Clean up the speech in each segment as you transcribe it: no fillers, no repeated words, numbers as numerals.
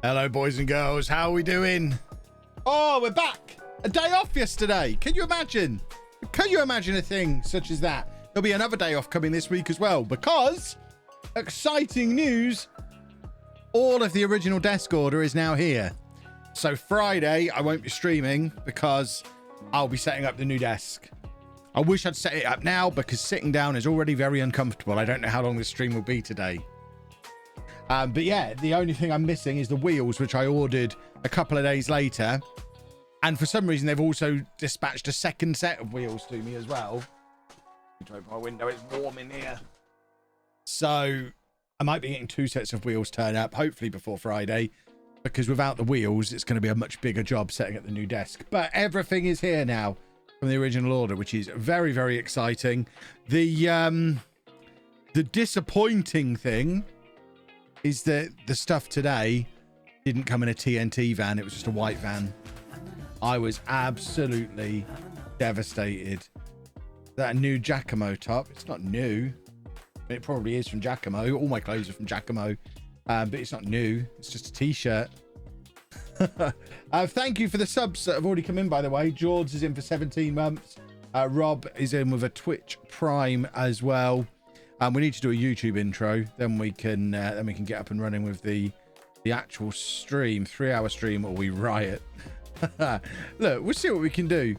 Hello, boys and girls. How are we doing? Oh, we're back. A day off yesterday. Can you imagine? Can you imagine a thing such as that? There'll be another day off coming this week as well because exciting news. All of the original desk order is now here. So Friday, I won't be streaming because I'll be setting up the new desk. I wish I'd set it up now because sitting down is already very uncomfortable. I don't know how long this stream will be today. But yeah, the only thing I'm missing is the wheels, which I ordered a couple of days later. And for some reason, they've also dispatched a second set of wheels to me as well. Let me open my window. It's warm in here. So I might be getting 2 sets of wheels turn up, hopefully before Friday, because without the wheels, it's going to be a much bigger job setting up the new desk. But everything is here now from the original order, which is very, very exciting. The disappointing thing is that the stuff today didn't come in a TNT van. It was just a white van. I was absolutely devastated. That new Giacomo top. It's not new. It probably is from Giacomo. All my clothes are from Giacomo. But it's not new. It's just a t-shirt. Thank you for the subs that have already come in, by the way. George is in for 17 months. Rob is in with a Twitch Prime as well. We need to do a YouTube intro, then we can get up and running with the actual stream, 3-hour stream, or we riot. Look, we'll see what we can do.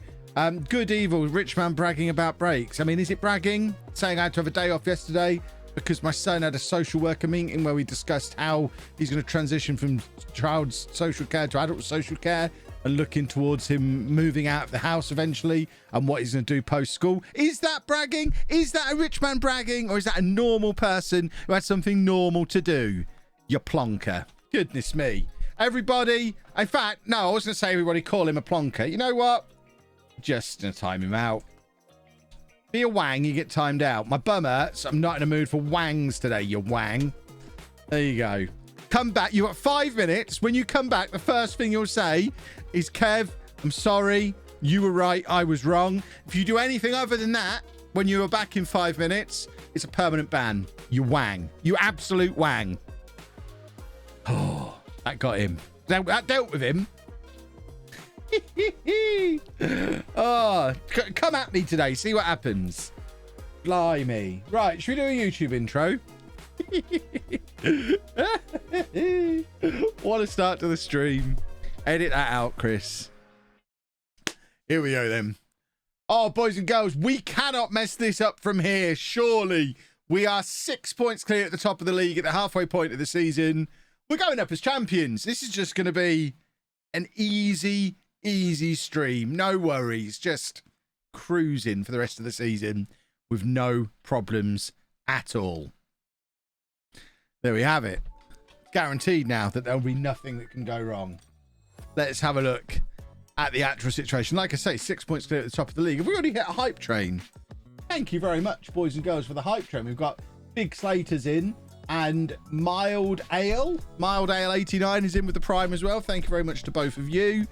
Good evil, rich man bragging about breaks. I mean, is it bragging? Saying I had to have a day off yesterday because my son had a social worker meeting where we discussed how he's going to transition from child's social care to adult social care and looking towards him moving out of the house eventually and what he's going to do post-school. Is that bragging? Is that a rich man bragging? Or is that a normal person who had something normal to do? You plonker. Goodness me. Everybody, in fact, no, I was going to say everybody call him a plonker. You know what? Just going to time him out. Be a wang, you get timed out. My bum hurts. I'm not in a mood for wangs today, you wang. There you go. Come back. You got 5 minutes. When you come back, the first thing you'll say is, Kev, I'm sorry. You were right. I was wrong. If you do anything other than that, when you are back in 5 minutes, it's a permanent ban. You wang. You absolute wang. Oh, that got him. That dealt with him. Oh, come at me today. See what happens. Blimey. Right, should we do a YouTube intro? What a start to the stream. Edit that out, Chris. Here we go then. Oh, boys and girls, we cannot mess this up from here. Surely we are 6 points clear at the top of the league at the halfway point of the season. We're going up as champions. This is just going to be an easy stream. No worries. Just cruising for the rest of the season with no problems at all. There we have it. Guaranteed now that there'll be nothing that can go wrong. Let's have a look at the actual situation. Like I say, 6 points clear at the top of the league. Have we already hit a hype train? Thank you very much, boys and girls, for the hype train. We've got Big Slaters in and Mild Ale. Mild Ale 89 is in with the Prime as well. Thank you very much to both of you.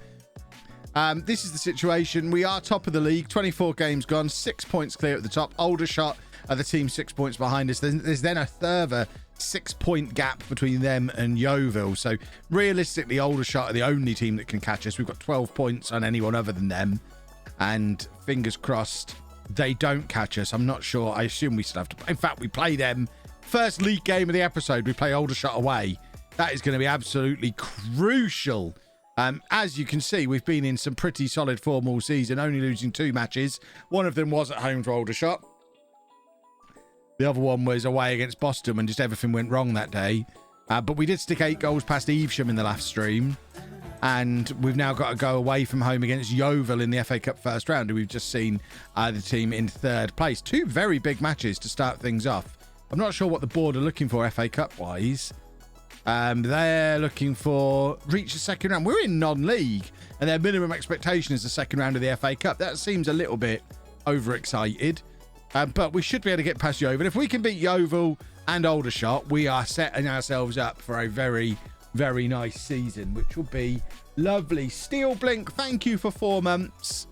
This is the situation. We are top of the league. 24 games gone. 6 points clear at the top. Aldershot are the team 6 points behind us. There's then a further 6 point gap between them and Yeovil. So realistically, Aldershot are the only team that can catch us. We've got 12 points on anyone other than them. And fingers crossed, they don't catch us. I'm not sure. I assume we still have to. In fact, we play them. First league game of the episode, we play Aldershot away. That is going to be absolutely crucial. As you can see, we've been in some pretty solid form all season, only losing 2 matches. One of them was at home to Aldershot. The other one was away against Boston when just everything went wrong that day. But we did stick 8 goals past Evesham in the last stream. And we've now got to go away from home against Yeovil in the FA Cup first round. And we've just seen the team in 3rd place. 2 very big matches to start things off. I'm not sure what the board are looking for FA Cup-wise. They're looking for reach the 2nd round. We're in non-league, and their minimum expectation is the 2nd round of the FA Cup. That seems a little bit overexcited, but we should be able to get past Yeovil. If we can beat Yeovil and Aldershot, we are setting ourselves up for a very, very nice season, which will be lovely. Steel Blink, thank you for 4 months.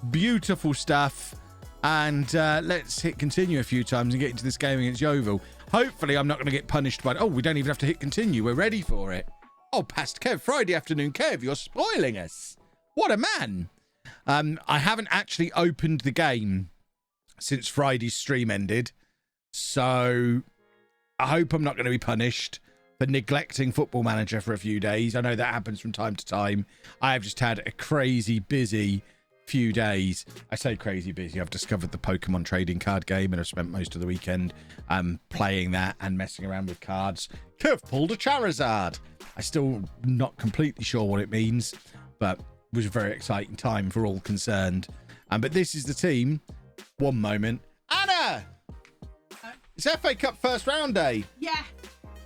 Beautiful stuff. And let's hit continue a few times and get into this game against Yeovil. Hopefully, I'm not going to get punished by... Oh, we don't even have to hit continue. We're ready for it. Oh, past Kev, Friday afternoon, Kev, you're spoiling us. What a man. I haven't actually opened the game since Friday's stream ended, so I hope I'm not going to be punished for neglecting Football Manager for a few days. I know that happens from time to time. I have just had a crazy busy few days. I say crazy busy. I've discovered the Pokemon trading card game and I've spent most of the weekend playing that and messing around with cards. Kev pulled a Charizard. I still not completely sure what it means, but it was a very exciting time for all concerned. But this is the team. One moment. Anna! It's FA Cup first round day. Yeah.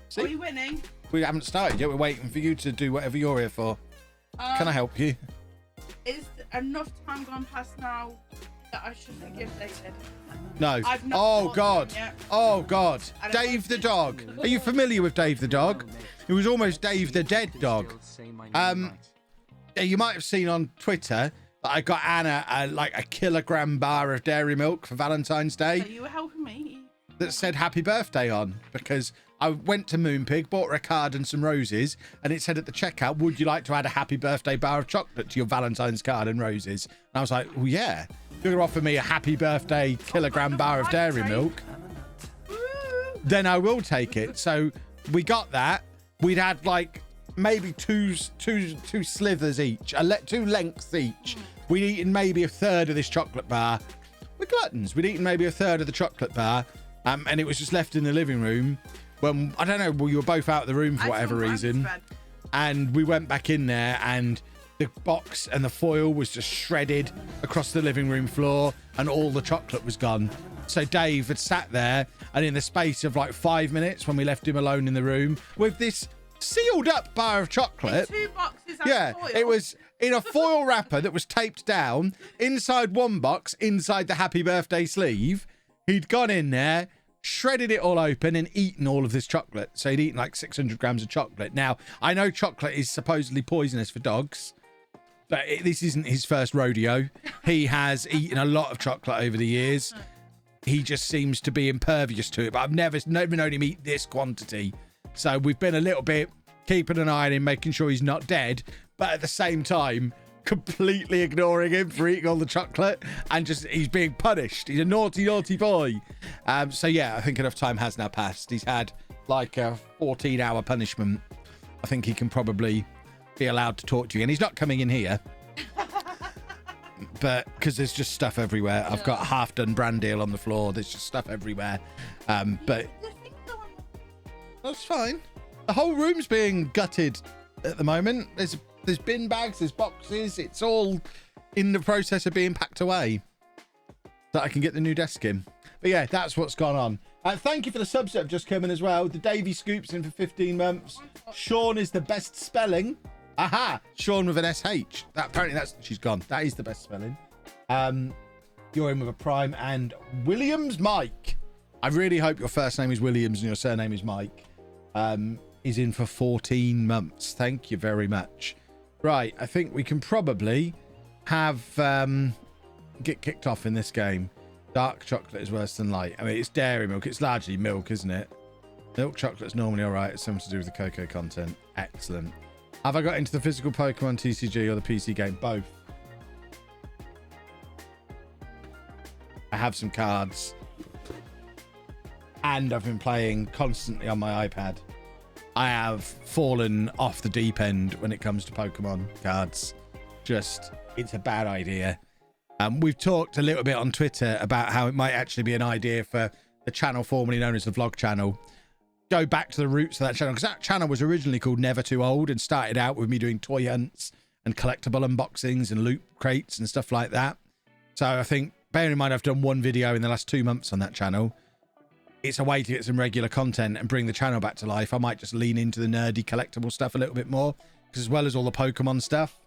See? Are we winning? We haven't started yet. We're waiting for you to do whatever you're here for. Can I help you? Is enough time gone past now that I should forgive David? No. I've not Oh, God. yet. Oh, God. I don't Dave the dog. Are you familiar with Dave the dog? It was almost Dave the dead dog. You might have seen on Twitter that I got Anna like a kilogram bar of dairy milk for Valentine's Day. So you were helping me. That said happy birthday on, because I went to Moonpig, bought her a card and some roses, and it said at the checkout, would you like to add a happy birthday bar of chocolate to your Valentine's card and roses? And I was like, well, yeah. You're going to offer me a happy birthday kilogram bar of dairy milk, then I will take it. So we got that. We'd had like maybe two slithers each, two lengths each. We'd eaten maybe a third of this chocolate bar. We're gluttons. We'd eaten maybe a third of the chocolate bar. And it was just left in the living room when, I don't know, we were both out of the room for whatever reason. And we went back in there and the box and the foil was just shredded across the living room floor and all the chocolate was gone. So Dave had sat there and in the space of like 5 minutes when we left him alone in the room with this sealed up bar of chocolate. In 2 boxes of foil. It was in a foil wrapper that was taped down inside one box, inside the happy birthday sleeve. He'd gone in there, shredded it all open and eaten all of this chocolate. So he'd eaten like 600 grams of chocolate. Now, I know chocolate is supposedly poisonous for dogs, but this isn't his first rodeo. He has eaten a lot of chocolate over the years. He just seems to be impervious to it, but I've never known him eat this quantity. So we've been a little bit keeping an eye on him, making sure he's not dead, but at the same time, completely ignoring him for eating all the chocolate and just he's being punished. He's a naughty boy. So yeah, I think enough time has now passed. He's had like a 14-hour punishment. I think he can probably be allowed to talk to you, and he's not coming in here but because there's just stuff everywhere. I've got half done brand deal on the floor. There's just stuff everywhere. But that's fine. The whole room's being gutted at the moment. There's bin bags, there's boxes. It's all in the process of being packed away so that I can get the new desk in. But yeah, that's what's gone on. Thank you for the subs that have just come in as well. The Davy Scoops in for 15 months. Sean is the best spelling. Aha! Sean with an SH. Apparently she's gone. That is the best spelling. You're in with a prime. And Williams Mike. I really hope your first name is Williams and your surname is Mike. Is in for 14 months. Thank you very much. Right, I think we can probably have get kicked off in this game. Dark chocolate is worse than light. I mean, it's dairy milk. It's largely milk, isn't it? Milk chocolate's normally all right. It's something to do with the cocoa content. Excellent. Have I got into the physical Pokemon TCG or the PC game? Both. I have some cards. And I've been playing constantly on my iPad. I have fallen off the deep end when it comes to Pokemon cards. Just, it's a bad idea. We've talked a little bit on Twitter about how it might actually be an idea for the channel formerly known as the Vlog channel. Go back to the roots of that channel, because that channel was originally called Never Too Old and started out with me doing toy hunts and collectible unboxings and loot crates and stuff like that. So I think, bearing in mind I've done one video in the last 2 months on that channel, it's a way to get some regular content and bring the channel back to life. I might just lean into the nerdy collectible stuff a little bit more, because as well as all the Pokemon stuff,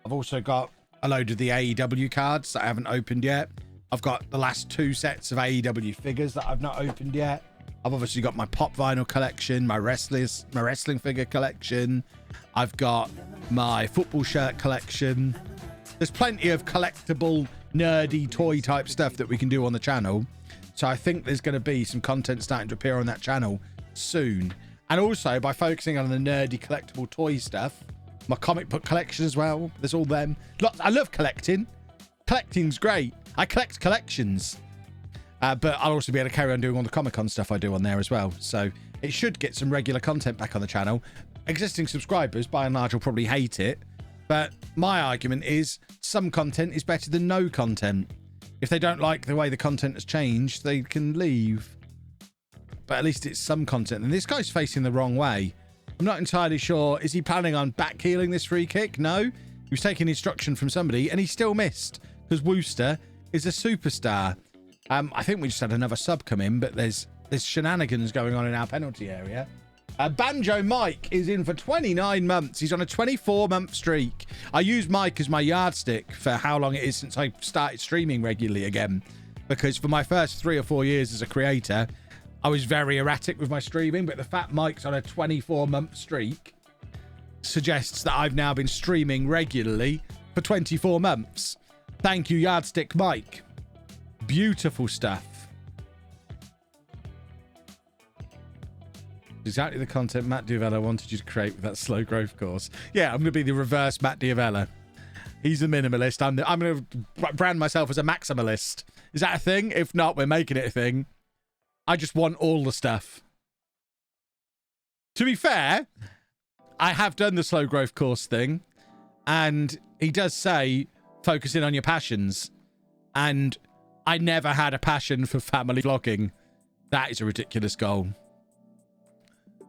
I've also got a load of the AEW cards that I haven't opened yet. I've got the last 2 sets of AEW figures that I've not opened yet. I've obviously got my pop vinyl collection, my wrestling figure collection. I've got my football shirt collection. There's plenty of collectible, nerdy, toy type stuff that we can do on the channel. So I think there's going to be some content starting to appear on that channel soon. And also by focusing on the nerdy collectible toy stuff, my comic book collection as well. There's all them. Look, I love collecting. Collecting's great. I collect collections. But I'll also be able to carry on doing all the Comic-Con stuff I do on there as well. So it should get some regular content back on the channel. Existing subscribers, by and large, will probably hate it. But my argument is some content is better than no content. If they don't like the way the content has changed, they can leave. But at least it's some content. And this guy's facing the wrong way. I'm not entirely sure. Is he planning on backheeling this free kick? No. He was taking instruction from somebody and he still missed. Because Wooster is a superstar. I think we just had another sub come in, but there's shenanigans going on in our penalty area. Banjo Mike is in for 29 months. He's on a 24-month streak. I use Mike as my yardstick for how long it is since I started streaming regularly again. Because for my first 3 or 4 years as a creator, I was very erratic with my streaming. But the fact Mike's on a 24-month streak suggests that I've now been streaming regularly for 24 months. Thank you, Yardstick Mike. Beautiful stuff. Exactly the content Matt Diavella wanted you to create with that slow growth course. Yeah, I'm going to be the reverse Matt Diavella. He's the minimalist. I'm going to brand myself as a maximalist. Is that a thing? If not, we're making it a thing. I just want all the stuff. To be fair, I have done the slow growth course thing, and he does say focus in on your passions. And I never had a passion for family vlogging. That is a ridiculous goal.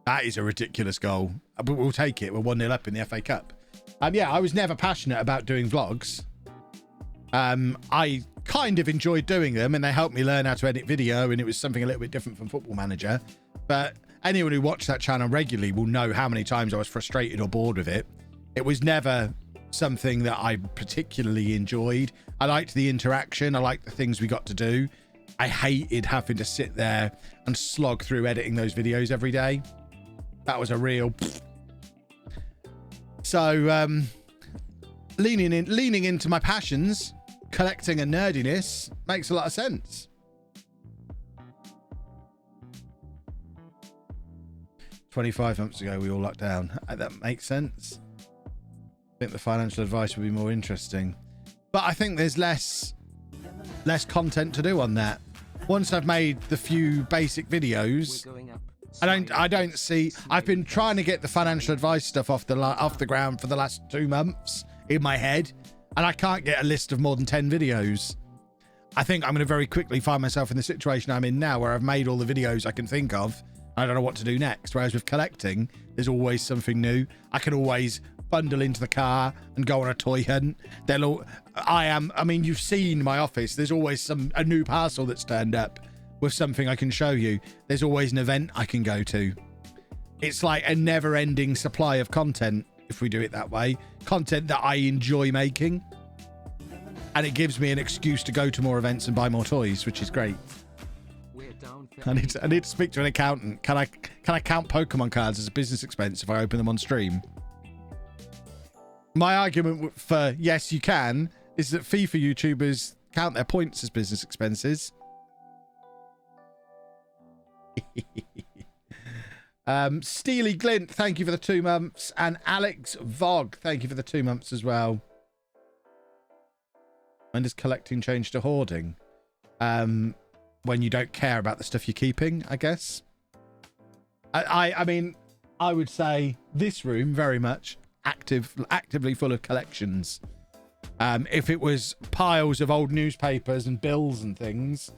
That is a ridiculous goal. But we'll take it. We're 1-0 up in the FA Cup. Yeah, I was never passionate about doing vlogs. I kind of enjoyed doing them, and they helped me learn how to edit video, and it was something a little bit different from Football Manager. But anyone who watched that channel regularly will know how many times I was frustrated or bored with it. It was never something that I particularly enjoyed. I liked the interaction. I liked the things we got to do. I hated having to sit there and slog through editing those videos every day. That was a real... So, leaning into my passions, collecting and nerdiness, makes a lot of sense. "25 months ago, we all locked down." That makes sense. I think the financial advice would be more interesting. But I think there's less content to do on that. Once I've made the few basic videos... I don't see. I've been trying to get the financial advice stuff off the ground for the last 2 months in my head, and I can't get a list of more than 10 videos. I think I'm going to very quickly find myself in the situation I'm in now, where I've made all the videos I can think of. I don't know what to do next. Whereas with collecting, there's always something new. I can always bundle into the car and go on a toy hunt. I mean, you've seen my office. There's always a new parcel that's turned up with something I can show you. There's always an event I can go to. It's like a never-ending supply of content, if we do it that way. Content that I enjoy making. And it gives me an excuse to go to more events and buy more toys, which is great. I need to speak to an accountant. Can I count Pokemon cards as a business expense if I open them on stream? My argument for yes, you can, is that FIFA YouTubers count their points as business expenses. Steely Glint, thank you for the 2 months, and Alex Vogue, thank you for the 2 months as well. When does collecting change to hoarding? When you don't care about the stuff you're keeping, I guess. I mean, I would say this room very much actively full of collections. If it was piles of old newspapers and bills and things,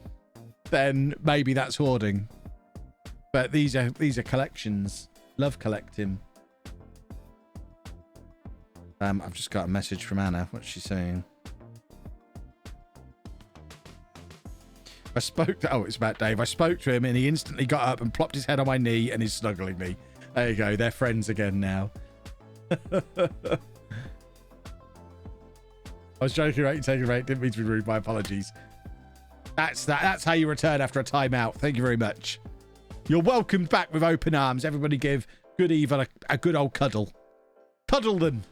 then maybe that's hoarding. But these are collections. Love collecting. I've just got a message from Anna. What's she saying? It's about Dave. I spoke to him and he instantly got up and plopped his head on my knee and he's snuggling me. There you go. They're friends again now. I was joking about you taking a break. Didn't mean to be rude. My apologies. That's how you return after a timeout. Thank you very much. You're welcomed back with open arms. Everybody give Good Evil a good old cuddle. Cuddle them.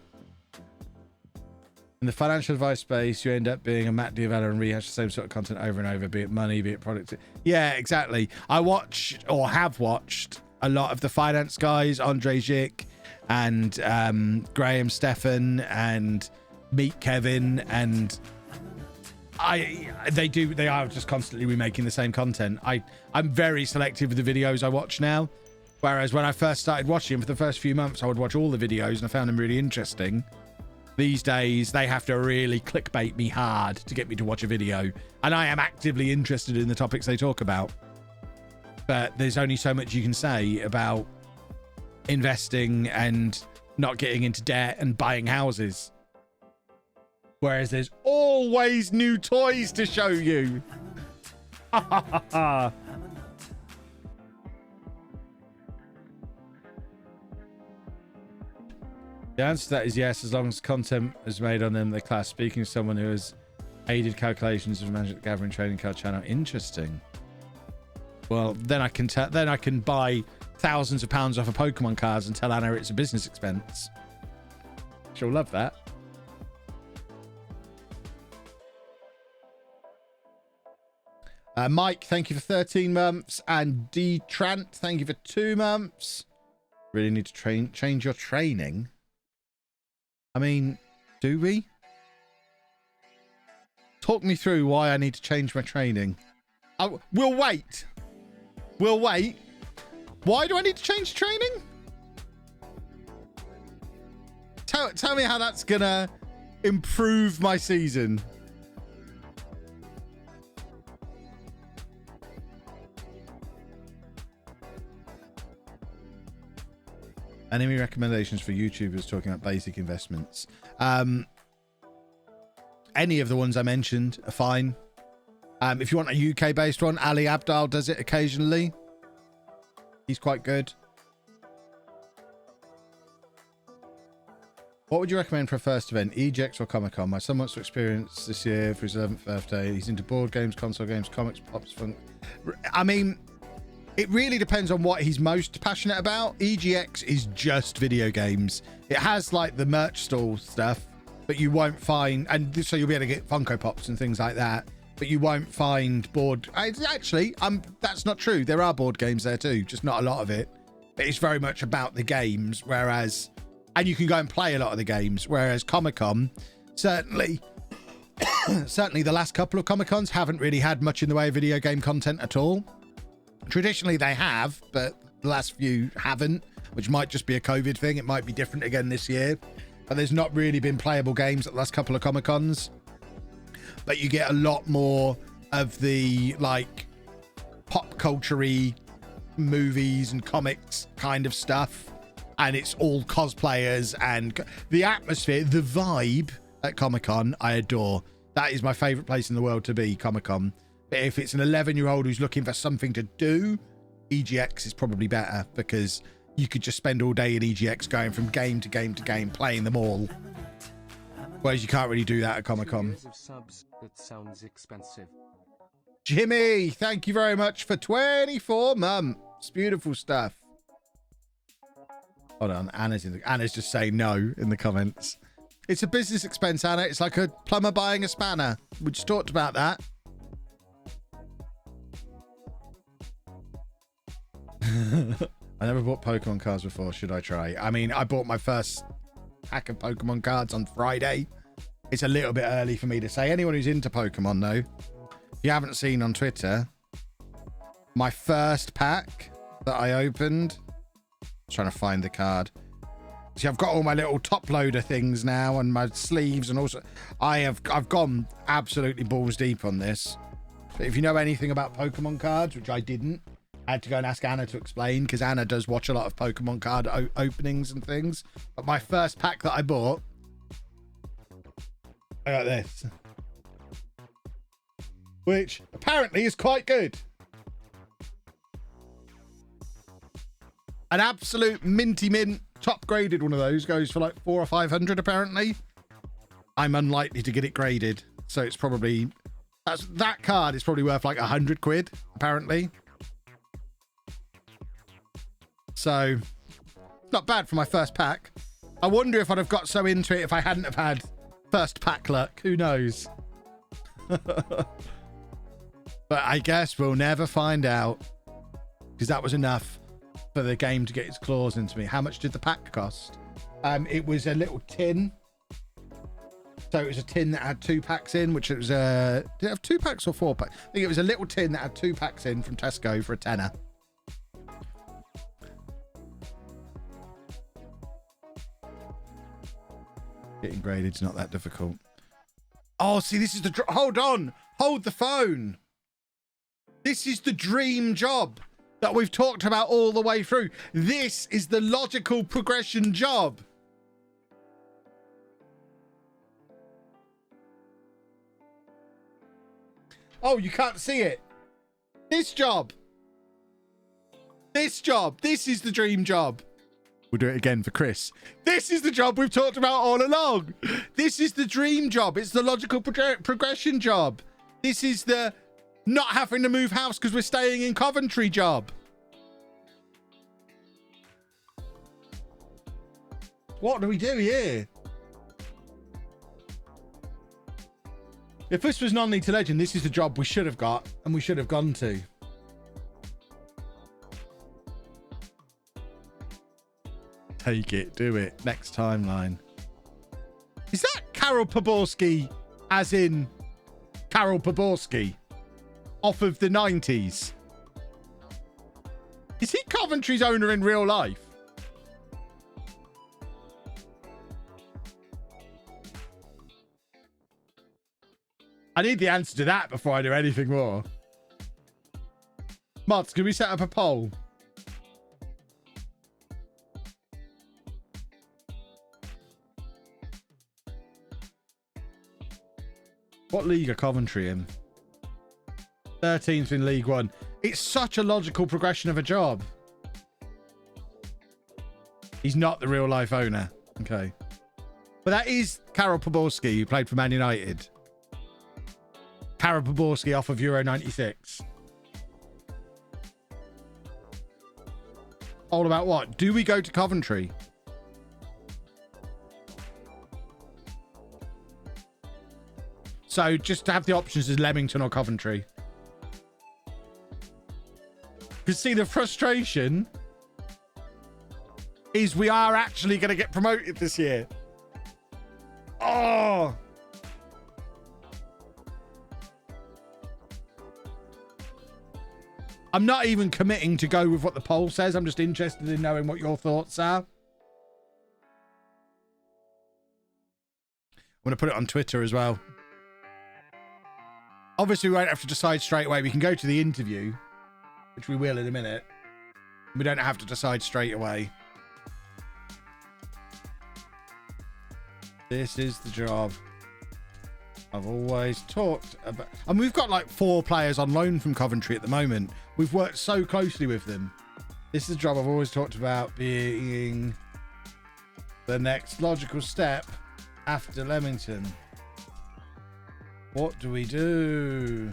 In the financial advice space, you end up being a Matt Diavella and rehash the same sort of content over and over, be it money, be it product. Yeah, exactly. I watch, or have watched, a lot of the finance guys, Andre Zick and Graham Stephan and Meet Kevin, and they are just constantly remaking the same content. I'm very selective with the videos I watch now, whereas when I first started watching them for the first few months, I would watch all the videos and I found them really interesting. These days, they have to really clickbait me hard to get me to watch a video, and I am actively interested in the topics they talk about. But there's only so much you can say about investing and not getting into debt and buying houses. Whereas there's always new toys to show you. The answer to that is yes, as long as content is made on them, the class. Speaking of someone who has aided calculations of management gathering trading card channel. Interesting. Well, then I can buy thousands of pounds off of Pokemon cards and tell Anna it's a business expense. She'll love that. Mike, thank you for 13 months. And D. Trant, thank you for 2 months. Really need to change your training. I mean, do we? Talk me through why I need to change my training. We'll wait. We'll wait. Why do I need to change training? Tell me how that's gonna improve my season. Any recommendations for YouTubers talking about basic investments? Any of the ones I mentioned are fine. If you want a UK-based one, Ali Abdal does it occasionally. He's quite good. What would you recommend for a first event, EGX or Comic-Con? My son wants to experience this year for his 11th birthday. He's into board games, console games, comics, pops, fun. I mean, it really depends on what he's most passionate about. EGX is just video games. It has like the merch stall stuff, but you won't find, and so you'll be able to get Funko Pops and things like that, but you won't find board. Actually, that's not true. There are board games there too, just not a lot of it. But it's very much about the games, whereas, and you can go and play a lot of the games, whereas Comic-Con, certainly the last couple of Comic-Cons haven't really had much in the way of video game content at all. Traditionally they have, but the last few haven't, which might just be a COVID thing. It might be different again this year, but there's not really been playable games at the last couple of Comic-Cons. But you get a lot more of the like pop culture-y movies and comics kind of stuff, and it's all cosplayers, and the atmosphere, the vibe at Comic-Con I adore. That is my favorite place in the world to be, Comic-Con. But if it's an 11-year-old who's looking for something to do, EGX is probably better, because you could just spend all day in EGX going from game to game to game, playing them all. Whereas you can't really do that at Comic-Con. That sounds expensive. Jimmy, thank you very much for 24 months. Beautiful stuff. Hold on, Anna's just saying no in the comments. It's a business expense, Anna. It's like a plumber buying a spanner. We just talked about that. I never bought Pokemon cards before. Should I try? I mean, I bought my first pack of Pokemon cards on Friday. It's a little bit early for me to say. Anyone who's into Pokemon, though, if you haven't seen on Twitter, my first pack that I opened, I'm trying to find the card. See, I've got all my little top loader things now and my sleeves, and also I've gone absolutely balls deep on this. But if you know anything about Pokemon cards, which I didn't, I had to go and ask Anna to explain, because Anna does watch a lot of Pokemon card openings and things. But my first pack that I bought, I got this, which apparently is quite good. An absolute minty mint, top graded one of those goes for like 400 or 500 apparently. I'm unlikely to get it graded, so it's probably, that card is probably worth like 100 quid apparently. So not bad for my first pack. I wonder if I'd have got so into it if I hadn't have had first pack luck. Who knows? But I guess we'll never find out, because that was enough for the game to get its claws into me. How much did the pack cost? It was a little tin. So it was a tin that had 2 packs in, which it was did it have 2 packs or 4 packs? I think it was a little tin that had 2 packs in from Tesco for a tenner. Getting graded is not that difficult. Oh, see, this is the... Hold on. Hold the phone. This is the dream job that we've talked about all the way through. This is the logical progression job. Oh, you can't see it. This job. This job. This is the dream job. We'll do it again for Chris. This is the job we've talked about all along. This is the dream job. It's the logical progression job. This is the not having to move house because we're staying in Coventry job. What do we do here? If this was non-league to legend, this is the job we should have got and we should have gone to. Take it, do it. Next timeline. Is that Karol Poborski as in Karol Poborski off of the 90s? Is he Coventry's owner in real life? I need the answer to that before I do anything more. Mods, can we set up a poll? What league are Coventry in? 13th in League One. It's such a logical progression of a job. He's not the real life owner. Okay. But that is Karol Poborski, who played for Man United. Karol Poborski off of Euro 96. All about what? Do we go to Coventry? So just to have the options is Leamington or Coventry. Because see, the frustration is we are actually going to get promoted this year. Oh! I'm not even committing to go with what the poll says. I'm just interested in knowing what your thoughts are. I'm going to put it on Twitter as well. Obviously, we won't have to decide straight away. We can go to the interview, which we will in a minute. We don't have to decide straight away. This is the job I've always talked about. And we've got like 4 players on loan from Coventry at the moment. We've worked so closely with them. This is the job I've always talked about being the next logical step after Leamington. What do we do?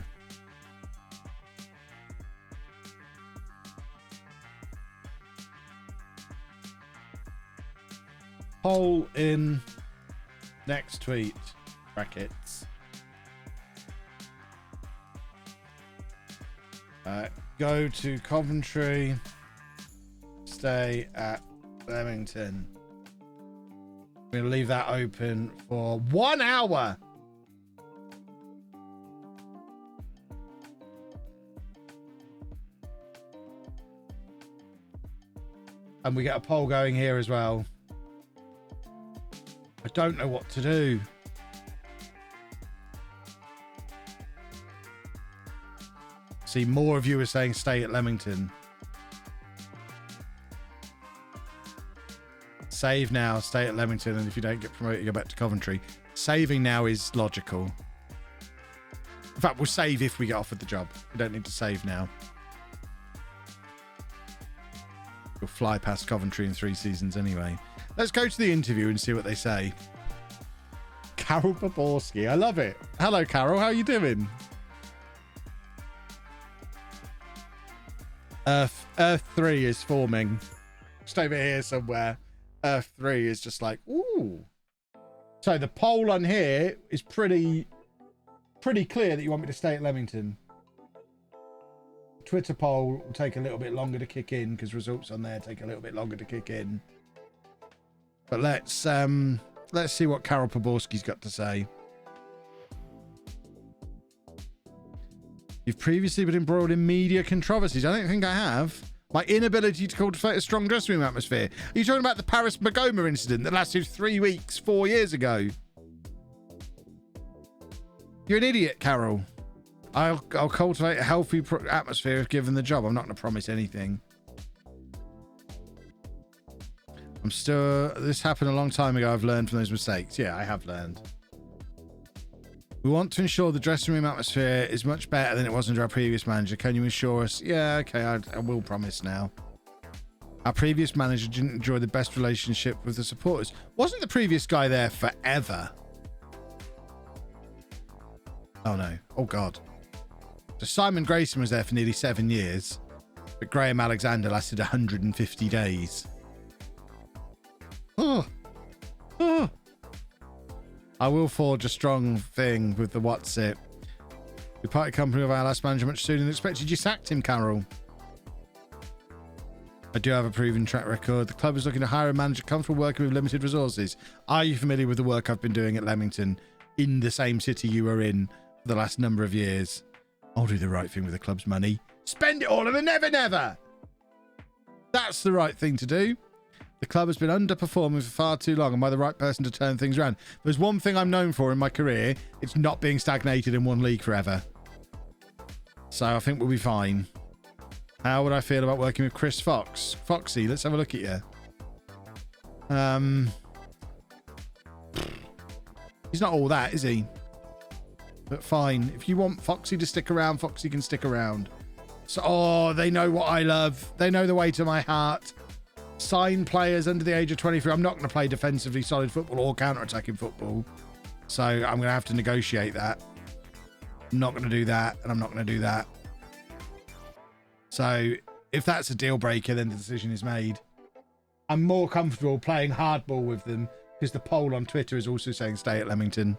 Poll in next tweet. Brackets. Go to Coventry. Stay at Leamington. I'm going to leave that open for 1 hour. And we get a poll going here as well. I don't know what to do. See, more of you are saying stay at Leamington. Save now, stay at Leamington, and if you don't get promoted, go back to Coventry. Saving now is logical. In fact, we'll save if we get offered the job. We don't need to save now. We'll fly past Coventry in 3 seasons anyway. Let's go to the interview and see what they say. Karol Poborski. I love it. Hello, Karol. How are you doing? Earth 3 is forming. Just over here somewhere. Earth 3 is just like, ooh. So the poll on here is pretty clear that you want me to stay at Leamington. Twitter poll will take a little bit longer to kick in because results on there take a little bit longer to kick in. But let's see what Karol Poborski's got to say. You've previously been embroiled in media controversies. I don't think I have. My inability to cultivate a strong dressing room atmosphere. Are you talking about the Paris Magoma incident that lasted 3 weeks, 4 years ago? You're an idiot, Carol. I'll cultivate a healthy atmosphere if given the job. I'm not going to promise anything. This happened a long time ago. I've learned from those mistakes. Yeah, I have learned. We want to ensure the dressing room atmosphere is much better than it was under our previous manager. Can you assure us? Yeah, okay, I will promise now. Our previous manager didn't enjoy the best relationship with the supporters. Wasn't the previous guy there forever? Oh no. Oh God. So Simon Grayson was there for nearly 7 years, but Graham Alexander lasted 150 days. Oh. I will forge a strong thing with the what's it. We parted company with our last manager much sooner than expected. You sacked him, Carol. I do have a proven track record. The club is looking to hire a manager comfortable working with limited resources. Are you familiar with the work I've been doing at Leamington in the same city you were in for the last number of years? I'll do the right thing with the club's money. Spend it all on a never, never. That's the right thing to do. The club has been underperforming for far too long. Am I the right person to turn things around? There's one thing I'm known for in my career. It's not being stagnated in one league forever. So I think we'll be fine. How would I feel about working with Chris Fox? Foxy, let's have a look at you. He's not all that, is he? But fine. If you want Foxy to stick around, Foxy can stick around. So, they know what I love. They know the way to my heart. Sign players under the age of 23. I'm not going to play defensively solid football or counter-attacking football. So I'm going to have to negotiate that. I'm not going to do that, and I'm not going to do that. So if that's a deal breaker, then the decision is made. I'm more comfortable playing hardball with them because the poll on Twitter is also saying stay at Leamington.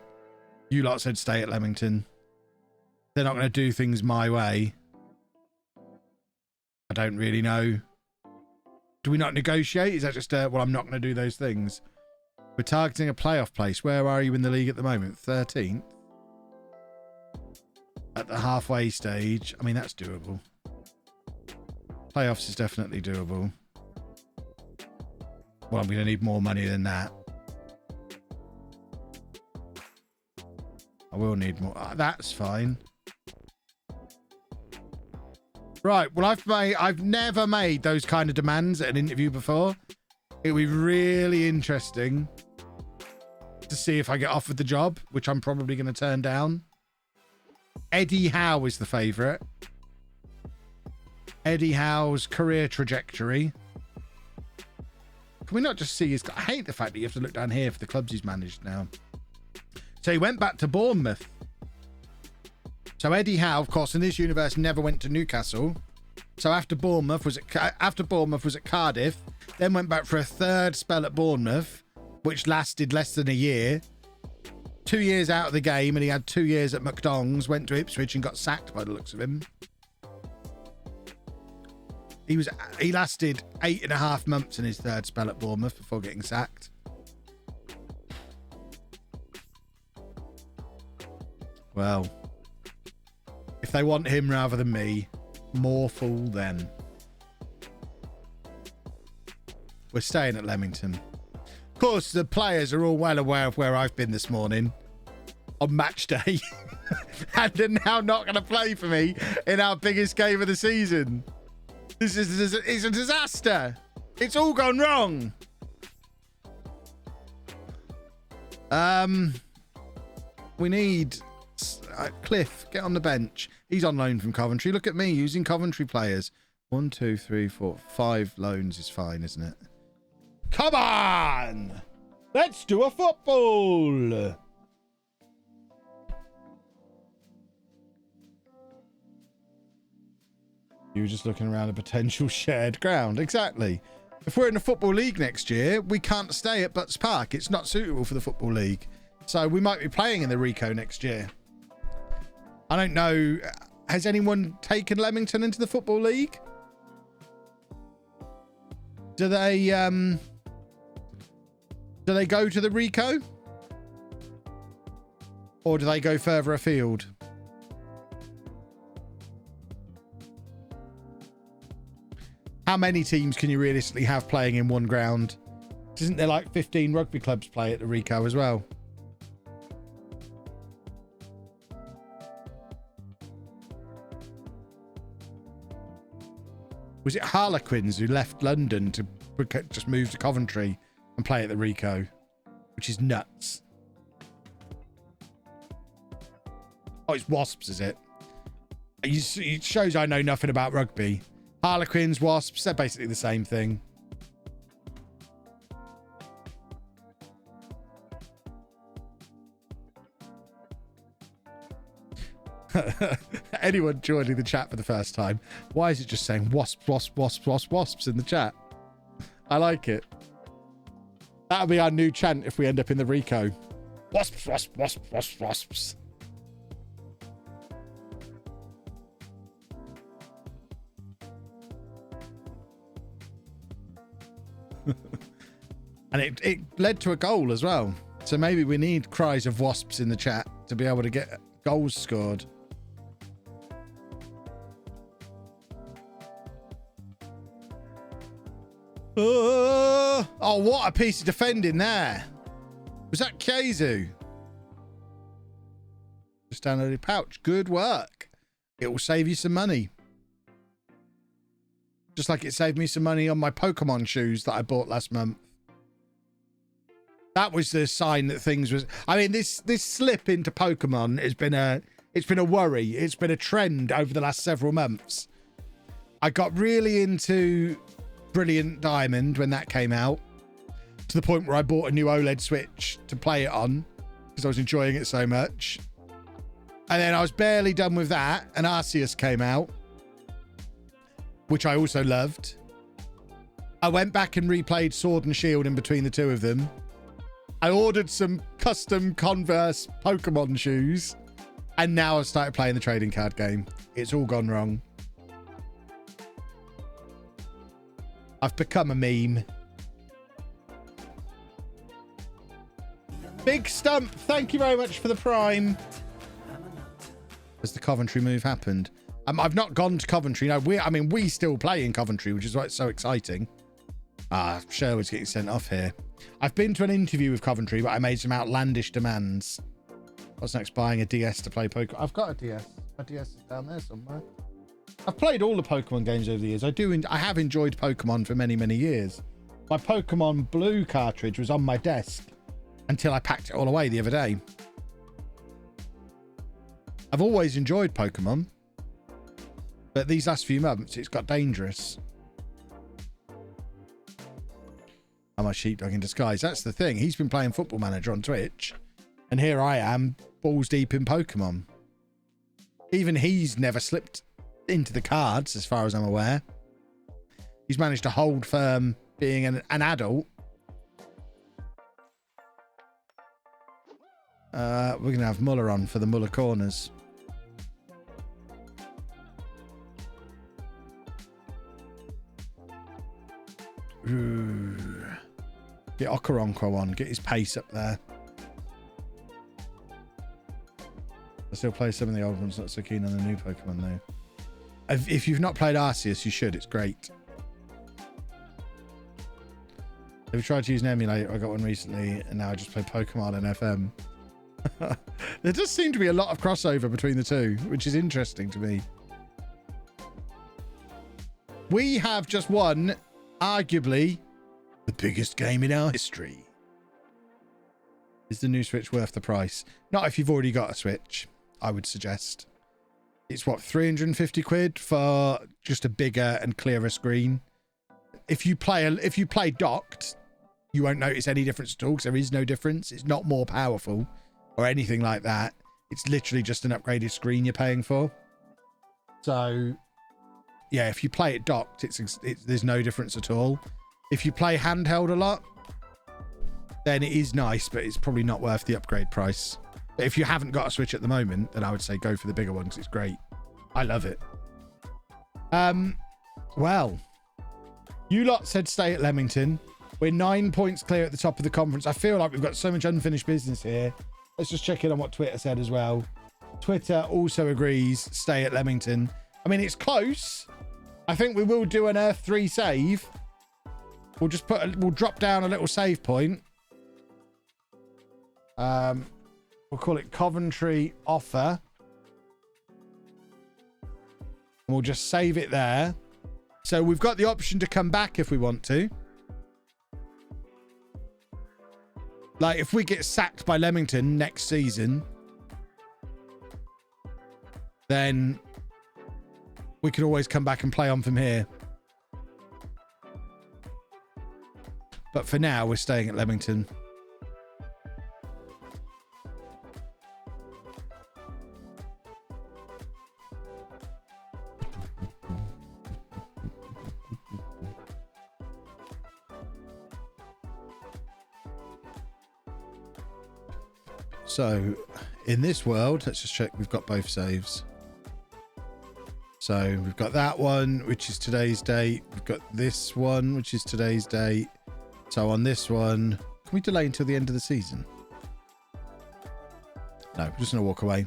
You lot said stay at Leamington. They're not going to do things my way. I don't really know. Do we not negotiate? Is that just, well, I'm not going to do those things. We're targeting a playoff place. Where are you in the league at the moment? 13th? At the halfway stage. I mean, that's doable. Playoffs is definitely doable. Well, I'm going to need more money than that. I will need more. That's fine. Right. Well, I've never made those kind of demands at an interview before. It would be really interesting to see if I get offered the job, which I'm probably going to turn down. Eddie Howe is the favourite. Eddie Howe's career trajectory. Can we not just see his... I hate the fact that you have to look down here for the clubs he's managed now. So he went back to Bournemouth. So Eddie Howe, of course, in this universe, never went to Newcastle. So after Bournemouth was at Cardiff, then went back for a third spell at Bournemouth, which lasted less than a year. 2 years out of the game, and he had 2 years at McDonald's, went to Ipswich and got sacked by the looks of him. He lasted 8.5 months in his third spell at Bournemouth before getting sacked. Well, if they want him rather than me, more fool them. We're staying at Leamington. Of course, the players are all well aware of where I've been this morning on match day. And they're now not going to play for me in our biggest game of the season. It's a disaster. It's all gone wrong. We need... Cliff, get on the bench. He's on loan from Coventry. Look at me using Coventry players. 1, 2, 3, 4, 5 loans is fine, isn't it? Come on! Let's do a football! You were just looking around a potential shared ground. Exactly. If we're in the Football League next year, we can't stay at Butts Park. It's not suitable for the Football League. So we might be playing in the Rico next year. I don't know Has anyone taken Leamington into the Football League? Do they go to the Rico? Or do they go further afield? How many teams can you realistically have playing in one ground? Isn't there like 15 rugby clubs play at the Rico as well? Was it Harlequins who left London to just move to Coventry and play at the Rico? Which is nuts. Oh, it's Wasps, is it? It shows I know nothing about rugby. Harlequins, Wasps, they're basically the same thing. Anyone joining the chat for the first time, why is it just saying wasp, wasp, wasp, wasp, wasps in the chat? I like it. That'll be our new chant if we end up in the Rico. Wasps, wasp, wasp, wasp, wasps. And it led to a goal as well. So maybe we need cries of wasps in the chat to be able to get goals scored. Oh, what a piece of defending there. Was that Keizu? Just downloaded pouch. Good work. It will save you some money. Just like it saved me some money on my Pokemon shoes that I bought last month. That was the sign that things was... I mean, this slip into Pokemon has been it's been a worry. It's been a trend over the last several months. I got really into Brilliant Diamond when that came out, to the point where I bought a new OLED Switch to play it on because I was enjoying it so much. And then I was barely done with that, and Arceus came out, which I also loved. I went back and replayed Sword and Shield in between the two of them. I ordered some custom Converse Pokemon shoes, and now I've started playing the trading card game. It's all gone wrong. I've become a meme. Big Stump, thank you very much for the Prime. Has the Coventry move happened? I've not gone to Coventry. No, we still play in Coventry, which is why it's so exciting. Sherwood's getting sent off here. I've been to an interview with Coventry, but I made some outlandish demands. What's next? Buying a DS to play Pokemon. I've got a DS. My DS is down there somewhere. I've played all the Pokemon games over the years. I have enjoyed Pokemon for many, many years. My Pokemon Blue cartridge was on my desk until I packed it all away the other day. I've always enjoyed Pokemon, but these last few months, it's got dangerous. I'm a sheepdog in disguise. That's the thing. He's been playing Football Manager on Twitch, and here I am, balls deep in Pokemon. Even he's never slipped into the cards, as far as I'm aware. He's managed to hold firm being an adult. We're going to have Muller on for the Muller corners. Ooh. Get Okoronkwo on. Get his pace up there. I still play some of the old ones. Not so keen on the new Pokemon though. If you've not played Arceus, you should. It's great. Have you tried to use an emulator? I got one recently, and now I just play Pokemon and FM. There does seem to be a lot of crossover between the two, which is interesting to me. We have just won, arguably, the biggest game in our history. Is the new Switch worth the price? Not if you've already got a Switch, I would suggest. It's what, 350 quid for just a bigger and clearer screen. If you play docked, you won't notice any difference at all, because there is no difference. It's not more powerful or anything like that. It's literally just an upgraded screen you're paying for. So yeah, if you play it docked, there's no difference at all. If you play handheld a lot, then it is nice, but it's probably not worth the upgrade price. But if you haven't got a Switch at the moment, then I would say go for the bigger one, because it's great. I love it. Well, you lot said stay at Leamington. We're 9 points clear at the top of the conference. I feel like we've got so much unfinished business here. Let's just check in on what Twitter said as well. Twitter also agrees stay at Leamington. I mean, it's close. I think we will do an Earth 3 save. We'll just we'll drop down a little save point. We'll call it Coventry offer. And we'll just save it there. So we've got the option to come back if we want to. Like if we get sacked by Leamington next season, then we can always come back and play on from here. But for now, we're staying at Leamington. So, in this world, let's just check we've got both saves. So, we've got that one, which is today's date. We've got this one, which is today's date. So, on this one, can we delay until the end of the season? No, we're just going to walk away.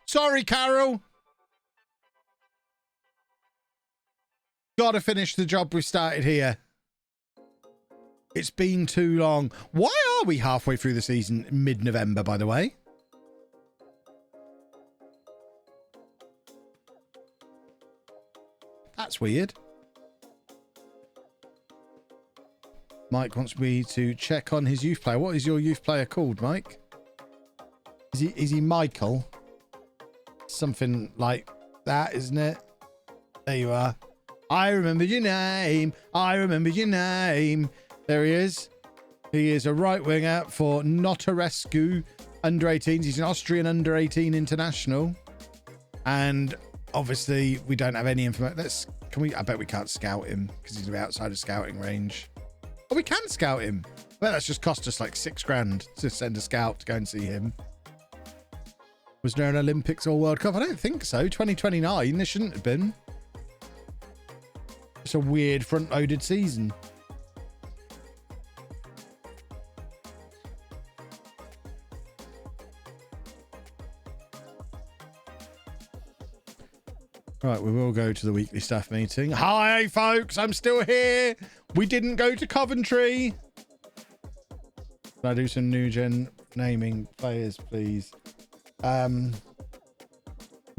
Sorry, Carol. Got to finish the job we started here. It's been too long. Why are we halfway through the season mid-November, by the way? That's weird. Mike wants me to check on his youth player. What is your youth player called, Mike? Is he Michael? Something like that, isn't it? There you are. I remembered your name. I remembered your name. There he is. He is a right winger for Notarescu under 18s. He's an Austrian under 18 international. And obviously we don't have any information. I bet we can't scout him because he's going to be outside of scouting range. Oh, we can scout him. Well, that's just cost us like $6,000 to send a scout to go and see him. Was there an Olympics or World Cup? I don't think so. 2029, there shouldn't have been. It's a weird front-loaded season. Right, we will go to the weekly staff meeting. Hi, folks. I'm still here. We didn't go to Coventry. Can I do some new gen naming players, please? We'll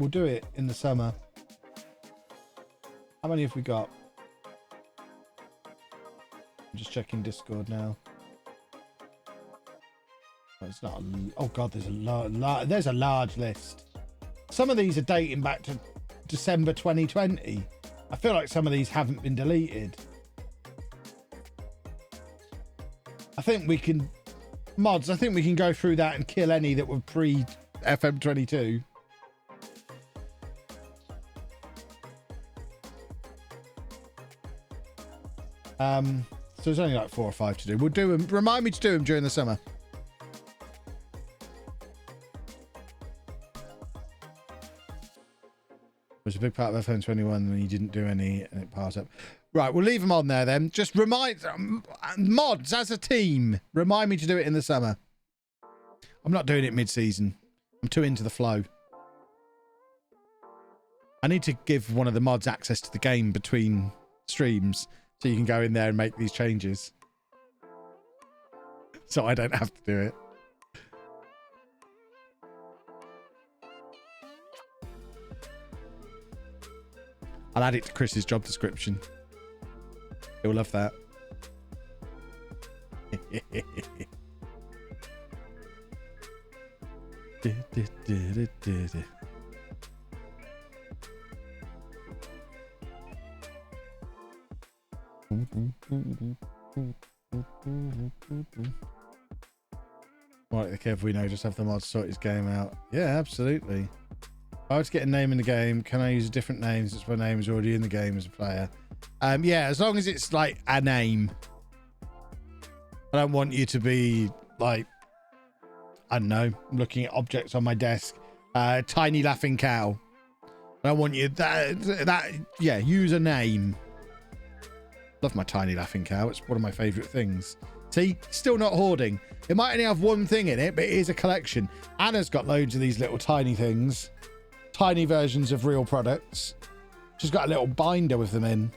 do it in the summer. How many have we got? I'm just checking Discord now. Oh, it's not. Oh God, there's a large list. Some of these are dating back to December 2020. I feel like some of these haven't been deleted. I think we can mods. I think we can go through that and kill any that were pre FM22. So there's only like 4 or 5 to do. We'll do them. Remind me to do them during the summer. Was a big part of FM21 and you didn't do any and it passed up. Right, we'll leave them on there then. Just remind mods as a team. Remind me to do it in the summer. I'm not doing it mid-season. I'm too into the flow. I need to give one of the mods access to the game between streams so you can go in there and make these changes. So I don't have to do it. I'll add it to Chris's job description. He'll love that. Right, okay, if we know, just have the mod sort his game out. Yeah, absolutely. If I were to get a name in the game, can I use a different name since my name is already in the game as a player? Yeah, as long as it's like a name. I don't want you to be like, I don't know, looking at objects on my desk. Tiny Laughing Cow. I want you yeah, use a name. Love my Tiny Laughing Cow. It's one of my favorite things. See, still not hoarding. It might only have one thing in it, but it is a collection. Anna's got loads of these little tiny things, tiny versions of real products. She's got a little binder with them in.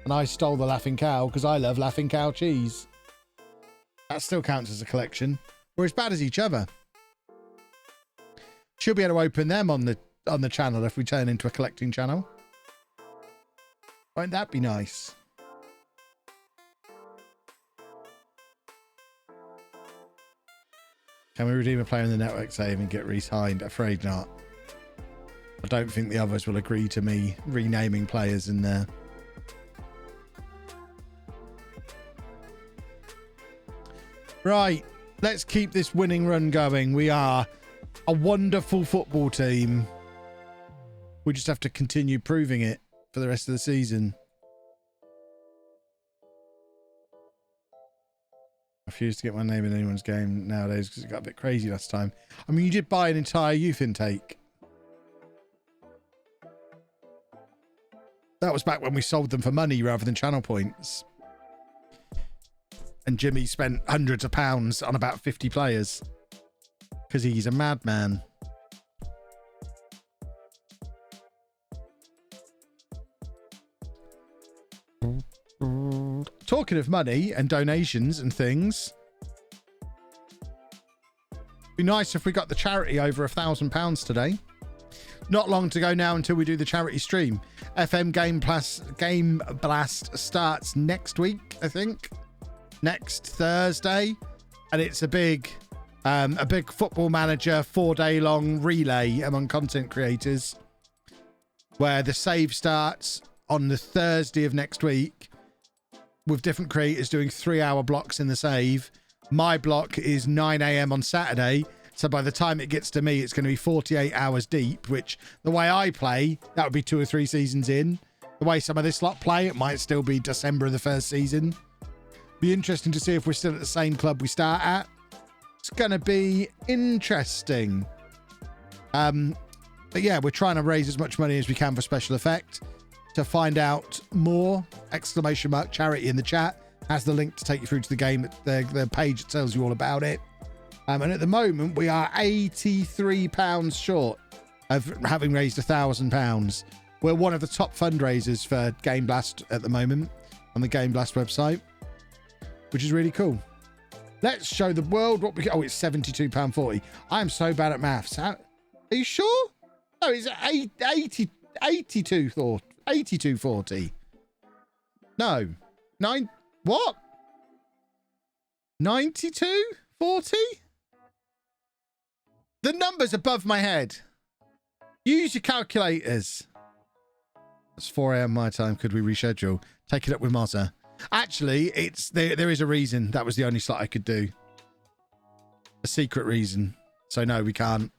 And I stole the Laughing Cow because I love Laughing Cow cheese. That still counts as a collection. We're as bad as each other. She'll be able to open them on the channel if we turn into a collecting channel. Won't that be nice? Can we redeem a player in the network save and get re-signed? Afraid not. I don't think the others will agree to me renaming players in there. Right, let's keep this winning run going. We are a wonderful football team. We just have to continue proving it for the rest of the season. I refuse to get my name in anyone's game nowadays because it got a bit crazy last time. I mean, you did buy an entire youth intake. That was back when we sold them for money rather than channel points. And Jimmy spent hundreds of pounds on about 50 players. Because he's a madman. Talking of money and donations and things. Be nice if we got the charity over £1,000 today. Not long to go now until we do the charity stream. FM Game Blast starts next week, I think. Next Thursday. And it's a big Football Manager 4-day-long relay among content creators. Where the save starts on the Thursday of next week. With different creators doing 3-hour blocks in the save. My block is 9 a.m. on Saturday. So by the time it gets to me, it's going to be 48 hours deep, which the way I play, that would be 2 or 3 seasons in. The way some of this lot play, it might still be December of the first season. Be interesting to see if we're still at the same club we start at. It's going to be interesting. But yeah, we're trying to raise as much money as we can for special effect. To find out more, ! charity in the chat has the link to take you through to the game, the page that tells you all about it. And at the moment, we are £83 short of having raised £1,000. We're one of the top fundraisers for Game Blast at the moment on the Game Blast website, which is really cool. Let's show the world what we... Oh, it's £72.40. I am so bad at maths. Are you sure? No, it's 82.40. No. 9... What? 92.40? The number's above my head. Use your calculators. It's 4 a.m. my time. Could we reschedule? Take it up with Mozza. Actually, there is a reason. That was the only slot I could do. A secret reason. So no, we can't.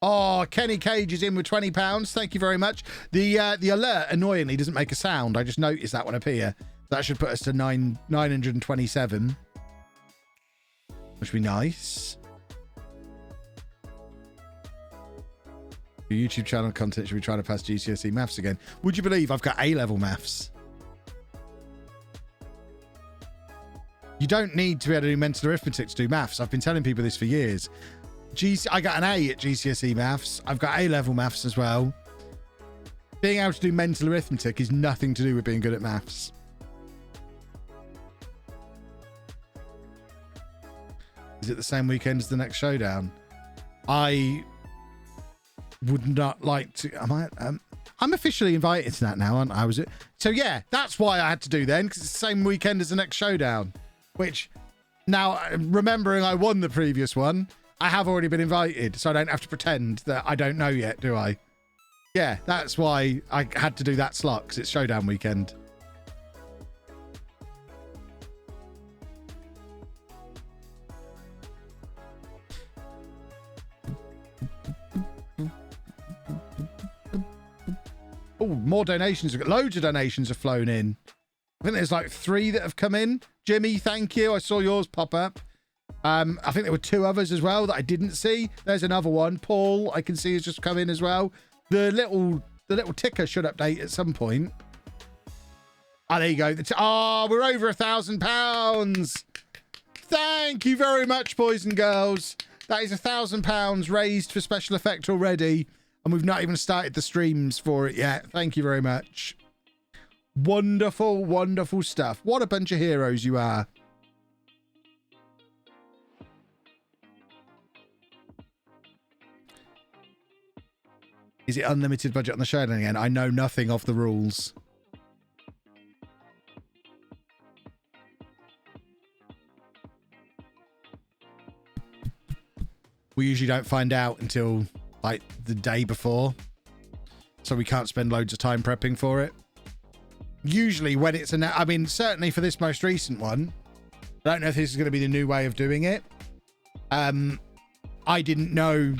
Oh, Kenny Cage is in with £20. Thank you very much. The alert annoyingly doesn't make a sound. I just noticed that one appear. That should put us to 927, which would be nice. Your YouTube channel content should be trying to pass GCSE maths again. Would you believe I've got A-level maths? You don't need to be able to do mental arithmetic to do maths. I've been telling people this for years. I got an A at GCSE maths. I've got A-level maths as well. Being able to do mental arithmetic is nothing to do with being good at maths. Is it the same weekend as the next showdown? I would not like to. I'm officially invited to that now, aren't I? So yeah, that's why I had to do then, because it's the same weekend as the next showdown. Which now, remembering I won the previous one, I have already been invited, so I don't have to pretend that I don't know yet, do I? Yeah, that's why I had to do that slot, because it's showdown weekend. Oh, more donations. Loads of donations have flown in. think there's like 3 that have come in. Jimmy, thank you. I saw yours pop up. I think there were 2 others as well that I didn't see. There's another one. Paul, I can see has just come in as well. The little ticker should update at some point. Oh, there you go. We're over £1,000. Thank you very much, boys and girls. That is £1,000 raised for special effect already. And we've not even started the streams for it yet. Thank you very much. Wonderful, wonderful stuff. What a bunch of heroes you are. Is it unlimited budget on the show again? I know nothing of the rules. We usually don't find out until like the day before. So we can't spend loads of time prepping for it. Usually when it's I mean, certainly for this most recent one, I don't know if this is going to be the new way of doing it. I didn't know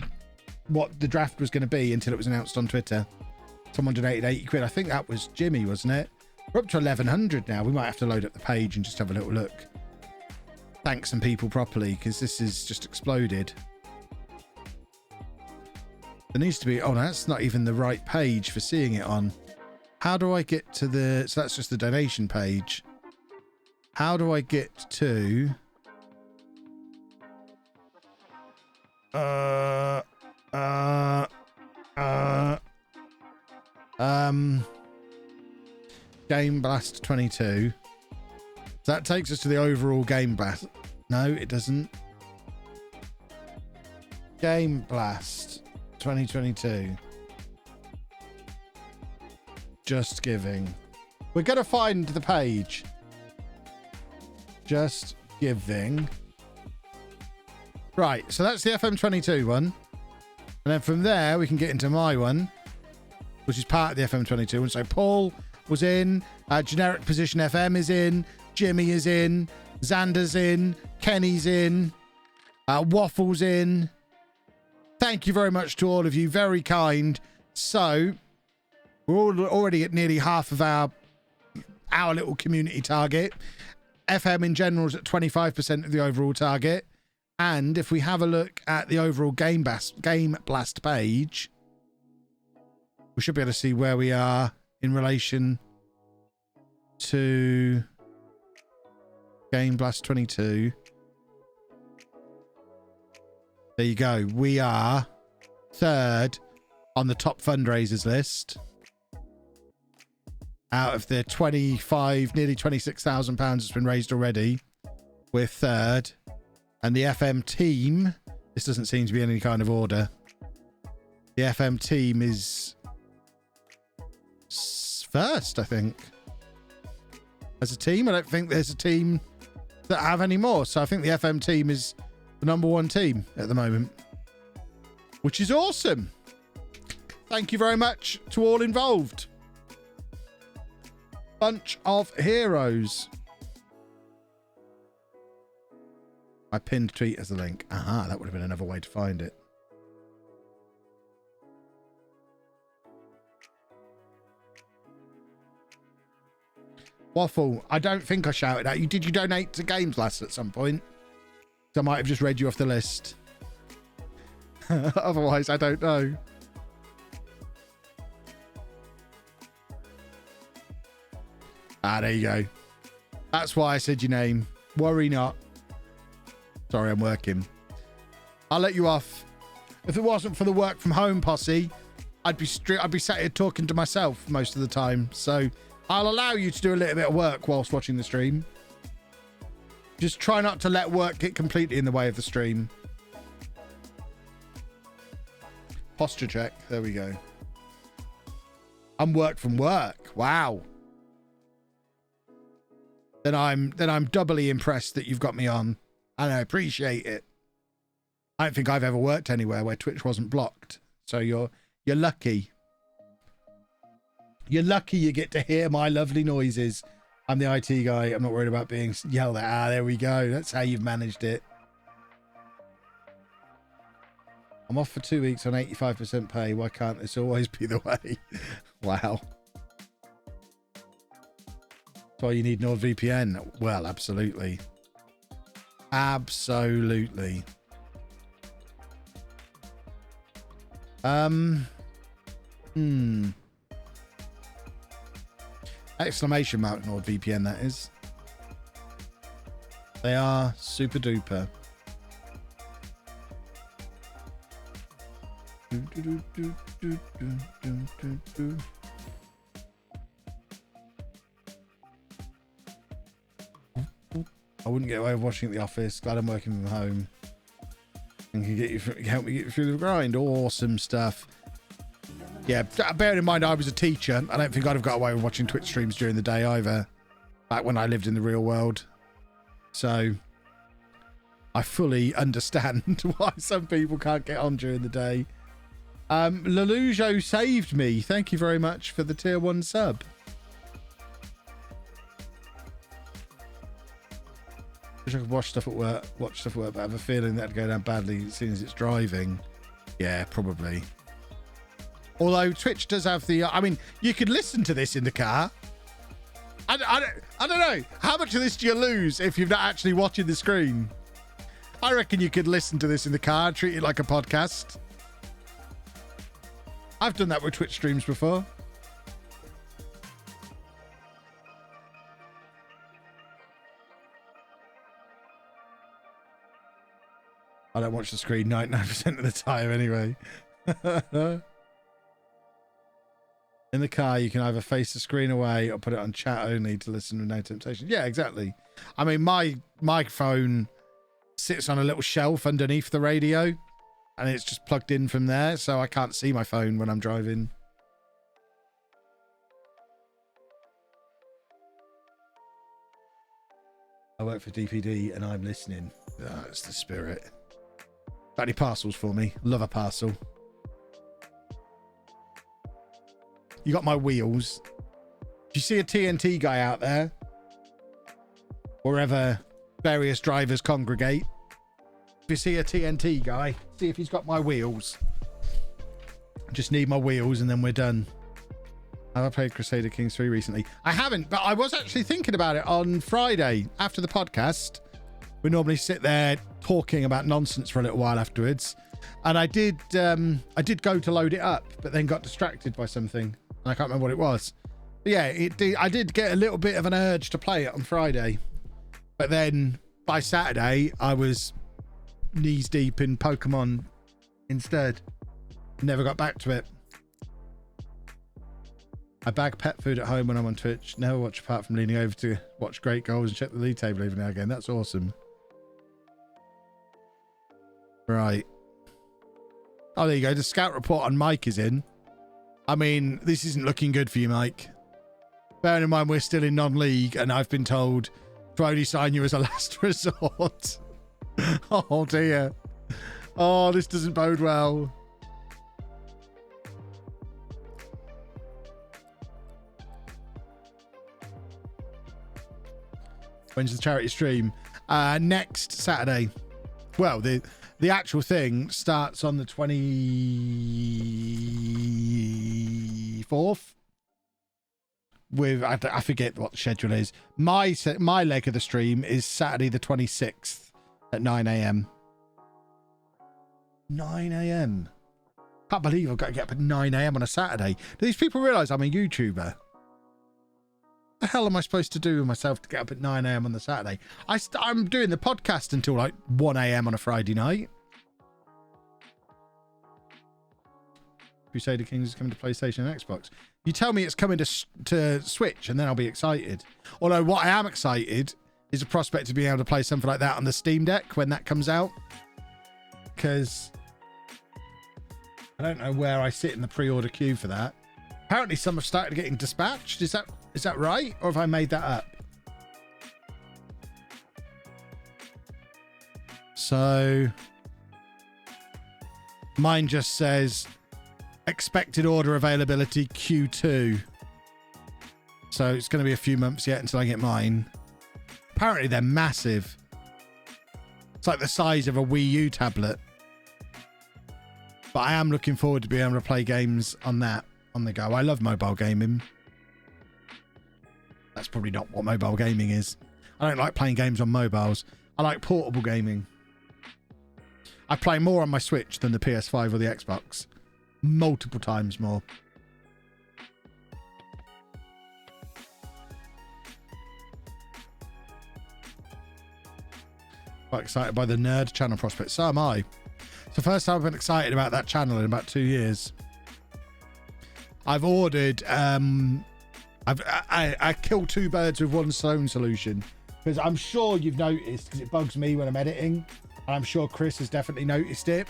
what the draft was going to be until it was announced on Twitter. Someone donated 80 quid. I think that was Jimmy, wasn't it? We're up to 1,100 now. We might have to load up the page and just have a little look. Thank some people properly, because this has just exploded. There needs to be... Oh, no, that's not even the right page for seeing it on. How do I get to the... So that's just the donation page. How do I get to... Game Blast 22. That takes us to the overall Game Blast. No, it doesn't. Game Blast 2022. Just Giving. We're going to find the page. Just Giving. Right, so that's the FM22 one. And then from there, we can get into my one, which is part of the FM22 one. So Paul was in, Generic Position FM is in, Jimmy is in, Xander's in, Kenny's in, Waffle's in. Thank you very much to all of you. Very kind. So we're already at nearly half of our little community target. FM in general is at 25% of the overall target. And if we have a look at the overall Game Blast page, we should be able to see where we are in relation to Game Blast 22. There you go. We are 3rd on the top fundraisers list. Out of the 25, nearly £26,000 that's been raised already, we're 3rd. And the FM team, this doesn't seem to be in any kind of order. The FM team is 1st, I think. As a team, I don't think there's a team that have any more. So I think the FM team is the #1 team at the moment, which is awesome. Thank you very much to all involved. Bunch of heroes. My pinned tweet as a link. Aha, that would have been another way to find it. Waffle, I don't think I shouted at you. Did you donate to Games Blast at some point? So I might have just read you off the list. Otherwise, I don't know. Ah, there you go. That's why I said your name. Worry not. Sorry, I'm working. I'll let you off. If it wasn't for the work from home posse, I'd be sat here talking to myself most of the time. So I'll allow you to do a little bit of work whilst watching the stream. Just try not to let work get completely in the way of the stream. Posture check. There we go. I'm work from work. Wow. Then I'm doubly impressed that you've got me on. And I appreciate it. I don't think I've ever worked anywhere where Twitch wasn't blocked. So you're lucky. You're lucky you get to hear my lovely noises. I'm the IT guy. I'm not worried about being yelled at. Ah, there we go. That's how you've managed it. I'm off for 2 weeks on 85% pay. Why can't this always be the way? Wow. why you need NordVPN. Well, absolutely. Absolutely. Exclamation mark NordVPN, that is. They are super duper. I wouldn't get away with watching at the office. Glad I'm working from home. And can help me get you through the grind. Awesome stuff. Yeah, bearing in mind I was a teacher, I don't think I'd have got away with watching Twitch streams during the day either. Back when I lived in the real world. So I fully understand why some people can't get on during the day. LOLLUJO saved me. Thank you very much for the tier 1 sub. Wish I could watch stuff at work, but I have a feeling that'd go down badly as soon as it's driving. Yeah, probably. Although Twitch does have the, I mean, you could listen to this in the car. I don't know. How much of this do you lose if you're not actually watching the screen? I reckon you could listen to this in the car, treat it like a podcast. I've done that with Twitch streams before. I don't watch the screen 99% of the time anyway. In the car, you can either face the screen away or put it on chat only to listen with no temptation. Yeah, exactly. I mean, my phone sits on a little shelf underneath the radio and it's just plugged in from there, so I can't see my phone when I'm driving. I work for DPD and I'm listening. Oh, it's the spirit. Got any parcels for me? Love a parcel. You got my wheels. Do you see a TNT guy out there? Wherever various drivers congregate. If you see a TNT guy, see if he's got my wheels. Just need my wheels and then we're done. Have I played Crusader Kings 3 recently? I haven't, but I was actually thinking about it on Friday after the podcast. We normally sit there talking about nonsense for a little while afterwards. And I did go to load it up, but then got distracted by something. And I can't remember what it was. But yeah, I did get a little bit of an urge to play it on Friday. But then by Saturday, I was knees deep in Pokemon instead. Never got back to it. I bag pet food at home when I'm on Twitch. Never watch apart from leaning over to watch great goals and check the league table every now and again. That's awesome. Right. Oh, there you go. The scout report on Mike is in. I mean, this isn't looking good for you, Mike. Bearing in mind we're still in non-league and I've been told to only sign you as a last resort. Oh, dear. Oh, this doesn't bode well. When's the charity stream? Next Saturday. Well, the actual thing starts on the 24th. With I forget what the schedule is. My leg of the stream is Saturday the 26th at 9 a.m. 9 a.m. Can't believe I've got to get up at 9 a.m. on a Saturday. Do these people realise I'm a YouTuber? The hell am I supposed to do with myself to get up at 9 a.m. on the Saturday? I'm doing the podcast until like 1 a.m. on a Friday night. Crusader Kings is coming to PlayStation and Xbox. You tell me it's coming to Switch and then I'll be excited. Although what I am excited is the prospect of being able to play something like that on the Steam Deck when that comes out. Because I don't know where I sit in the pre-order queue for that. Apparently some have started getting dispatched. Is that right? Or have I made that up? So mine just says expected order availability Q2. So it's going to be a few months yet until I get mine. Apparently they're massive. It's like the size of a Wii U tablet. But I am looking forward to being able to play games on that on the go. I love mobile gaming. that's probably not what mobile gaming is. I don't like playing games on mobiles. I like portable gaming. I play more on my Switch than the PS5 or the Xbox. Multiple times more. Quite excited by the Nerd channel prospect. So am I. It's the first time I've been excited about that channel in about 2 years. I've ordered... I kill two birds with one stone solution. Because I'm sure you've noticed, because it bugs me when I'm editing. And I'm sure Chris has definitely noticed it.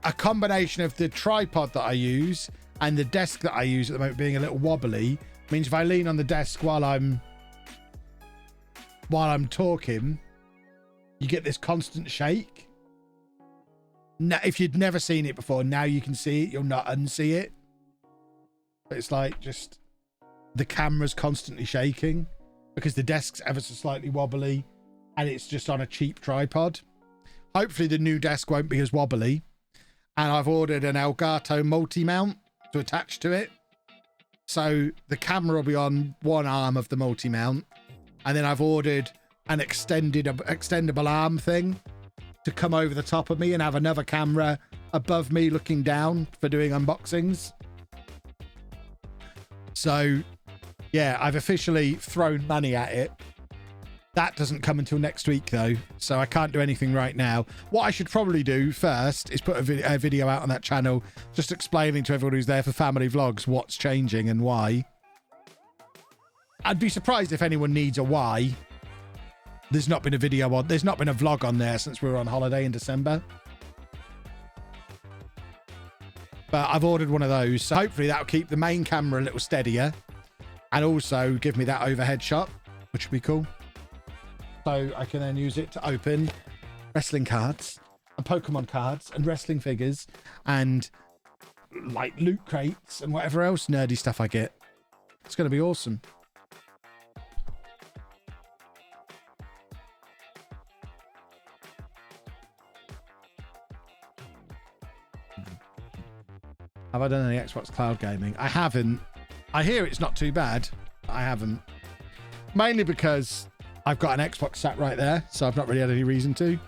A combination of the tripod that I use and the desk that I use at the moment being a little wobbly means if I lean on the desk while I'm talking, you get this constant shake. Now, if you'd never seen it before, now you can see it. You'll not unsee it. But it's like just the camera's constantly shaking because the desk's ever so slightly wobbly and it's just on a cheap tripod. Hopefully the new desk won't be as wobbly. And I've ordered an Elgato multi-mount to attach to it. So the camera will be on one arm of the multi-mount. And then I've ordered an extendable arm thing to come over the top of me and have another camera above me looking down for doing unboxings. So, yeah, I've officially thrown money at it. That doesn't come until next week, though, so I can't do anything right now. What I should probably do first is put a video out on that channel just explaining to everyone who's there for family vlogs what's changing and why. I'd be surprised if anyone needs a why. There's not been a video on, there's not been a vlog on there since we were on holiday in December. But I've ordered one of those, so hopefully that'll keep the main camera a little steadier and also give me that overhead shot, which would be cool. So I can then use it to open wrestling cards and Pokemon cards and wrestling figures and like loot crates and whatever else nerdy stuff I get. It's going to be awesome. Have I done any Xbox cloud gaming? I haven't. I hear it's not too bad. I haven't. Mainly because I've got an Xbox sat right there, so I've not really had any reason to.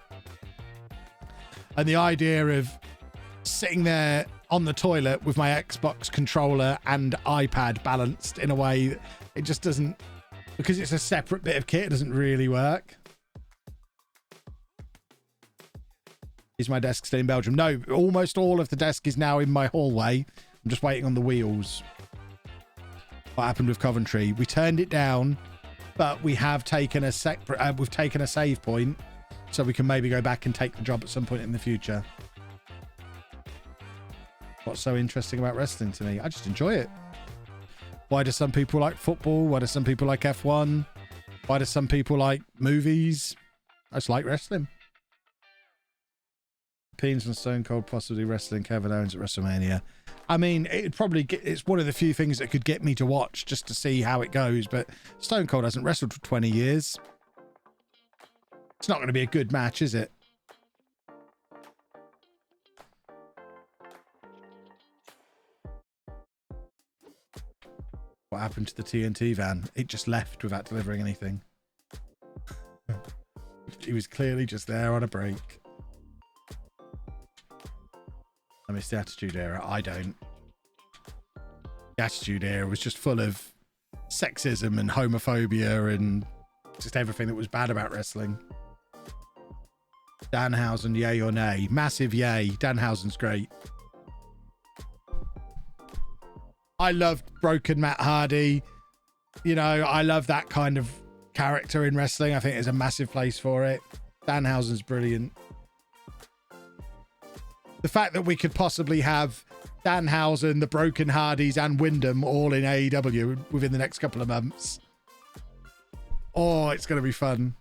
And the idea of sitting there on the toilet with my Xbox controller and iPad balanced in a way that it just doesn't, because it's a separate bit of kit, it doesn't really work. Is my desk still in Belgium? No, almost all of the desk is now in my hallway. I'm just waiting on the wheels. What happened with Coventry? We turned it down, but we have taken a we've taken a save point, so we can maybe go back and take the job at some point in the future. What's so interesting about wrestling to me? I just enjoy it. Why do some people like football? Why do some people like F1? Why do some people like movies? I just like wrestling. Peens and Stone Cold possibly wrestling Kevin Owens at WrestleMania. I mean, it'd probably it's one of the few things that could get me to watch just to see how it goes, but Stone Cold hasn't wrestled for 20 years. It's not going to be a good match, is it? What happened to the TNT van? It just left without delivering anything. He was clearly just there on a break. I miss the Attitude Era. I don't. The Attitude Era was just full of sexism and homophobia and just everything that was bad about wrestling. Danhausen, yay or nay? Massive yay. Danhausen's great. I loved Broken Matt Hardy. You know, I love that kind of character in wrestling. I think there's a massive place for it. Danhausen's brilliant. The fact that we could possibly have Danhausen, the Broken Hardys, and Wyndham all in AEW within the next couple of months. Oh, it's going to be fun.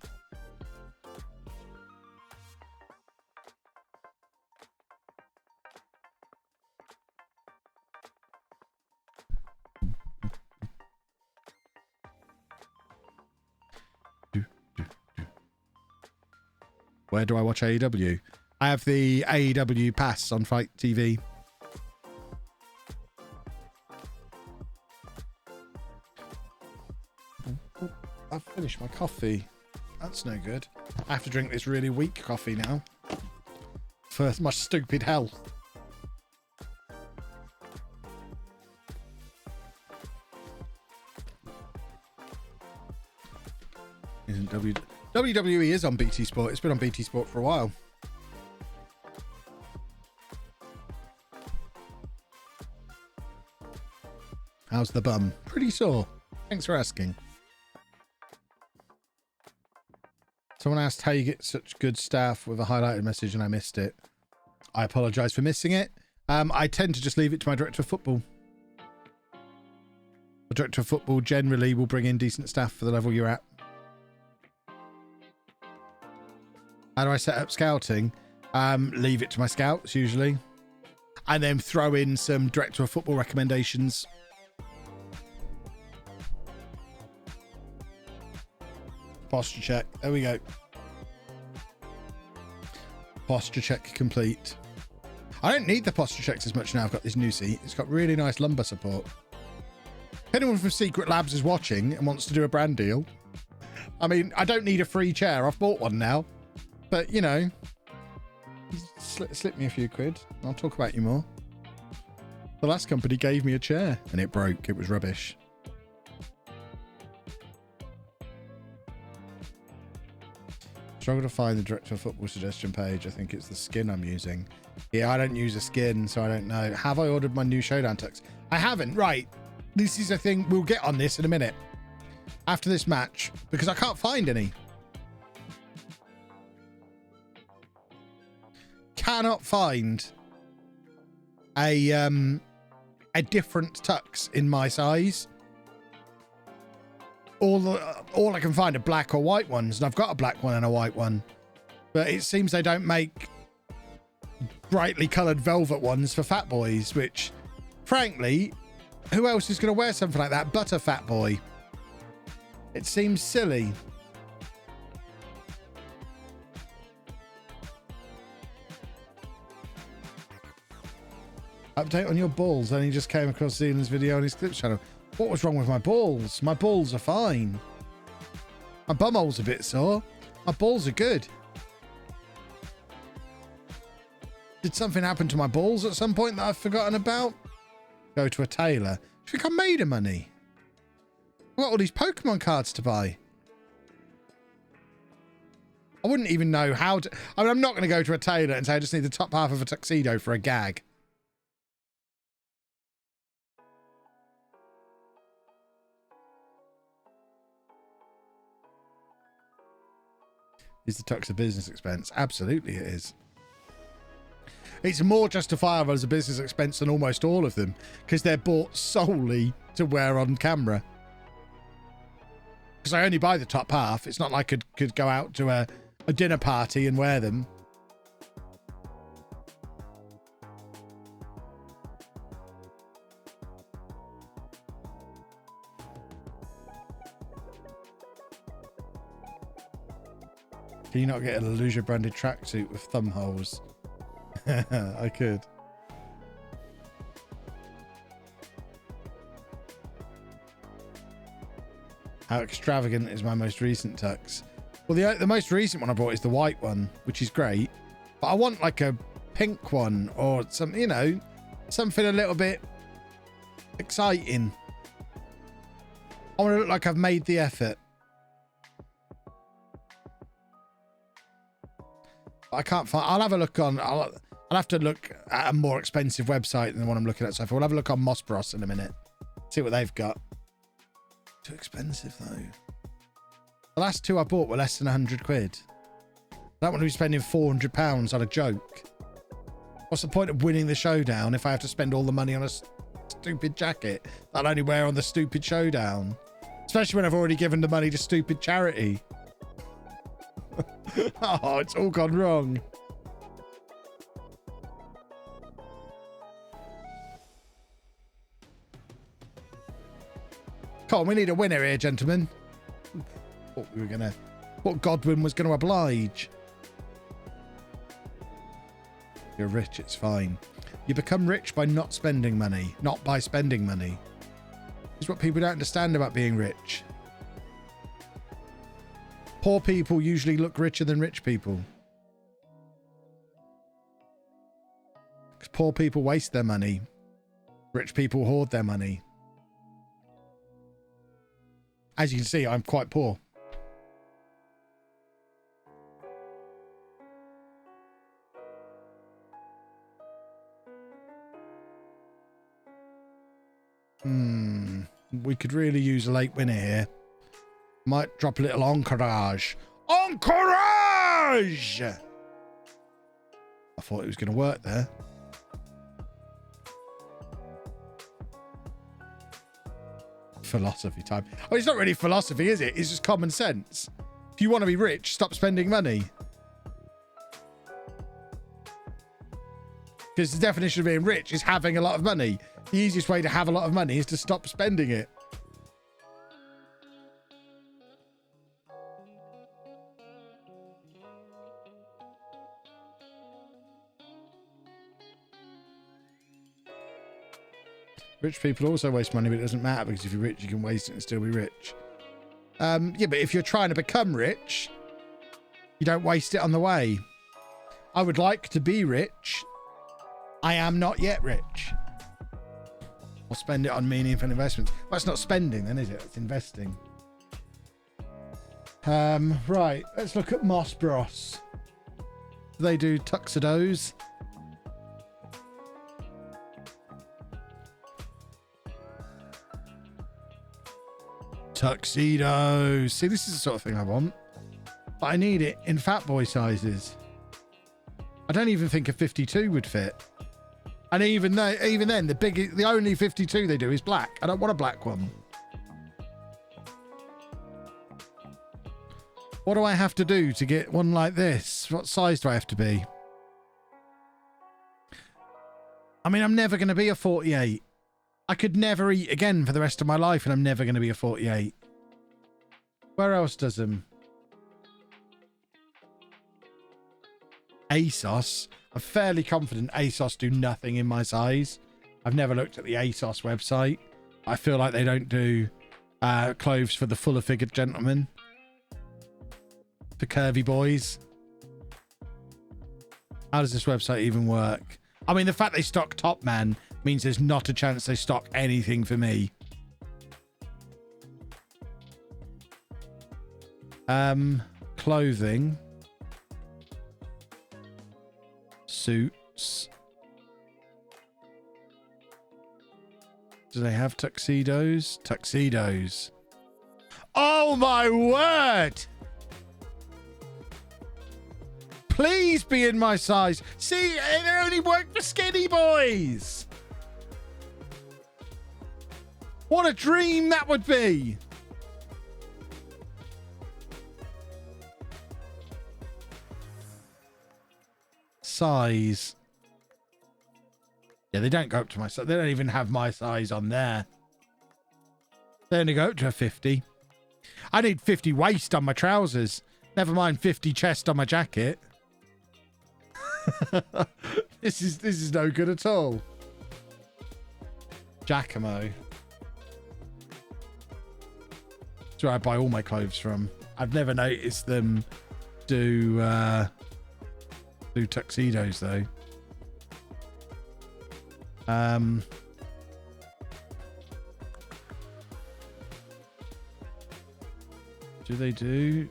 Where do I watch AEW? I have the AEW pass on Fight TV. I've finished my coffee. That's no good. I have to drink this really weak coffee now. For my stupid health. Isn't WWE is on BT Sport. It's been on BT Sport for a while. How's the bum? Pretty sore. Thanks for asking. Someone asked how you get such good staff with a highlighted message and I missed it. I apologise for missing it. I tend to just leave it to my director of football. The director of football generally will bring in decent staff for the level you're at. How do I set up scouting? Leave it to my scouts usually. And then throw in some director of football recommendations. Posture check. There we go. Posture check complete. I don't need the posture checks as much now. I've got this new seat. It's got really nice lumbar support. If anyone from Secret Labs is watching and wants to do a brand deal, I mean, I don't need a free chair. I've bought one now. But, you know, slip me a few quid. I'll talk about you more. The last company gave me a chair and it broke. It was rubbish. Struggle to find the director of football suggestion page. I think it's the skin I'm using. Yeah, I don't use a skin, so I don't know. Have I ordered my new Showdown tux? I haven't. Right. This is a thing. We'll get on this in a minute. After this match, because I can't find any. Cannot find a different tux in my size. All I can find are black or white ones, and I've got a black one and a white one. But it seems they don't make brightly coloured velvet ones for fat boys, which, frankly, who else is going to wear something like that but a fat boy? It seems silly. Update on your balls. Only just came across Zealand's video on his Clips channel. What was wrong with my balls? My balls are fine. My bumhole's a bit sore. My balls are good. Did something happen to my balls at some point that I've forgotten about? Go to a tailor. Do you think I'm made of money? I've got all these Pokemon cards to buy. I wouldn't even know how to... I mean, I'm not going to go to a tailor and say I just need the top half of a tuxedo for a gag. Is the tux a business expense? Absolutely it is. It's more justifiable as a business expense than almost all of them, because they're bought solely to wear on camera. Because I only buy the top half. It's not like I could go out to a dinner party and wear them. Can you not get a LOLLUJO branded tracksuit with thumb holes? I could. How extravagant is my most recent tux? Well, the most recent one I bought is the white one, which is great. But I want like a pink one or some, you know, something a little bit exciting. I want to look like I've made the effort. I can't find... I'll have a look on... I'll have to look at a more expensive website than the one I'm looking at so far. We'll have a look on Mossbros in a minute. See what they've got. Too expensive, though. The last two I bought were less than 100 quid. I don't want to be spending £400 on a joke. What's the point of winning the showdown if I have to spend all the money on a stupid jacket that I'll only wear on the stupid showdown? Especially when I've already given the money to stupid charity. Oh, it's all gone wrong. Come on, we need a winner here, gentlemen. What Godwin was gonna oblige. You're rich, it's fine. You become rich by not spending money, not by spending money. This is what people don't understand about being rich. Poor people usually look richer than rich people. Because poor people waste their money. Rich people hoard their money. As you can see, I'm quite poor. We could really use a late winner here. Might drop a little encourage. Encourage! I thought it was going to work there. Philosophy time. Oh, it's not really philosophy, is it? It's just common sense. If you want to be rich, stop spending money. Because the definition of being rich is having a lot of money. The easiest way to have a lot of money is to stop spending it. Rich people also waste money, but it doesn't matter because if you're rich, you can waste it and still be rich. Yeah, but if you're trying to become rich, you don't waste it on the way. I would like to be rich. I am not yet rich. I'll spend it on meaningful investments. Well, that's not spending then, is it? It's investing. Right, let's look at Moss Bros. Do they do tuxedos? Tuxedos. See, this is the sort of thing I want. But I need it in fat boy sizes. I don't even think a 52 would fit. And even then, the only 52 they do is black. I don't want a black one. What do I have to do to get one like this? What size do I have to be? I mean, I'm never going to be a 48. I could never eat again for the rest of my life, and I'm never going to be a 48. Where else does them? ASOS. I'm fairly confident ASOS do nothing in my size. I've never looked at the ASOS website. I feel like they don't do clothes for the fuller figured gentlemen. For curvy boys. How does this website even work? I mean, the fact they stock Top Man means there's not a chance they stock anything for me. Clothing. Suits. Do they have tuxedos? Tuxedos. Oh my word! Please be in my size. See, they only work for skinny boys. What a dream that would be. Size. Yeah, they don't go up to my size. They don't even have my size on there. They only go up to a 50. I need 50 waist on my trousers. Never mind 50 chest on my jacket. This is no good at all. Giacomo. That's where I buy all my clothes from. I've never noticed them do tuxedos though. Do they do?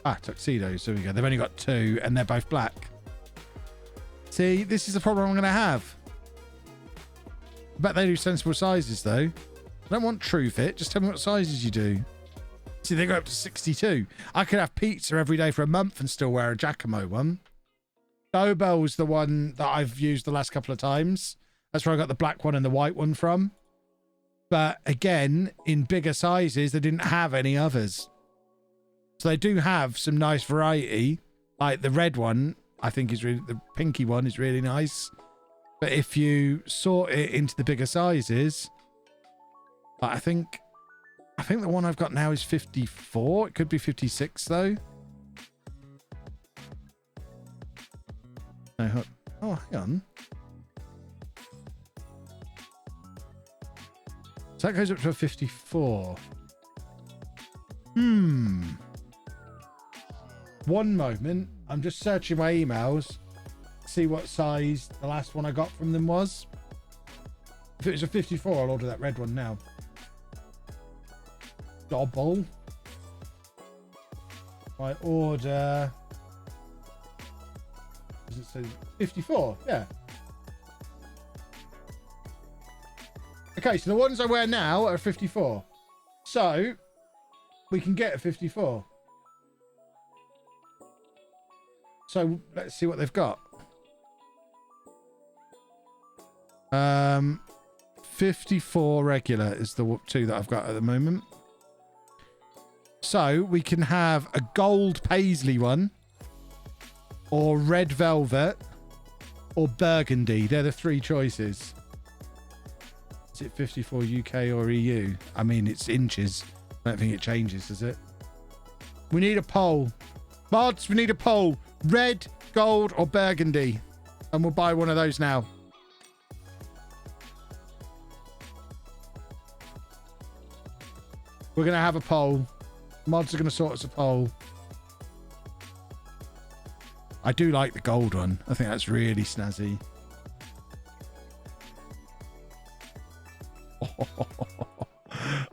Ah, tuxedos. There we go. They've only got 2 and they're both black. See, this is the problem I'm going to have. I bet they do sensible sizes though. I don't want true fit. Just tell me what sizes you do. See, they go up to 62. I could have pizza every day for a month and still wear a Giacomo one. Dobell's the one that I've used the last couple of times. That's where I got the black one and the white one from. But again, in bigger sizes, they didn't have any others. So they do have some nice variety. Like the red one, I think is really, the pinky one is really nice. But if you sort it into the bigger sizes, I think the one I've got now is 54. It could be 56 though. No, oh, hang on. So that goes up to a 54. One moment. I'm just searching my emails. See what size the last one I got from them was. If it was a 54, I'll order that red one now. Double. I order... Does it say 54? Yeah. Okay, so the ones I wear now are 54. So, we can get a 54. So, let's see what they've got. 54 regular is the two that I've got at the moment. So, we can have a gold paisley one, or red velvet, or burgundy. They're the three choices. Is it 54 UK or EU? I mean, it's inches. I don't think it changes, does it? We need a poll. Mods, we need a poll. Red, gold, or burgundy? And we'll buy one of those now. We're going to have a poll. Mods are going to sort us a poll. I do like the gold one. I think that's really snazzy.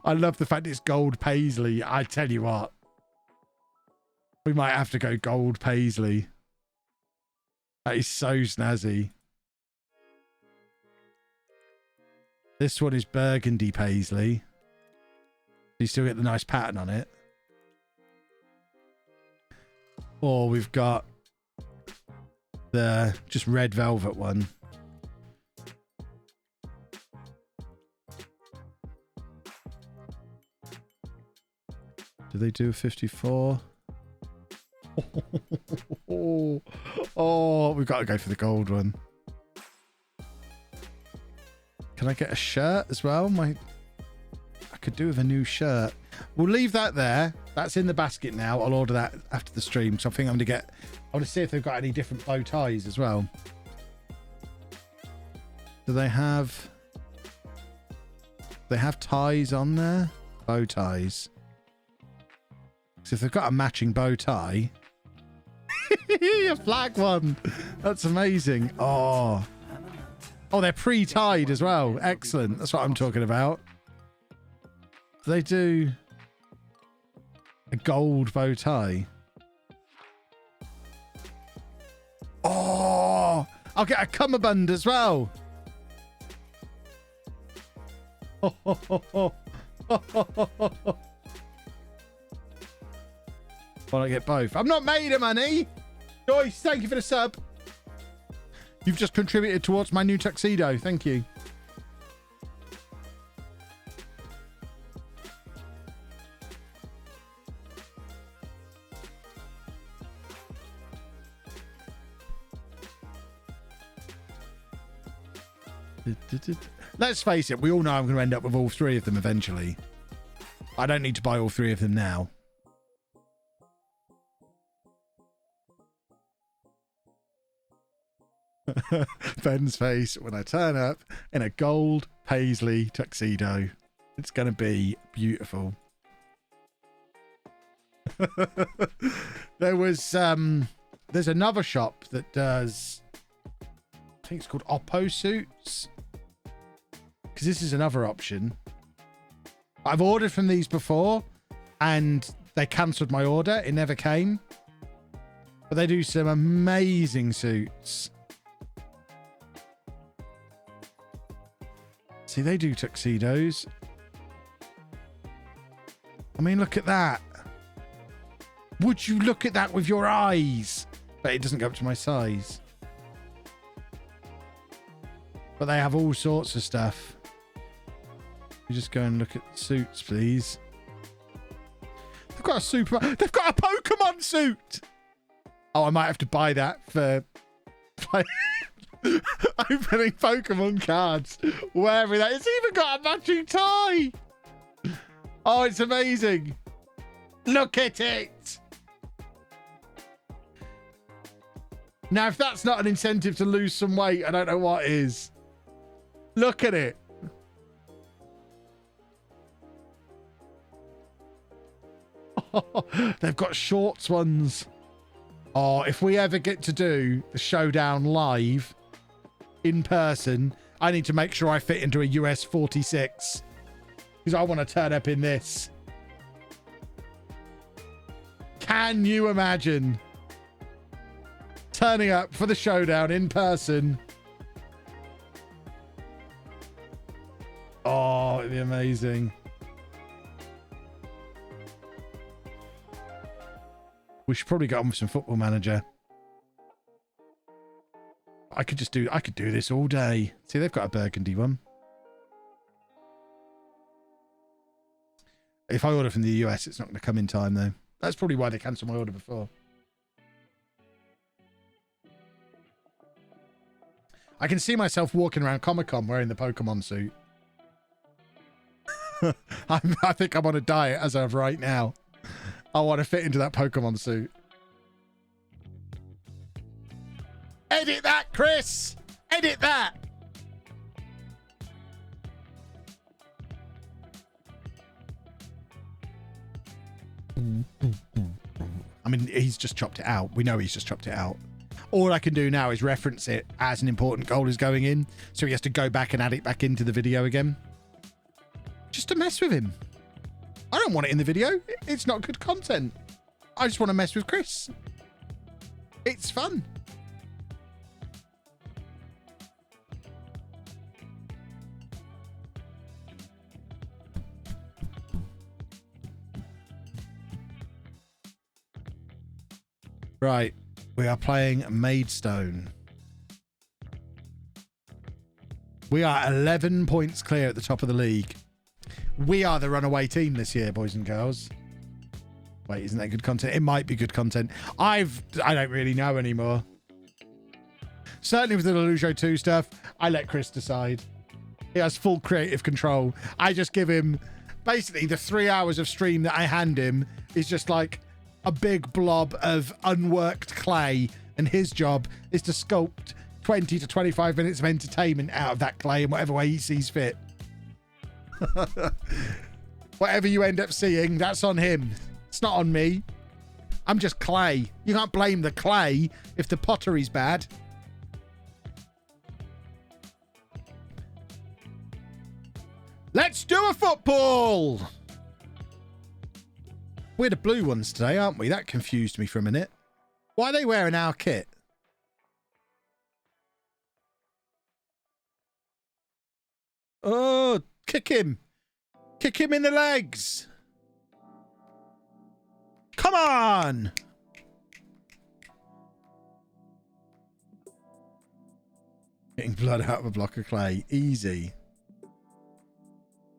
I love the fact it's gold paisley. I tell you what. We might have to go gold paisley. That is so snazzy. This one is burgundy paisley. You still get the nice pattern on it. Or we've got the just red velvet one. Do they do a 54? Oh, we've got to go for the gold one. Can I get a shirt as well? I could do with a new shirt. We'll leave that there. That's in the basket now. I'll order that after the stream. So I think I'm going to I want to see if they've got any different bow ties as well. Do they have ties on there? Bow ties. So if they've got a matching bow tie, a flag one. That's amazing. Oh, they're pre-tied as well. Excellent. That's what I'm talking about. They do a gold bow tie. Oh, I'll get a cummerbund as well. Why don't I get both? I'm not made of money. Joyce, thank you for the sub. You've just contributed towards my new tuxedo. Thank you. Let's face it, we all know I'm going to end up with all three of them eventually. I don't need to buy all three of them now. Ben's face when I turn up in a gold paisley tuxedo. It's going to be beautiful. There's another shop that does, I think it's called Oppo Suits, because this is another option. I've ordered from these before and they cancelled my order. It never came, but they do some amazing suits. See, they do tuxedos. I mean, look at that. Would you look at that with your eyes? But it doesn't go up to my size. But they have all sorts of stuff. You just go and look at suits, please. They've got they've got a Pokemon suit. Oh, I might have to buy that for opening Pokemon cards. Wearing that. It's even got a matching tie. Oh, it's amazing. Look at it. Now, if that's not an incentive to lose some weight, I don't know what is. Look at it. They've got shorts ones. Oh, if we ever get to do the showdown live in person, I need to make sure I fit into a US 46 because I want to turn up in this. Can you imagine turning up for the showdown in person? Oh, it'd be amazing. We should probably get on with some Football Manager. I could do this all day. See, they've got a burgundy one. If I order from the US, it's not going to come in time, though. That's probably why they cancelled my order before. I can see myself walking around Comic-Con wearing the Pokemon suit. I think I'm on a diet as of right now. I want to fit into that Pokemon suit. Edit that, Chris! Edit that! I mean, he's just chopped it out. We know he's just chopped it out. All I can do now is reference it as an important goal is going in, so he has to go back and add it back into the video again. Just to mess with him. I don't want it in the video. It's not good content. I just want to mess with Chris. It's fun. Right. We are playing Maidstone. We are 11 points clear at the top of the league. We are the runaway team this year, boys and girls. Wait, isn't that good content? It might be good content. I don't really know anymore. Certainly with the LOLLUJO 2 stuff, I let Chris decide. He has full creative control. I just give him... Basically, the 3 hours of stream that I hand him is just like a big blob of unworked clay, and his job is to sculpt 20 to 25 minutes of entertainment out of that clay in whatever way he sees fit. Whatever you end up seeing, that's on him. It's not on me. I'm just clay. You can't blame the clay if the pottery's bad. Let's do a football! We're the blue ones today, aren't we? That confused me for a minute. Why are they wearing our kit? Oh, kick him. Kick him in the legs. Come on. Getting blood out of a block of clay. Easy.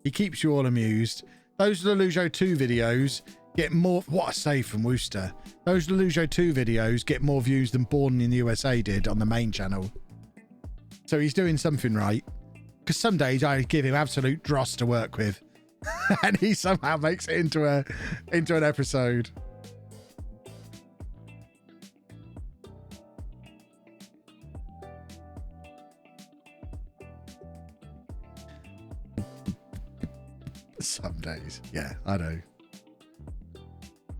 He keeps you all amused. Those LOLLUJO 2 videos get more... What a save from Worcester. Those LOLLUJO 2 videos get more views than Born in the USA did on the main channel. So he's doing something right. Because some days I give him absolute dross to work with. And he somehow makes it into an episode. Some days. Yeah, I know.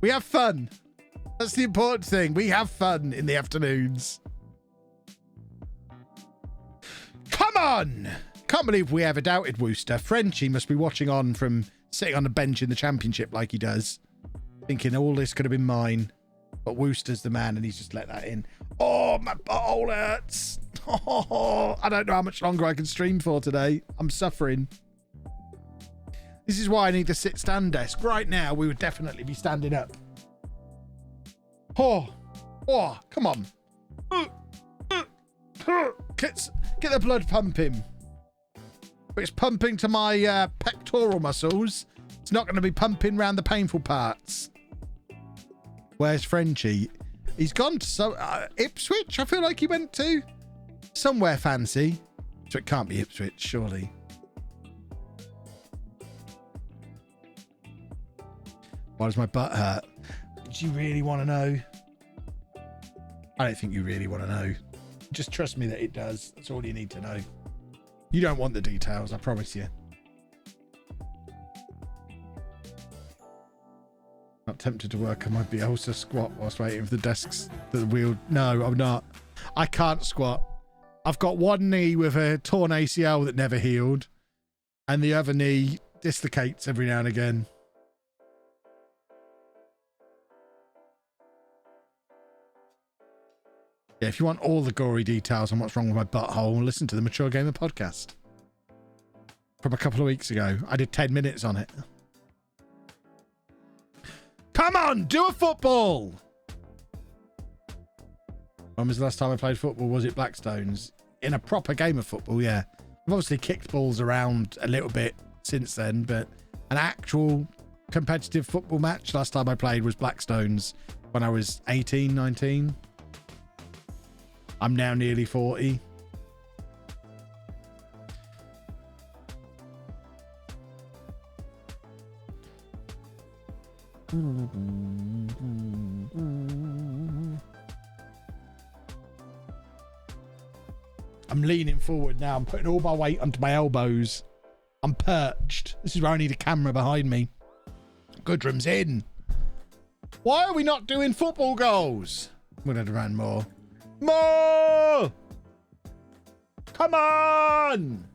We have fun. That's the important thing. We have fun in the afternoons. Come on! Can't believe we ever doubted Worcester. Frenchie must be watching on from sitting on the bench in the championship like he does. Thinking all this could have been mine. But Worcester's the man and he's just let that in. Oh, my butthole hurts. Oh, I don't know how much longer I can stream for today. I'm suffering. This is why I need the sit-stand desk. Right now, we would definitely be standing up. Oh, come on. Get the blood pumping. But it's pumping to my pectoral muscles. It's not going to be pumping around the painful parts. Where's Frenchie? He's gone to Ipswich, I feel like he went to. Somewhere fancy. So it can't be Ipswich, surely. Why does my butt hurt? Do you really want to know? I don't think you really want to know. Just trust me that it does. That's all you need to know. You don't want the details, I promise you. Oh, Not tempted to work on my Bielsa squat whilst waiting for the desks that the wheel. No, I'm not. I can't squat. I've got one knee with a torn ACL that never healed, and the other knee dislocates every now and again. Yeah, if you want all the gory details on what's wrong with my butthole, listen to the Mature Gamer podcast from a couple of weeks ago. I did 10 minutes on it. Come on, do a football! When was the last time I played football? Was it Blackstone's? In a proper game of football, yeah. I've obviously kicked balls around a little bit since then, but an actual competitive football match last time I played was Blackstone's when I was 18, 19. I'm now nearly 40. I'm leaning forward now. I'm putting all my weight onto my elbows. I'm perched. This is where I need a camera behind me. Goodrum's in. Why are we not doing football goals? We'll have to run more. More! Come on!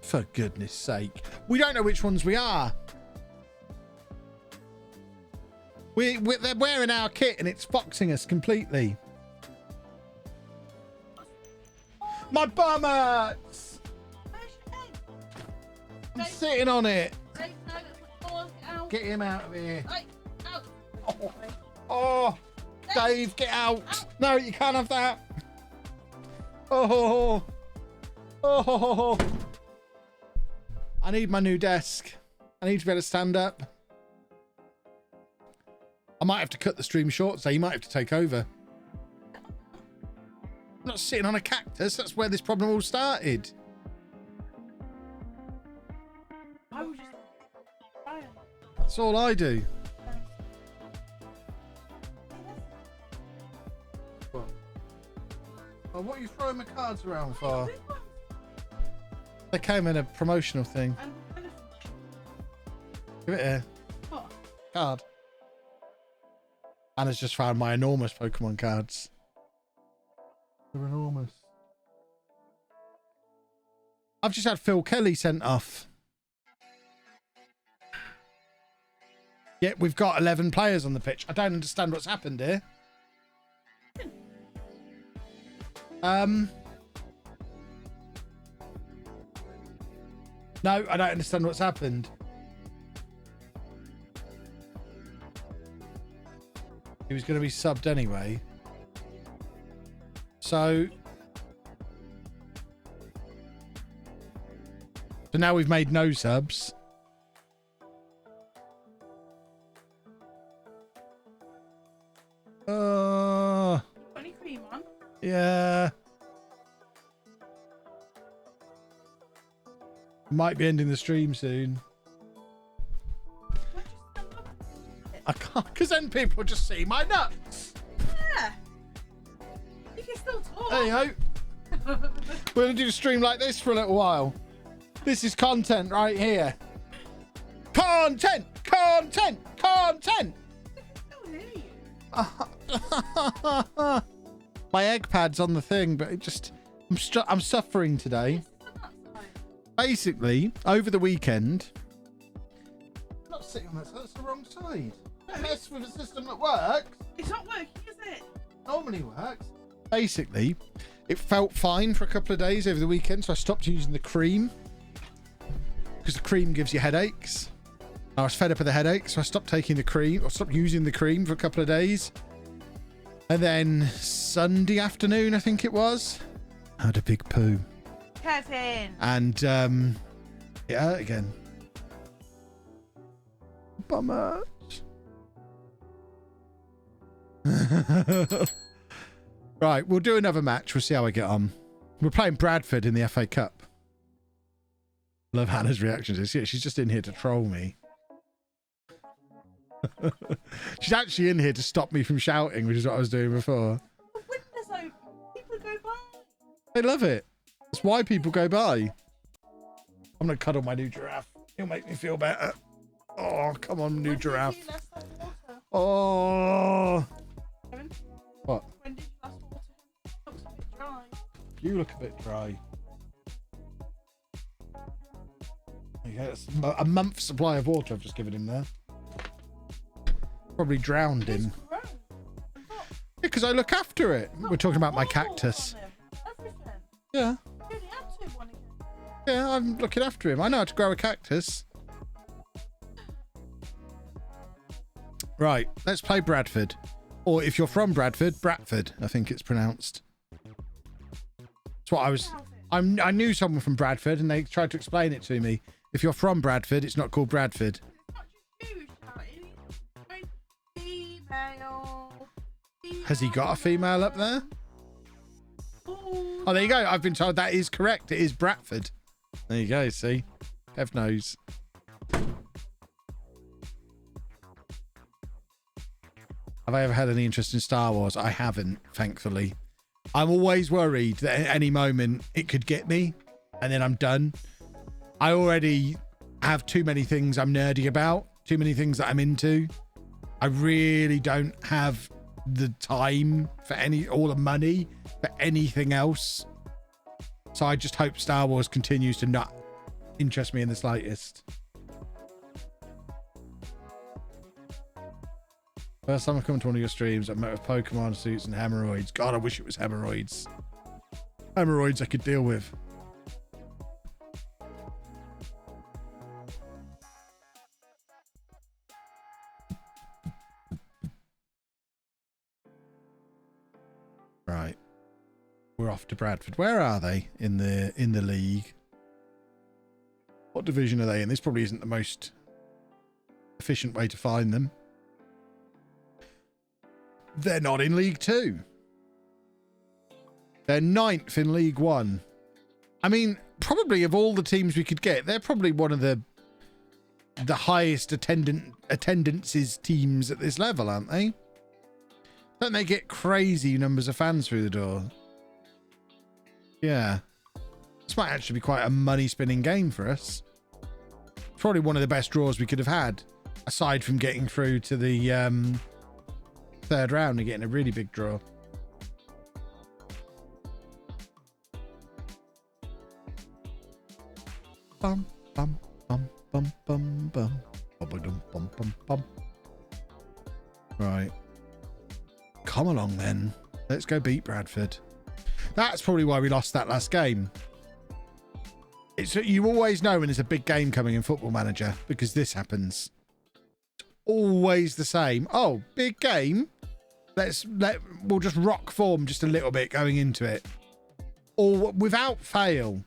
For goodness sake. We don't know which ones we are. They're wearing our kit and it's foxing us completely. My bum hurts! I'm sitting on it. Get him out of here. Oh, Dave, get out. No, you can't have that. Oh. I need my new desk. I need to be able to stand up. I might have to cut the stream short, so you might have to take over. I'm not sitting on a cactus. That's where this problem all started. That's all I do. What? Oh, what are you throwing my cards around for? They came in a promotional thing. Give it here. What? Card. Anna's just found my enormous Pokemon cards. They're enormous. I've just had Phil Kelly sent off. Yeah, we've got 11 players on the pitch. I don't understand what's happened here. No, I don't understand what's happened. He was going to be subbed anyway. So now we've made no subs. Any cream on? Yeah. Might be ending the stream soon. I can't, because then people just see my nuts. Yeah. You can still talk. There you go. We're going to do the stream like this for a little while. This is content right here. Content! Content! Content! My egg pad's on the thing, but it just... I'm suffering today. Basically, over the weekend... I'm not sitting on that, that's the wrong side. Don't mess with a system that works. It's not working, is it? Normally works. Basically, it felt fine for a couple of days over the weekend, so I stopped using the cream. Because the cream gives you headaches. I was fed up with the headaches, so I stopped taking the cream, or stopped using the cream for a couple of days. And then Sunday afternoon, I think it was, I had a big poo. Kevin. And it hurt again. Bummer. Right, we'll do another match. We'll see how I get on. We're playing Bradford in the FA Cup. Love Hannah's reaction to this. Yeah, she's just in here to troll me. She's actually in here to stop me from shouting, which is what I was doing before. The window's open. People go by. They love it. That's why people go by. I'm going to cuddle my new giraffe. He'll make me feel better. Oh, come on, new When did you giraffe. last have water? Oh. Kevin? What? When did you last water him? Looks a bit dry. You look a bit dry. Yeah, it's a month's supply of water I've just given him there. Probably drowned He's him. grown. Because I look after it. We're talking about my cactus. Everything. Yeah. You only had two one again. Yeah, I'm looking after him. I know how to grow a cactus. Right, let's play Bradford. Or if you're from Bradford, Bradford, I think it's pronounced. That's what I was... I knew someone from Bradford and they tried to explain it to me. If you're from Bradford, it's not called Bradford. It's not just you shouting. It's female. Has he got a female up there? Oh, Oh, there you go. I've been told that is correct. It is Bradford. There you go, see? Kev knows. Have I ever had any interest in Star Wars? I haven't, thankfully. I'm always worried that at any moment it could get me and then I'm done. I already have too many things I'm nerdy about, too many things that I'm into. I really don't have the time for all the money for anything else. So I just hope Star Wars continues to not interest me in the slightest. First time I've come to one of your streams, I met with Pokemon suits and hemorrhoids. God, I wish it was hemorrhoids. Hemorrhoids I could deal with. Right. We're off to Bradford. Where are they in the league? What division are they in? This probably isn't the most efficient way to find them. They're not in League 2. They're 9th in League 1. I mean, probably of all the teams we could get, they're probably one of the highest attendances teams at this level, aren't they? Don't they get crazy numbers of fans through the door? Yeah. This might actually be quite a money-spinning game for us. Probably one of the best draws we could have had, aside from getting through to the third round and getting a really big draw. Bum bum bum bum bum bum bum bum bum bum. Right. Come along then. Let's go beat Bradford. That's probably why we lost that last game. It's you always know when there's a big game coming in Football Manager because this happens. It's always the same. Oh, big game. We'll just rock form just a little bit going into it. Or without fail.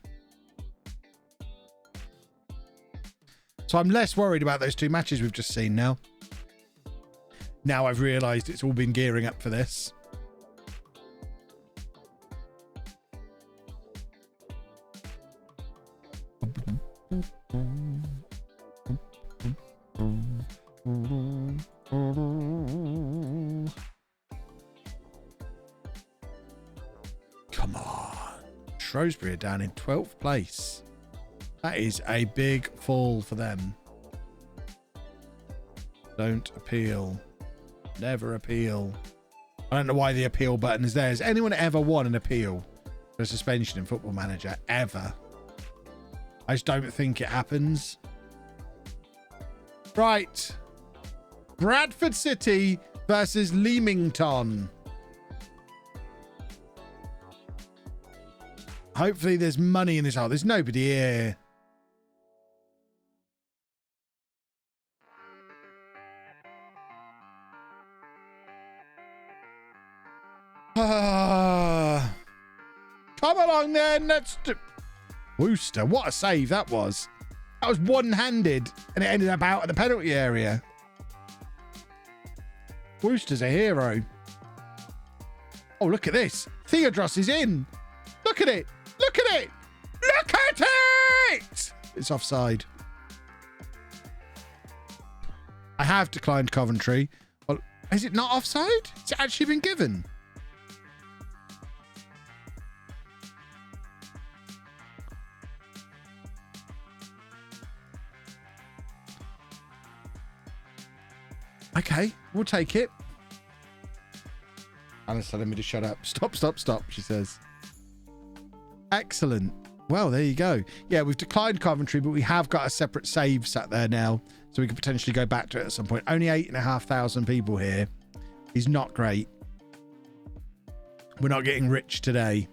So I'm less worried about those two matches we've just seen now. Now I've realised it's all been gearing up for this. Come on. Shrewsbury are down in 12th place. That is a big fall for them. Don't appeal. Never appeal. I don't know why the appeal button is there. Has anyone ever won an appeal for a suspension in Football Manager? Ever? I just don't think it happens. Right. Bradford City versus Leamington. Hopefully there's money in this hole. There's nobody here. Come along then. Let's do... Wooster, what a save that was. That was one-handed and it ended up out of the penalty area. Wooster's a hero. Oh, look at this. Theodros is in. Look at it. Look at it. Look at it. It's offside. I have declined Coventry. Well, is it not offside? It's actually been given. Okay, we'll take it. Anna's telling me to shut up. Stop, stop, stop, she says. Excellent. Well, there you go. Yeah, we've declined Coventry, but we have got a separate save sat there now, so we could potentially go back to it at some point. Only 8,500 people here is not great. We're not getting rich today.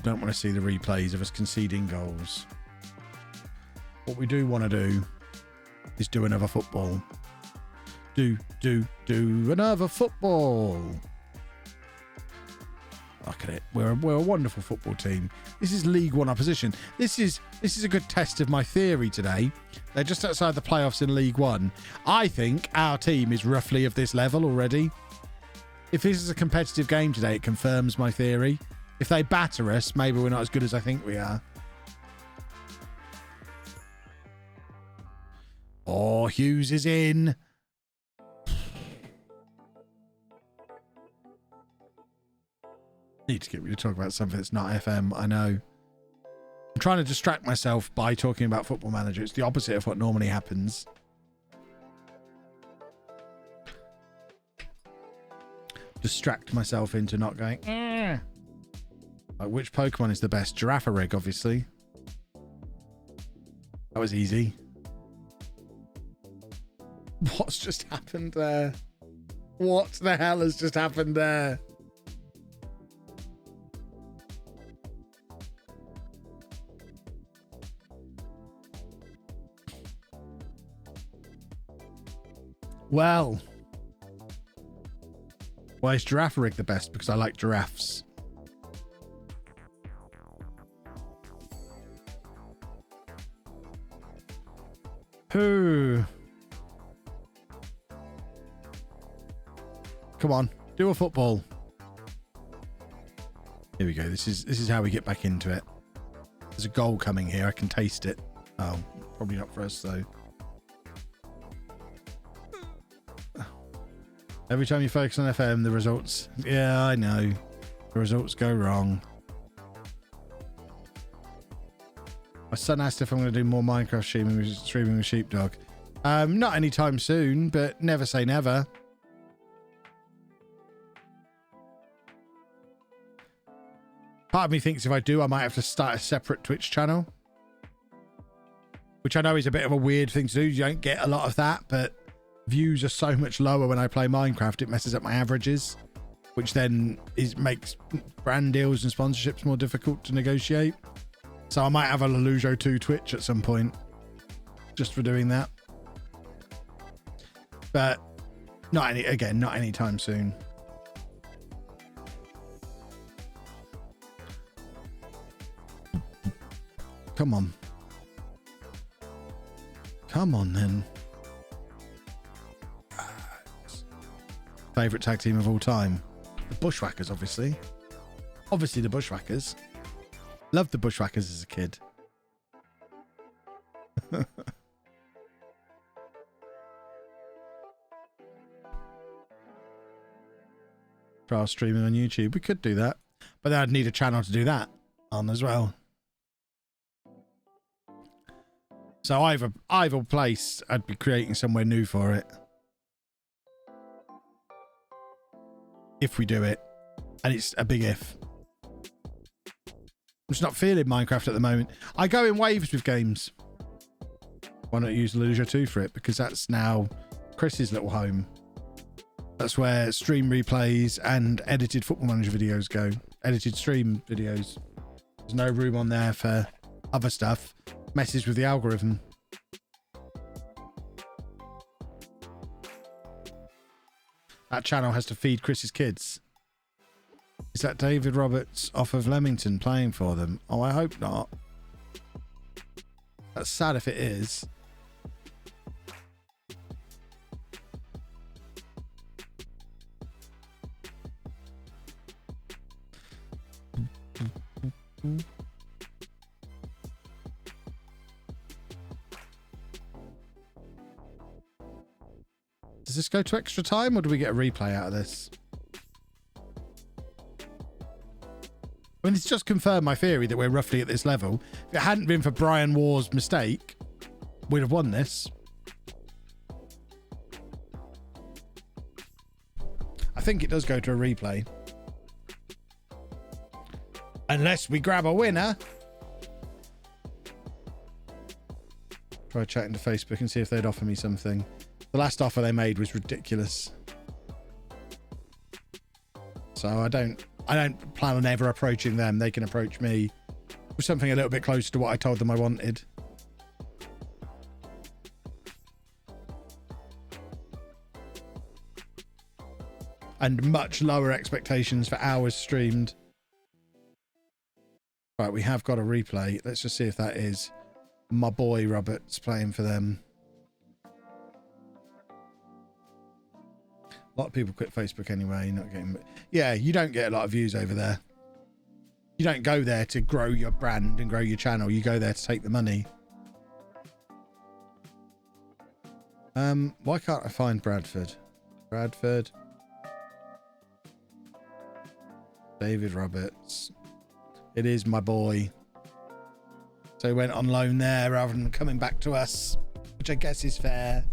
Don't want to see the replays of us conceding goals. What we do want to do is do another football. Do another football. Look at it. We're a wonderful football team. This is League One opposition. This is a good test of my theory today. They're just outside the playoffs in League One. I think our team is roughly of this level already. If this is a competitive game today, it confirms my theory. If they batter us, maybe we're not as good as I think we are. Oh, Hughes is in. Need to get me to talk about something that's not FM, I know. I'm trying to distract myself by talking about Football Manager. It's the opposite of what normally happens. Distract myself into not going, Like, which Pokemon is the best? Girafarig, obviously. That was easy. What's just happened there? What the hell has just happened there? Well, why is Girafarig the best? Because I like giraffes. Who? Come on, do a football. Here we go. This is how we get back into it. There's a goal coming here. I can taste it. Oh, probably not for us though. Every time you focus on FM, the results... Yeah, I know. The results go wrong. My son asked if I'm going to do more Minecraft streaming with Sheepdog. Not anytime soon, but never say never. Part of me thinks if I do, I might have to start a separate Twitch channel. Which I know is a bit of a weird thing to do. You don't get a lot of that, but... views are so much lower when I play Minecraft, it messes up my averages, which then makes brand deals and sponsorships more difficult to negotiate. So I might have a LOLLUJO 2 Twitch at some point just for doing that. But not anytime soon. Come on. Come on then. Favourite tag team of all time? The Bushwhackers, obviously. Obviously the Bushwhackers. Loved the Bushwhackers as a kid. Trial streaming on YouTube. We could do that. But then I'd need a channel to do that on as well. So either place, I'd be creating somewhere new for it. If we do it. And it's a big if. I'm just not feeling Minecraft at the moment. I go in waves with games. Why not use LOLLUJO 2 for it? Because that's now Chris's little home. That's where stream replays and edited Football Manager videos go. Edited stream videos. There's no room on there for other stuff. Messes with the algorithm. That channel has to feed Chris's kids. Is that David Roberts off of Leamington playing for them? Oh, I hope not. That's sad if it is. Does this go to extra time or do we get a replay out of this? mean, it's just confirmed my theory that we're roughly at this level. If it hadn't been for Brian Waugh's mistake, we'd have won this. I think it does go to a replay. Unless we grab a winner. Try chatting to Facebook and see if they'd offer me something. The last offer they made was ridiculous. So I don't plan on ever approaching them. They can approach me with something a little bit closer to what I told them I wanted. And much lower expectations for hours streamed. Right, we have got a replay. Let's just see if that is my boy Roberts playing for them. A lot of people quit Facebook anyway. Not getting, yeah, you don't get a lot of views over there. You don't go there to grow your brand and grow your channel. You go there to take the money. Why can't I find Bradford? Bradford. David Roberts. It is my boy. So he went on loan there rather than coming back to us, which I guess is fair.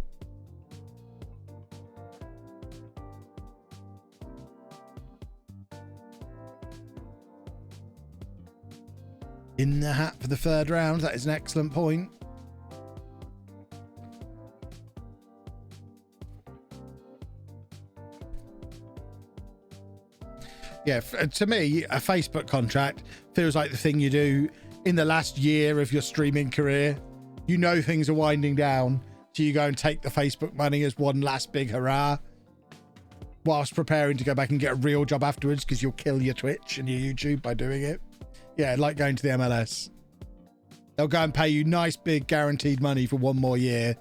In the hat for the third round. That is an excellent point. Yeah, to me, a Facebook contract feels like the thing you do in the last year of your streaming career. You know things are winding down, so you go and take the Facebook money as one last big hurrah, whilst preparing to go back and get a real job afterwards, because you'll kill your Twitch and your YouTube by doing it. Yeah, like going to the MLS. They'll go and pay you nice big guaranteed money for one more year,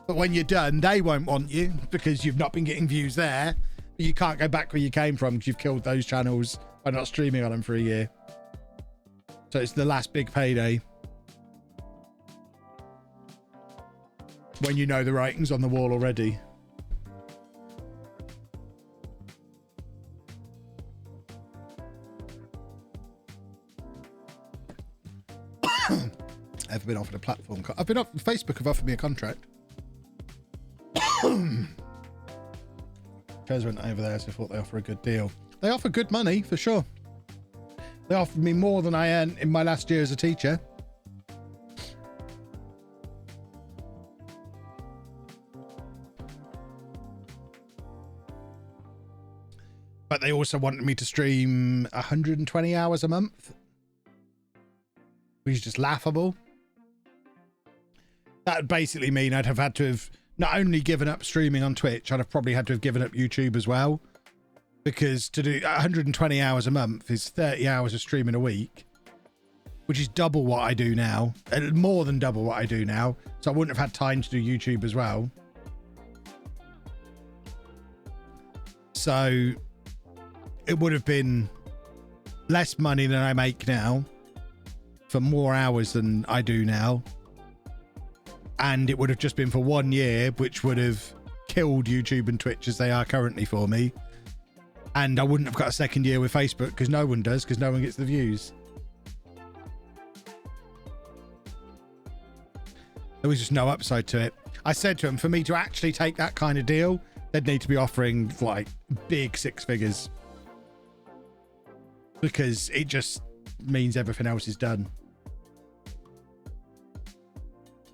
but when you're done, they won't want you because you've not been getting views there. You can't go back where you came from because you've killed those channels by not streaming on them for a year. So it's the last big payday. When you know the writing's on the wall already. Ever been offered a platform? I've been offered, Facebook have offered me a contract. Chaz went over there, so I thought they offer a good deal. They offer good money, for sure. They offered me more than I earned in my last year as a teacher. But they also wanted me to stream 120 hours a month, which is just laughable. That would basically mean I'd have had to have not only given up streaming on Twitch, I'd have probably had to have given up YouTube as well. Because to do 120 hours a month is 30 hours of streaming a week, which is double what I do now, and more than double what I do now. So I wouldn't have had time to do YouTube as well. So it would have been less money than I make now for more hours than I do now. And it would have just been for 1 year, which would have killed YouTube and Twitch as they are currently for me. And I wouldn't have got a second year with Facebook because no one does, because no one gets the views. There was just no upside to it. I said to him, for me to actually take that kind of deal, they'd need to be offering like big six figures. Because it just means everything else is done.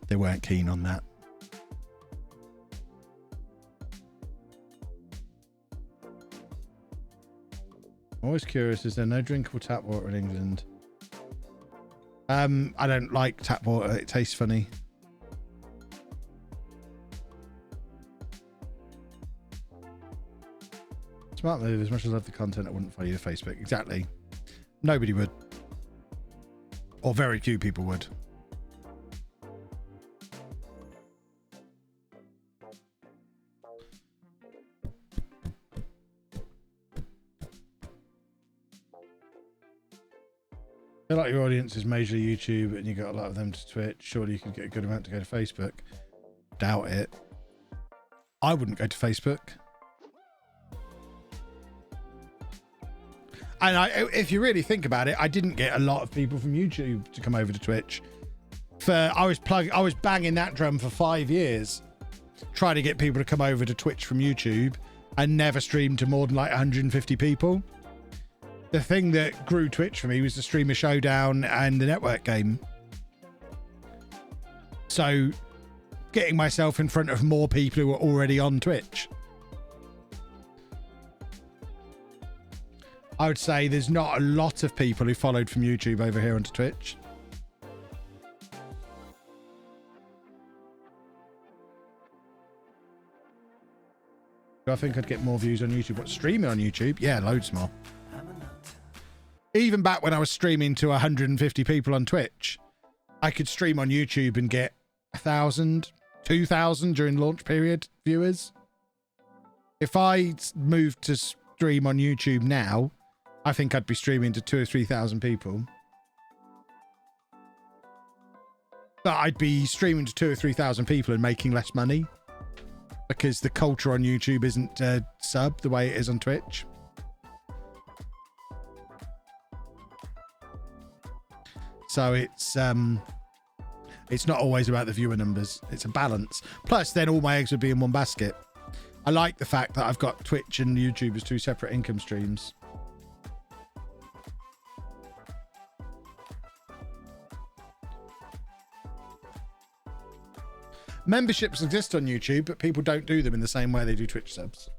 They weren't keen on that. I'm always curious, is there no drinkable tap water in England? I don't like tap water. It tastes funny. Smart move. As much as I love the content, I wouldn't follow you to Facebook. Exactly. Nobody would. Or very few people would. I feel like your audience is majorly YouTube and you got a lot of them to Twitch. Surely you could get a good amount to go to Facebook. Doubt it. I wouldn't go to Facebook. And if you really think about it, I didn't get a lot of people from YouTube to come over to Twitch. I was banging that drum for 5 years, trying to get people to come over to Twitch from YouTube, and never streamed to more than like 150 people. The thing that grew Twitch for me was the Streamer Showdown and the network game. So getting myself in front of more people who were already on Twitch. I would say there's not a lot of people who followed from YouTube over here onto Twitch. Do I think I'd get more views on YouTube? What, streaming on YouTube? Yeah, loads more. Even back when I was streaming to 150 people on Twitch, I could stream on YouTube and get 1,000, 2,000 during launch period viewers. If I moved to stream on YouTube now, I think I'd be streaming to 2,000 or 3,000 people. But I'd be streaming to 2,000 or 3,000 people and making less money because the culture on YouTube isn't sub the way it is on Twitch. So it's not always about the viewer numbers. It's a balance. Plus, then all my eggs would be in one basket. I like the fact that I've got Twitch and YouTube as two separate income streams. Memberships exist on YouTube, but people don't do them in the same way they do Twitch subs.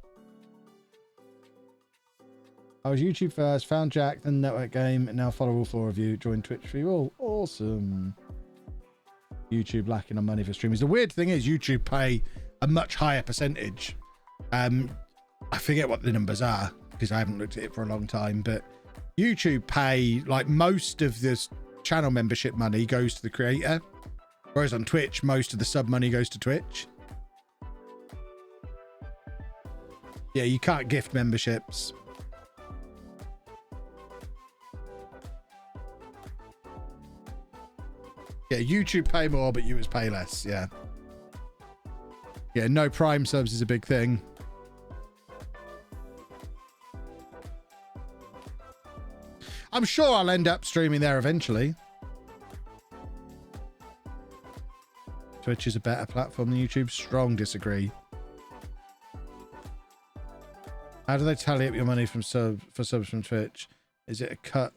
I was YouTube first, found Jack, then network game, and now follow all 4 of you. Join Twitch for you all. Awesome. YouTube lacking on money for streamers. The weird thing is YouTube pay a much higher percentage. I forget what the numbers are because I haven't looked at it for a long time, but YouTube pay, like, most of this channel membership money goes to the creator. Whereas on Twitch, most of the sub money goes to Twitch. Yeah, you can't gift memberships. Yeah, YouTube pay more, but viewers pay less. Yeah. Yeah, no Prime subs is a big thing. I'm sure I'll end up streaming there eventually. Twitch is a better platform than YouTube. Strong disagree. How do they tally up your money from subs from Twitch? Is it a cut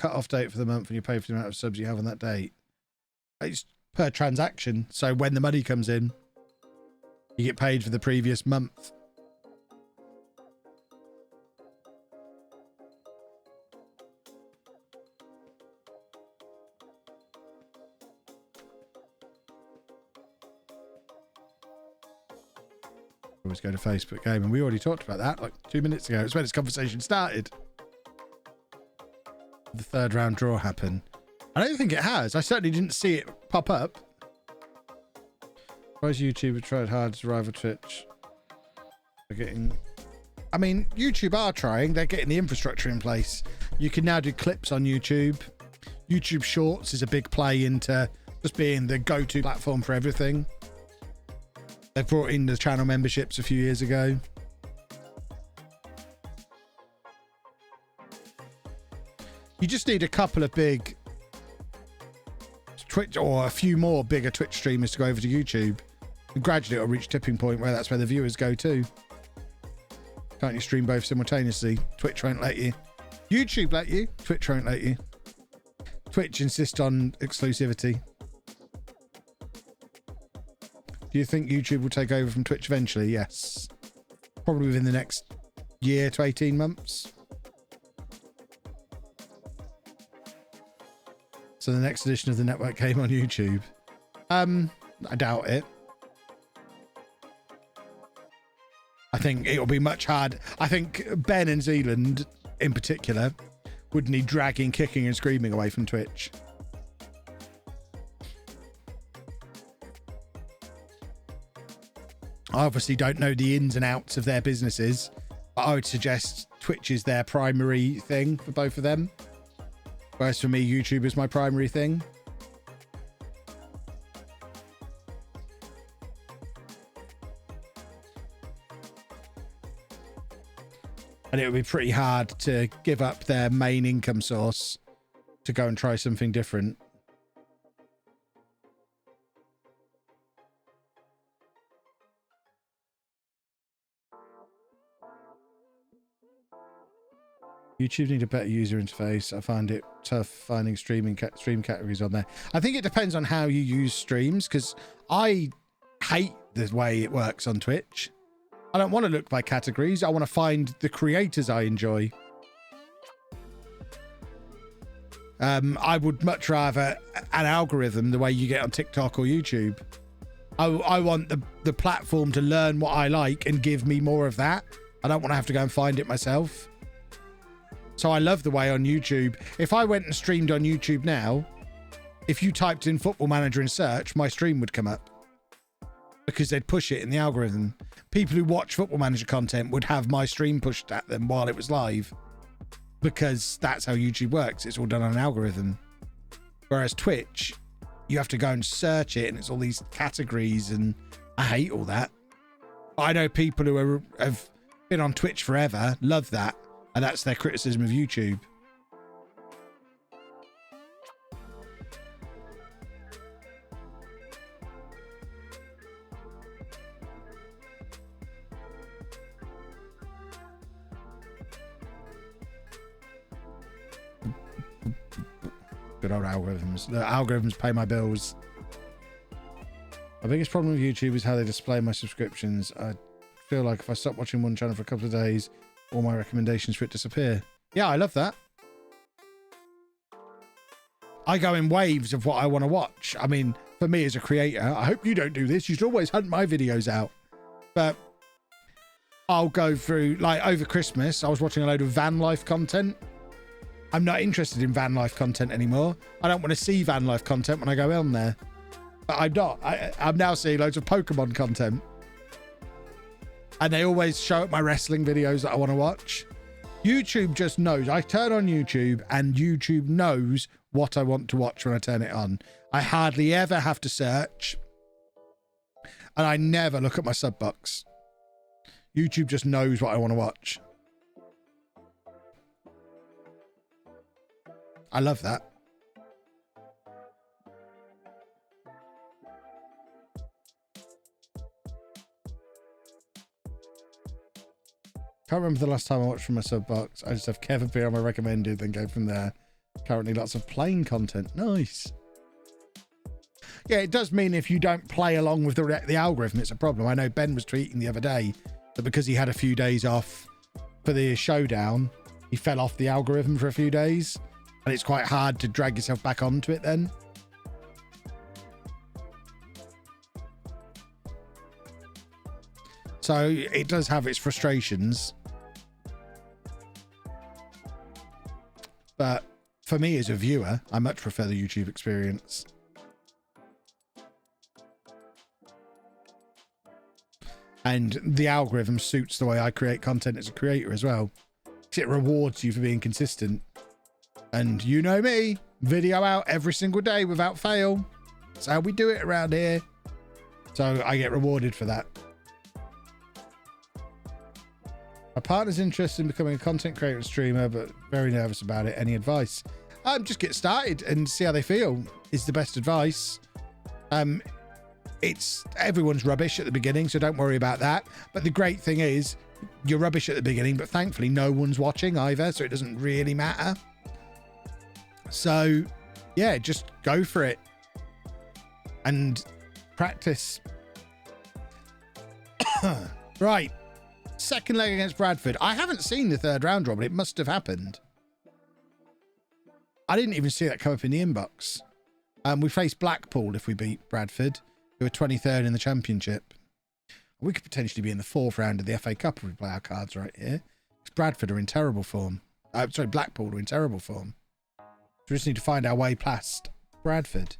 off date for the month when you pay for the amount of subs you have on that date? It's per transaction. So when the money comes in, you get paid for the previous month. Always go to Facebook game, and we already talked about that like 2 minutes ago. It's when this conversation started. The third round draw happen. I don't think it has. I certainly didn't see it pop up. Why has YouTube tried hard to rival Twitch? They're getting... I mean, YouTube are trying. They're getting the infrastructure in place. You can now do clips on YouTube. YouTube Shorts is a big play into just being the go-to platform for everything. They brought in the channel memberships a few years ago. You just need a couple of big Twitch, or a few more bigger Twitch streamers to go over to YouTube. And gradually it'll reach tipping point where that's where the viewers go to. Can't you stream both simultaneously? Twitch won't let you. YouTube let you. Twitch won't let you. Twitch insists on exclusivity. Do you think YouTube will take over from Twitch eventually? Yes. Probably within the next year to 18 months. So the next edition of the network came on YouTube. I doubt it. I think it'll be much hard. I think Ben and Zealand in particular would need dragging, kicking and screaming away from Twitch. I obviously don't know the ins and outs of their businesses, but I would suggest Twitch is their primary thing for both of them. Whereas for me, YouTube is my primary thing. And it would be pretty hard to give up their main income source to go and try something different. YouTube need a better user interface. I find it tough finding stream categories on there. I think it depends on how you use streams, because I hate the way it works on Twitch. I don't want to look by categories. I want to find the creators I enjoy. I would much rather an algorithm the way you get on TikTok or YouTube. I want the platform to learn what I like and give me more of that. I don't want to have to go and find it myself. So I love the way on YouTube, if I went and streamed on YouTube now, if you typed in Football Manager in search, my stream would come up because they'd push it in the algorithm. People who watch Football Manager content would have my stream pushed at them while it was live, because that's how YouTube works. It's all done on an algorithm. Whereas Twitch, you have to go and search it and it's all these categories, and I hate all that. I know people who have been on Twitch forever love that. And that's their criticism of YouTube. Good old algorithms. The algorithms pay my bills. My biggest problem with YouTube is how they display my subscriptions. I feel like if I stop watching one channel for a couple of days, all my recommendations for it disappear. Yeah, I love that. I go in waves of what I want to watch. I mean, for me as a creator, I hope you don't do this. You should always hunt my videos out. But I'll go through, like over Christmas, I was watching a load of van life content. I'm not interested in van life content anymore. I don't want to see van life content when I go on there. But I'm not. I'm now seeing loads of Pokemon content. And they always show up my wrestling videos that I want to watch. YouTube just knows. I turn on YouTube and YouTube knows what I want to watch when I turn it on. I hardly ever have to search. And I never look at my sub box. YouTube just knows what I want to watch. I love that. Can't remember the last time I watched from my sub box. I just have Kev appear on my recommended, then go from there. Currently lots of playing content. Nice. Yeah, it does mean if you don't play along with the algorithm, it's a problem. I know Ben was tweeting the other day that because he had a few days off for the showdown, he fell off the algorithm for a few days. And it's quite hard to drag yourself back onto it then. So it does have its frustrations. But for me as a viewer, I much prefer the YouTube experience. And the algorithm suits the way I create content as a creator as well. It rewards you for being consistent. And you know me, video out every single day without fail. That's how we do it around here. So I get rewarded for that. My partner's interested in becoming a content creator and streamer, but very nervous about it. Any advice? Just get started and see how they feel is the best advice. It's everyone's rubbish at the beginning, so don't worry about that. But the great thing is you're rubbish at the beginning, but thankfully no one's watching either, so it doesn't really matter. So yeah, just go for it and practice. Right. Second leg against Bradford. I haven't seen the third round draw, but it must have happened. I didn't even see that come up in the inbox. We face Blackpool if we beat Bradford, who are 23rd in the championship. We could potentially be in the fourth round of the FA Cup if we play our cards right here. Because Bradford are in terrible form. Blackpool are in terrible form. So we just need to find our way past Bradford.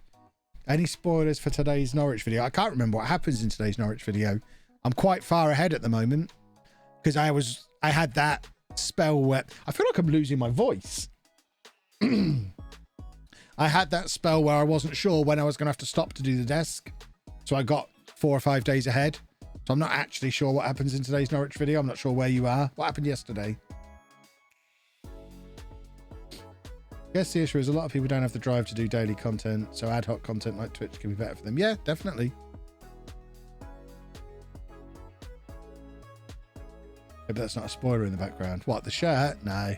Any spoilers for today's Norwich video? I can't remember what happens in today's Norwich video. I'm quite far ahead at the moment. Because I had that spell where I feel like I'm losing my voice. I had that spell where I wasn't sure when I was going to have to stop to do the desk. So I got 4 or 5 days ahead. So I'm not actually sure what happens in today's Norwich video. I'm not sure where you are. What happened yesterday? Guess the issue is a lot of people don't have the drive to do daily content, so ad hoc content like Twitch can be better for them. Yeah, definitely. Maybe that's not a spoiler in the background. What, the shirt? No.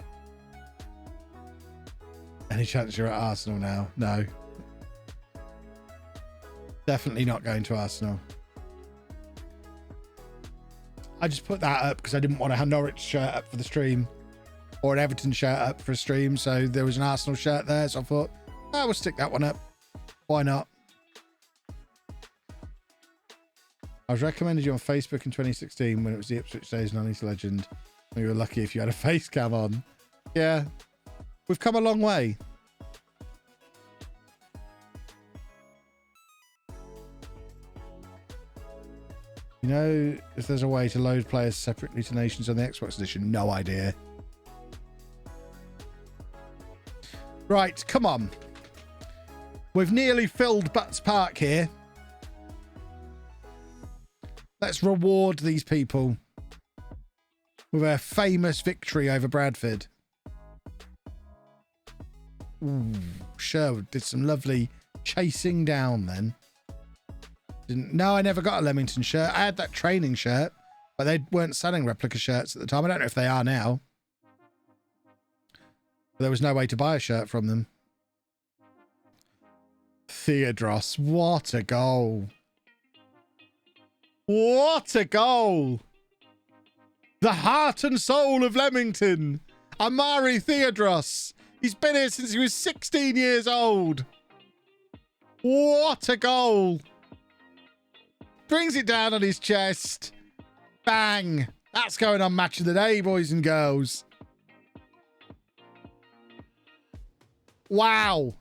Any chance you're at Arsenal now? No. Definitely not going to Arsenal. I just put that up because I didn't want a Norwich shirt up for the stream or an Everton shirt up for a stream. So there was an Arsenal shirt there. So I thought, I will stick that one up. Why not? I was recommended you on Facebook in 2016 when it was the Ipswich Days and Unedited Legend. We were lucky if you had a face cam on. Yeah. We've come a long way. You know, if there's a way to load players separately to nations on the Xbox edition, no idea. Right, come on. We've nearly filled Butts Park here. Let's reward these people with a famous victory over Bradford. Ooh, Sherwood did some lovely chasing down then. No, I never got a Leamington shirt. I had that training shirt, but they weren't selling replica shirts at the time. I don't know if they are now. But there was no way to buy a shirt from them. Theodros, what a goal. What a goal. The heart and soul of Leamington. Amari Theodros. He's been here since he was 16 years old. What a goal. Brings it down on his chest. Bang. That's going on Match of the Day, boys and girls. Wow.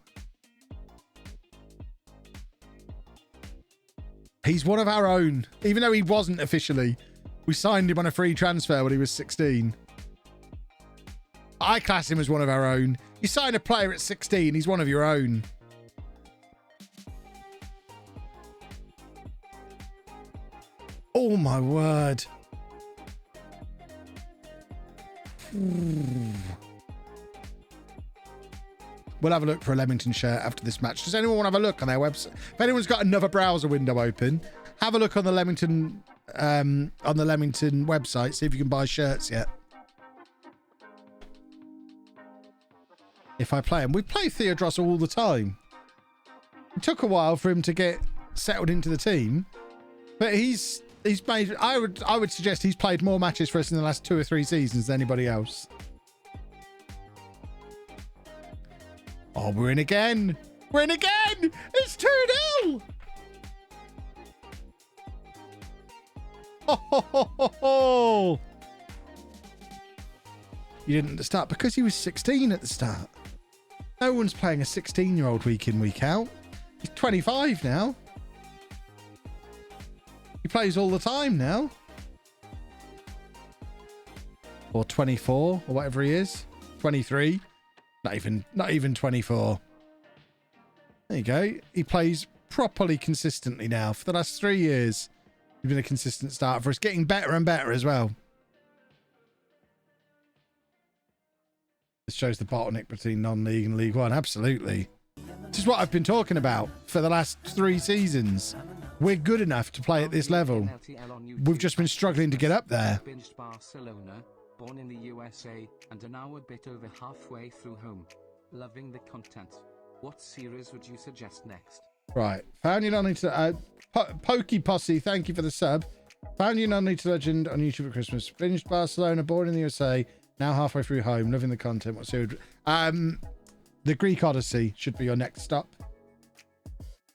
He's one of our own. Even though he wasn't officially. We signed him on a free transfer when he was 16. I class him as one of our own. You sign a player at 16, he's one of your own. Oh my word. We'll have a look for a Leamington shirt after this match. Does anyone want to have a look on their website? If anyone's got another browser window open, have a look on the Leamington website, see if you can buy shirts yet. If I play him. We play Theodros all the time. It took a while for him to get settled into the team, but he's made, I would suggest he's played more matches for us in the last 2 or 3 seasons than anybody else. Oh, we're in again. We're in again. It's 2-0. Oh. You didn't at the start because he was 16 at the start. No one's playing a 16-year-old week in, week out. He's 25 now. He plays all the time now. Or 24, or whatever he is. 23. Not even 24. There you go. He plays properly consistently now. For the last 3 years, he's been a consistent starter for us. Getting better and better as well. This shows the bottleneck between non-league and League One. Absolutely. This is what I've been talking about for the last 3 seasons. We're good enough to play at this level. We've just been struggling to get up there. Binged Barcelona, born in the USA, and are now a bit over halfway through home. Loving the content. What series would you suggest next? Right. Found you non-league Pokey Posse, thank you for the sub. Found you non-league legend on YouTube at Christmas. Binged Barcelona, born in the USA, now halfway through home. Loving the content. What series? The Greek Odyssey should be your next stop.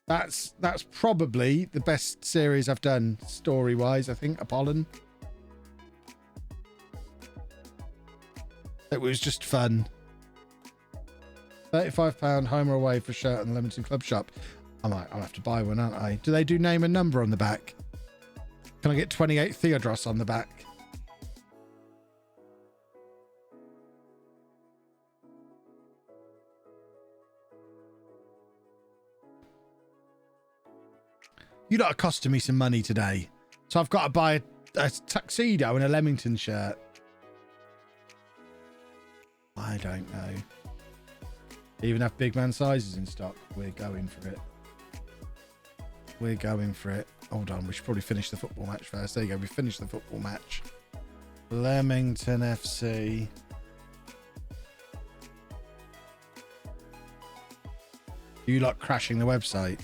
That's probably the best series I've done story-wise, I think. Apollon. It was just fun. £35 home or away for a shirt on the Leamington Club shop. I'll have to buy one, aren't I? Do they do name and number on the back? Can I get 28 Theodros on the back? You lot are costing me some money today. So I've got to buy a tuxedo and a Leamington shirt. I don't know. Even have big man sizes in stock. We're going for it. We're going for it. Hold on, we should probably finish the football match first. There you go, we finished the football match. Leamington FC. You like crashing the website?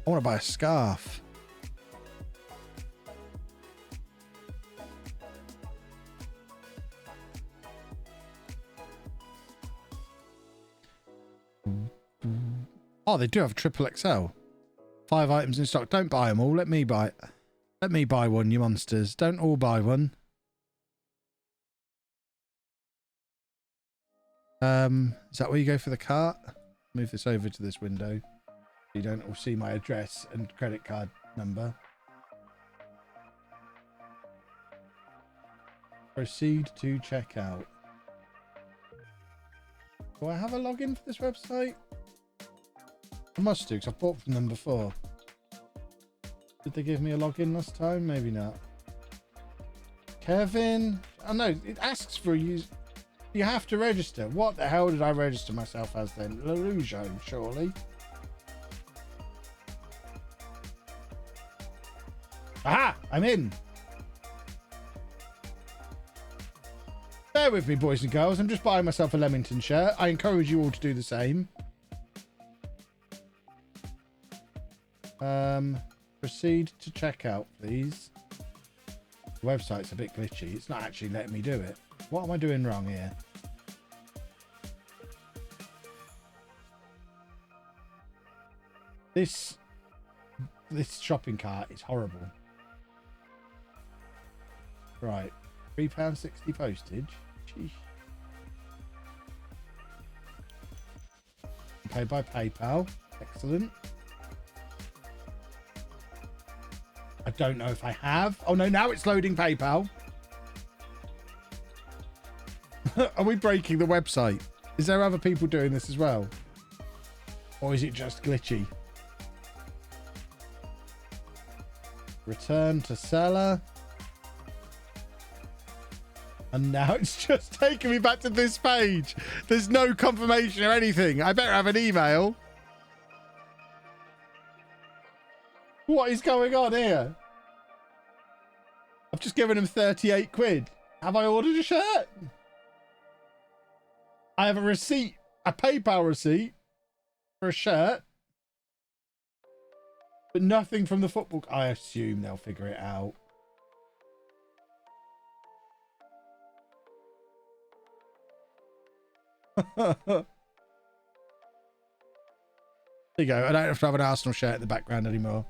I want to buy a scarf. Oh, they do have a triple XL. 5 items in stock. Don't buy them all. Let me buy it. Let me buy one, you monsters. Don't all buy one. Is that where you go for the cart? Move this over to this window. You don't all see my address and credit card number. Proceed to checkout. Do I have a login for this website? I must do, because I've bought from them before. Did they give me a login last time? Maybe not. Kevin? Oh no, it asks for a user. You have to register. What the hell did I register myself as then? LOLLUJO, surely. Aha! I'm in. Bear with me, boys and girls. I'm just buying myself a Leamington shirt. I encourage you all to do the same. Proceed to checkout, please. The website's a bit glitchy. It's not actually letting me do it. What am I doing wrong here? This shopping cart is horrible. Right. £3.60 postage. Sheesh. Pay by PayPal. Excellent. I don't know if I have. Oh no, now it's loading PayPal. Are we breaking the website? Is there other people doing this as well? Or is it just glitchy? Return to seller. And now it's just taking me back to this page. There's no confirmation or anything. I better have an email. What is going on here? I've just given him 38 quid. Have I ordered a shirt? I have a receipt, a PayPal receipt for a shirt. But nothing from the football. I assume they'll figure it out. There you go. I don't have to have an Arsenal shirt in the background anymore.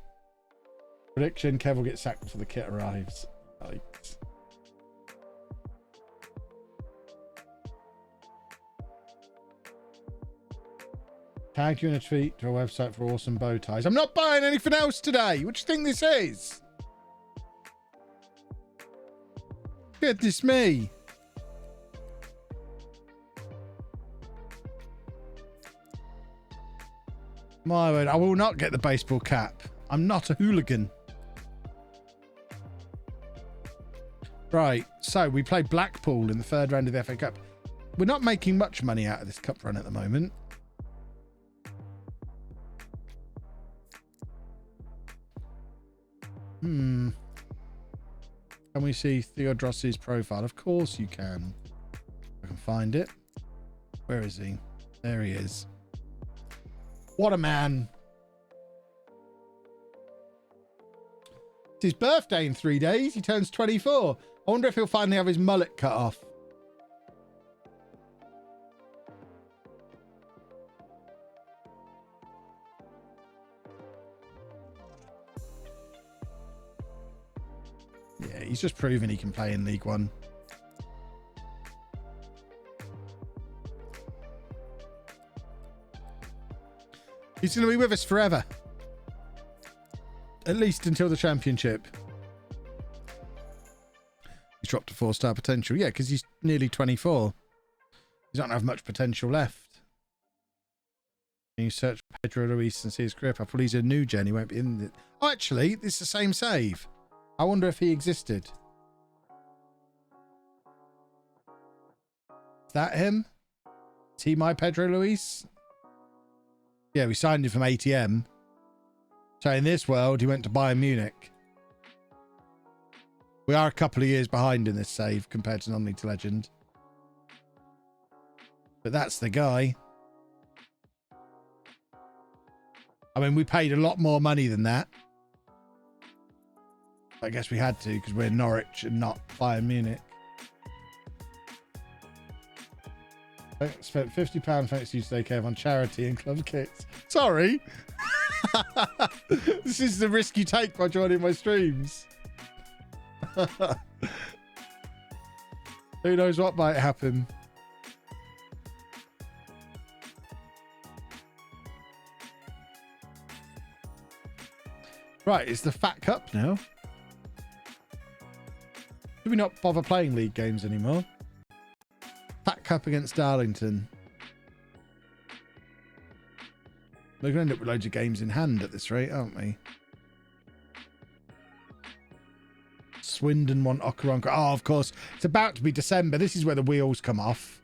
Prediction, Kev will get sacked before the kit arrives. Yikes. Tagged you in a tweet to a website for awesome bow ties. I'm not buying anything else today. What do you think this is? Goodness me. My word, I will not get the baseball cap. I'm not a hooligan. Right, so we played Blackpool in the third round of the FA Cup. We're not making much money out of this cup run at the moment. Can we see Theodros' profile? Of course you can. I can find it. Where is he? There he is. What a man. It's his birthday in 3 days. He turns 24. I wonder if he'll finally have his mullet cut off. Yeah, he's just proven he can play in League One. He's going to be with us forever. At least until the championship. He's dropped to 4-star potential. Yeah, because he's nearly 24. He doesn't have much potential left. Can you search Pedro Luis and see his career path? Well, he's a new gen. He won't be in it. Oh, actually, this is the same save. I wonder if he existed. Is that him? Is he my Pedro Luis? Yeah, we signed him from ATM. So in this world, he went to Bayern Munich. We are a couple of years behind in this save compared to non-league to legend. But that's the guy. I mean, we paid a lot more money than that. I guess we had to because we're Norwich and not Bayern Munich. I spent £50 thanks to you today, Kev, on charity and club kits. Sorry. This is the risk you take by joining my streams. Who knows what might happen? Right, it's the Fat Cup now. Do we not bother playing league games anymore? Fat Cup against Darlington. We're going to end up with loads of games in hand at this rate, aren't we? Swindon want Okaronko. Oh, of course. It's about to be December. This is where the wheels come off.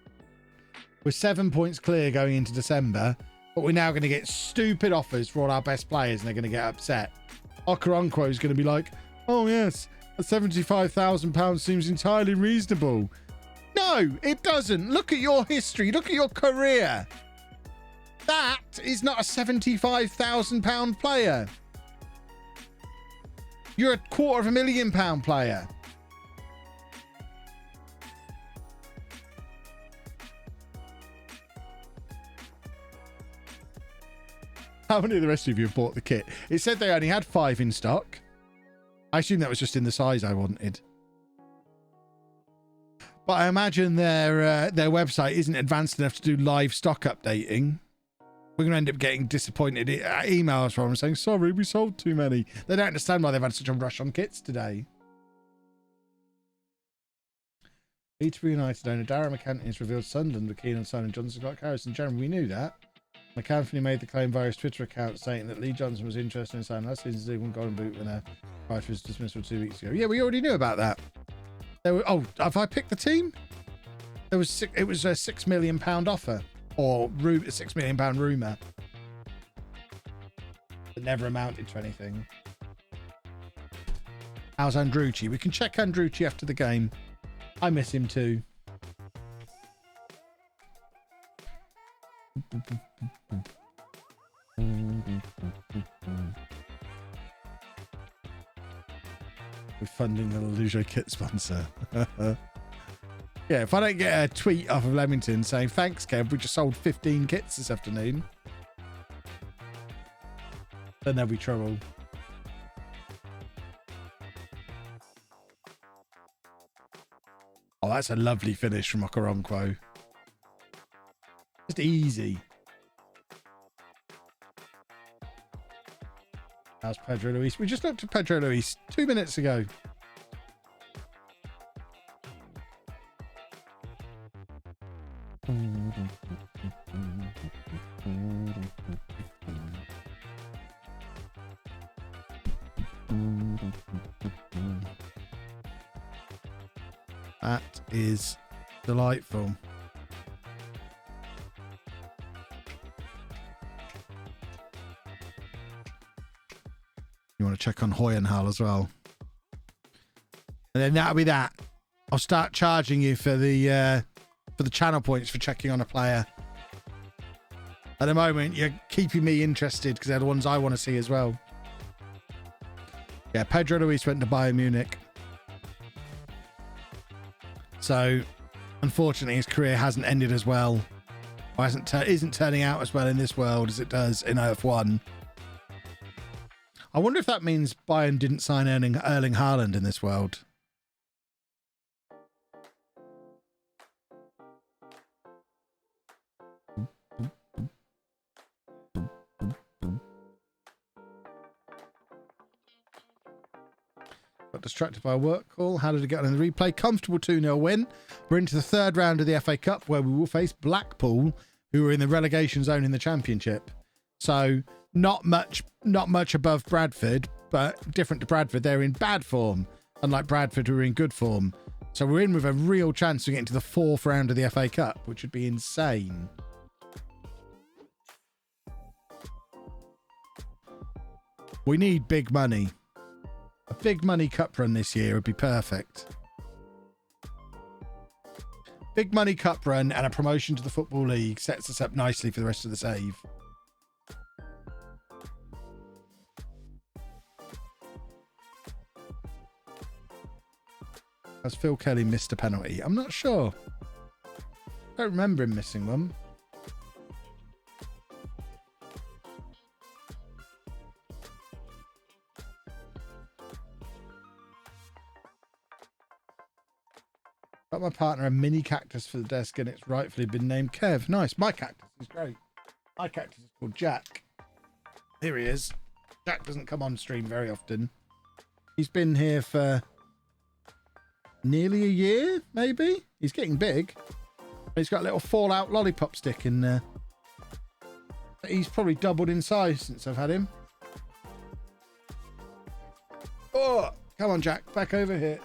We're 7 points clear going into December, but we're now going to get stupid offers for all our best players, and they're going to get upset. Okaronko is going to be like, oh, yes, £75,000 seems entirely reasonable. No, it doesn't. Look at your history. Look at your career. That is not a £75,000 player. You're a £250,000 player. How many of the rest of you have bought the kit? It said they only had 5 in stock. I assume that was just in the size I wanted. But I imagine their website isn't advanced enough to do live stock updating. We're going to end up getting disappointed emails from them saying, sorry, we sold too many. They don't understand why they've had such a rush on kits today. Peterborough United owner Darren McAnthony has revealed Sunderland were keen on signing Johnson Clark Harrison. Generally, we knew that. McAnthony made the claim via his Twitter account stating that Lee Johnson was interested in signing last season's League One Golden Boot winner prior to his dismissal 2 weeks ago. Yeah, we already knew about that. Oh, have I picked the team? It was a £6 million offer. Or a £6 million rumour. That never amounted to anything. How's Andrucci? We can check Andrucci after the game. I miss him too. We're funding the LOLLUJO kit sponsor. Yeah, if I don't get a tweet off of Leamington saying, thanks, Kev, we just sold 15 kits this afternoon, then there'll be trouble. Oh, that's a lovely finish from Okaronko. Just easy. How's Pedro Luis? We just looked at Pedro Luis 2 minutes ago. That is delightful. You want to check on Hoyenhal as well. And then that'll be that. I'll start charging you for the channel points for checking on a player. At the moment, you're keeping me interested because they're the ones I want to see as well. Yeah, Pedro Luis went to Bayern Munich. So, unfortunately, his career hasn't ended as well. Or isn't turning out as well in this world as it does in Earth 1. I wonder if that means Bayern didn't sign Erling Haaland in this world. Got distracted by a work call. How did it get on in the replay? Comfortable 2-0 win. We're into the third round of the FA Cup where we will face Blackpool, who are in the relegation zone in the Championship. So not much above Bradford, but different to Bradford. They're in bad form, unlike Bradford, who are in good form. So we're in with a real chance of getting to the 4th round of the FA Cup, which would be insane. We need big money. A big money cup run this year would be perfect. Big money cup run and a promotion to the Football League sets us up nicely for the rest of the save. Has Phil Kelly missed a penalty? I'm not sure. I don't remember him missing one. Got my partner a mini cactus for the desk and it's rightfully been named Kev. Nice. My cactus is great. My cactus is called Jack. Here he is. Jack doesn't come on stream very often. He's been here for nearly a year, maybe. He's getting big. He's got a little Fallout lollipop stick in there. He's probably doubled in size since I've had him. Oh, come on, Jack. Back over here.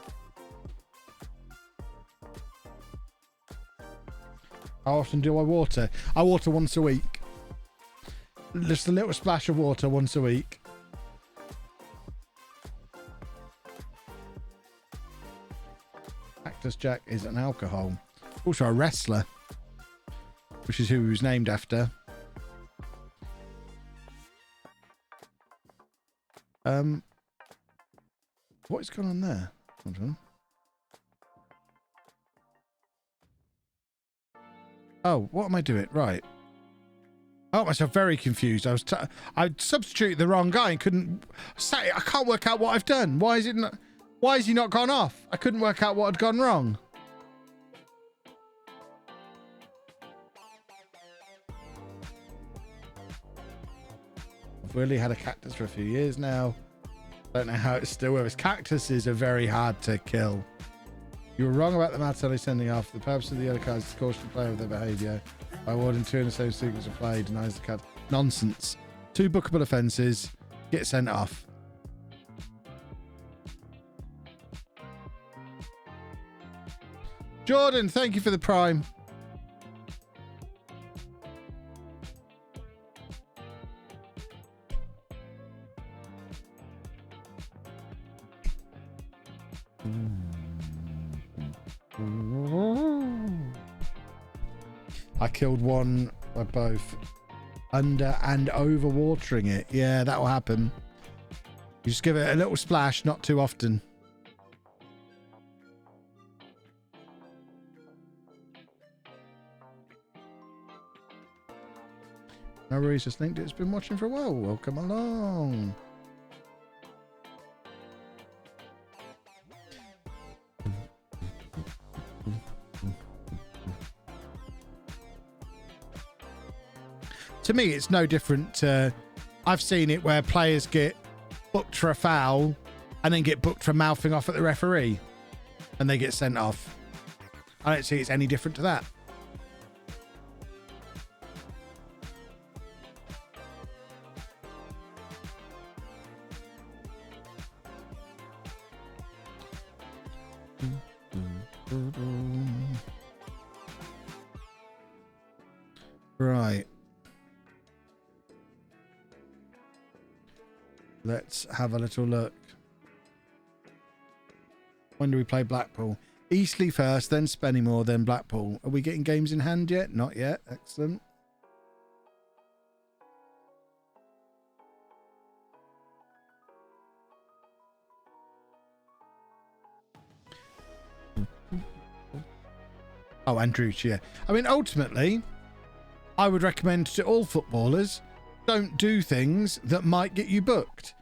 How often do I water? I water once a week. Just a little splash of water once a week. Cactus Jack is an alcohol. Also a wrestler, which is who he was named after. What is going on there? Hold on. Oh, what am I doing? Right. I got myself very confused. I substituted the wrong guy and couldn't say. I can't work out what I've done. Why is it not? Why has he not gone off? I couldn't work out what had gone wrong. I've really had a cactus for a few years now. Don't know how it's still with us. Cactuses are very hard to kill. You were wrong about the Martelli sending off. The purpose of the other cards is to caution the player of their behaviour. By awarding 2 in the same sequence of play, denies the card. Nonsense. 2 bookable offences. Get sent off. Jordan, thank you for the prime. I killed one by both under and over watering it. Yeah, that will happen. You just give it a little splash, not too often. No worries, just linked it. It's been watching for a while. Welcome along. To me, it's no different to... I've seen it where players get booked for a foul and then get booked for mouthing off at the referee and they get sent off. I don't see it's any different to that. Right. Let's have a little look. When do we play Blackpool? Eastleigh first, then Spennymoor, then Blackpool. Are we getting games in hand yet? Not yet. Excellent. Oh, Andrucci, yeah. I mean, ultimately, I would recommend to all footballers, don't do things that might get you booked,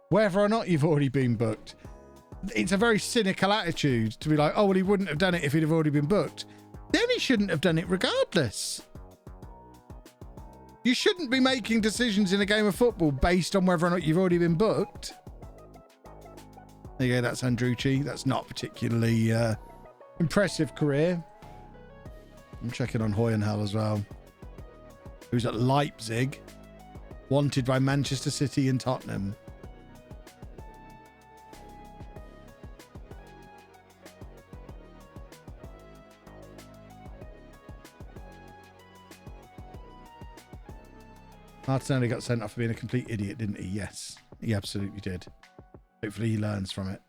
whether or not you've already been booked. It's a very cynical attitude to be like, oh, well, he wouldn't have done it if he'd have already been booked. Then he shouldn't have done it regardless. You shouldn't be making decisions in a game of football based on whether or not you've already been booked. There you go, that's Andrucci. That's not particularly impressive career. I'm checking on Hoyenhall as well, who's at Leipzig, wanted by Manchester City and Tottenham. Martinelli got sent off for being a complete idiot, didn't he? Yes, he absolutely did. Hopefully he learns from it.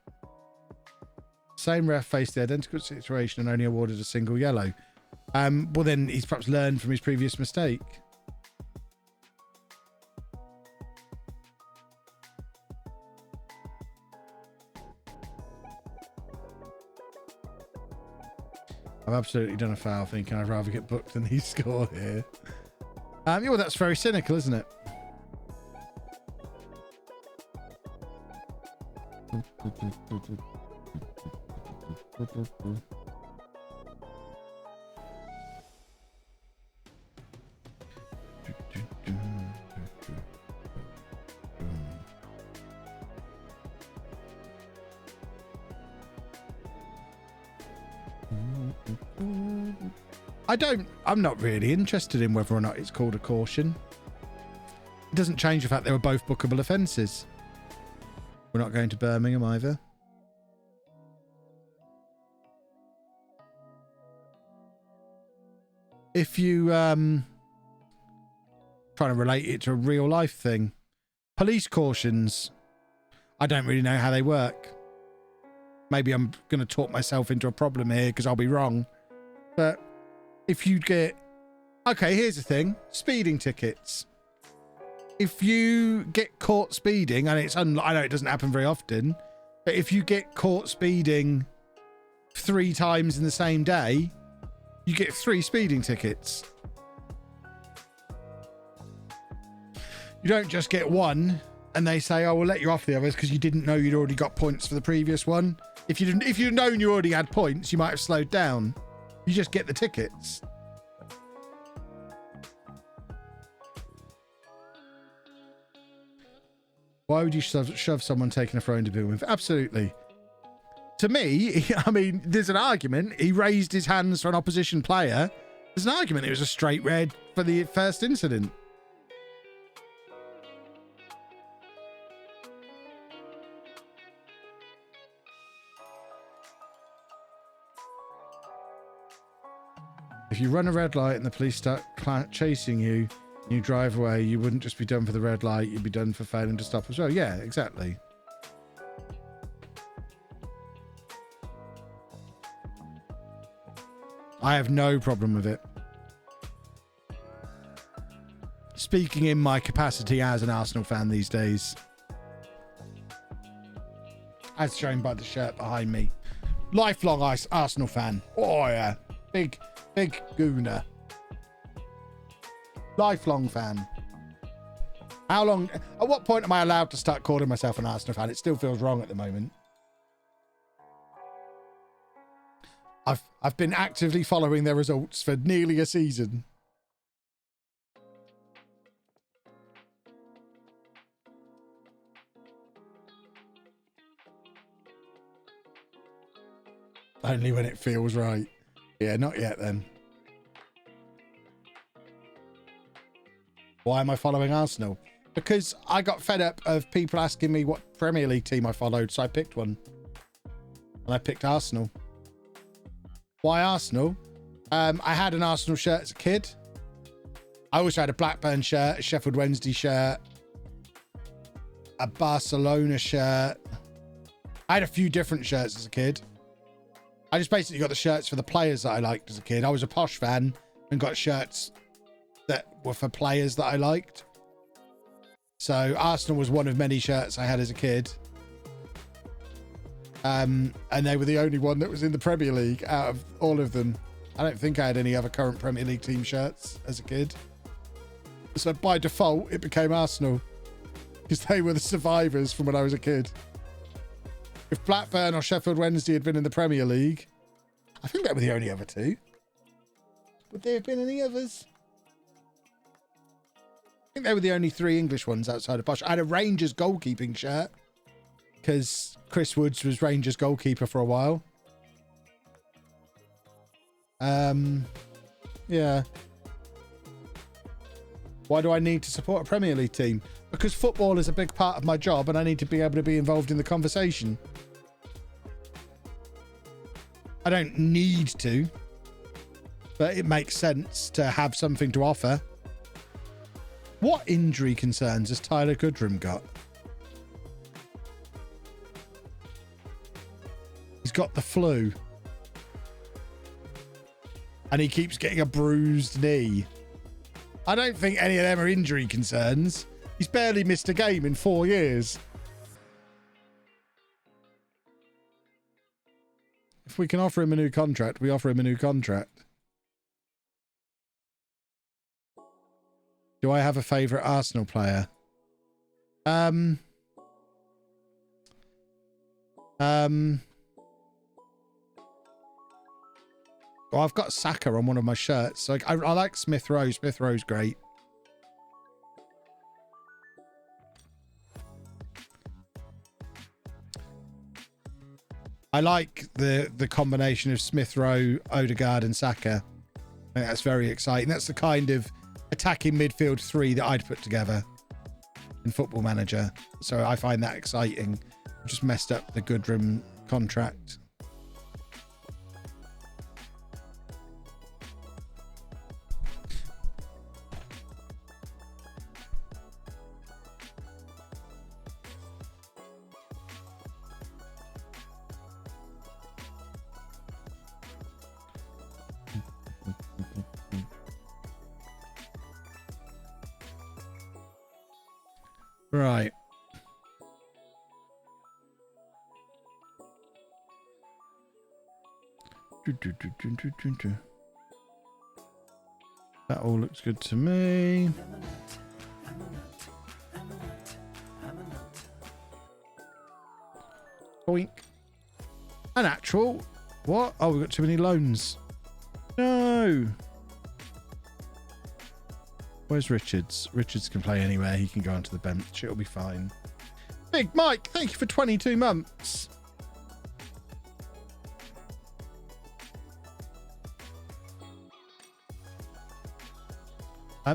Same ref faced the identical situation and only awarded a single yellow. Well, then he's perhaps learned from his previous mistake. I've absolutely done a foul thinking I'd rather get booked than he score here. Yeah, well, that's very cynical, isn't it? I'm not really interested in whether or not it's called a caution. It doesn't change the fact they were both bookable offences. We're not going to Birmingham either. If you trying to relate it to a real life thing, police cautions, I don't really know how they work. Maybe I'm going to talk myself into a problem here because I'll be wrong. But if you get... Okay, here's the thing. Speeding tickets. If you get caught speeding, and I know it doesn't happen very often, but if you get caught speeding 3 times in the same day, you get 3 speeding tickets. You don't just get one and they say, oh, we'll let you off the others because you didn't know you'd already got points for the previous one. If you'd known you already had points, you might have slowed down. You just get the tickets. Why would you shove someone taking a throw into bin with? Absolutely. To me, I mean, there's an argument. He raised his hands for an opposition player. There's an argument it was a straight red for the first incident. If you run a red light and the police start chasing you, and you drive away, you wouldn't just be done for the red light, you'd be done for failing to stop as well. Yeah, exactly. I have no problem with it. Speaking in my capacity as an Arsenal fan these days. As shown by the shirt behind me. Lifelong Arsenal fan. Oh yeah. Big gooner. Lifelong fan. How long? At what point am I allowed to start calling myself an Arsenal fan? It still feels wrong at the moment. I've been actively following their results for nearly a season. Only when it feels right. Yeah, not yet then. Why am I following Arsenal? Because I got fed up of people asking me what Premier League team I followed, so I picked one. And I picked Arsenal. Why Arsenal? I had an Arsenal shirt as a kid. I also had a Blackburn shirt, a Sheffield Wednesday shirt, a Barcelona shirt. I had a few different shirts as a kid. I just basically got the shirts for the players that I liked as a kid. I was a posh fan and got shirts that were for players that I liked. So Arsenal was one of many shirts I had as a kid. And they were the only one that was in the Premier League out of all of them. I don't think I had any other current Premier League team shirts as a kid. So by default, it became Arsenal because they were the survivors from when I was a kid. If Blackburn or Sheffield Wednesday had been in the Premier League, I think they were the only other two. Would there have been any others? I think they were the only 3 English ones outside of Posh. I had a Rangers goalkeeping shirt because Chris Woods was Rangers goalkeeper for a while. Yeah. Why do I need to support a Premier League team? Because football is a big part of my job and I need to be able to be involved in the conversation. I don't need to, but it makes sense to have something to offer. What injury concerns has Tyler Goodrum got? He's got the flu. And he keeps getting a bruised knee. I don't think any of them are injury concerns. He's barely missed a game in 4 years. If we can offer him a new contract, we offer him a new contract. Do I have a favourite Arsenal player? Oh, I've got Saka on one of my shirts. So I like Smith Rowe. Smith Rowe's great. I like the combination of Smith Rowe, Odegaard and Saka. I think that's very exciting. That's the kind of attacking midfield three that I'd put together in Football Manager. So I find that exciting. Just messed up the Goodrum contract. Right. That all looks good to me. Boink. An actual. What? Oh, we've got too many loans. No. Where's Richards? Richards can play anywhere. He can go onto the bench. It'll be fine. Big Mike, thank you for 22 months.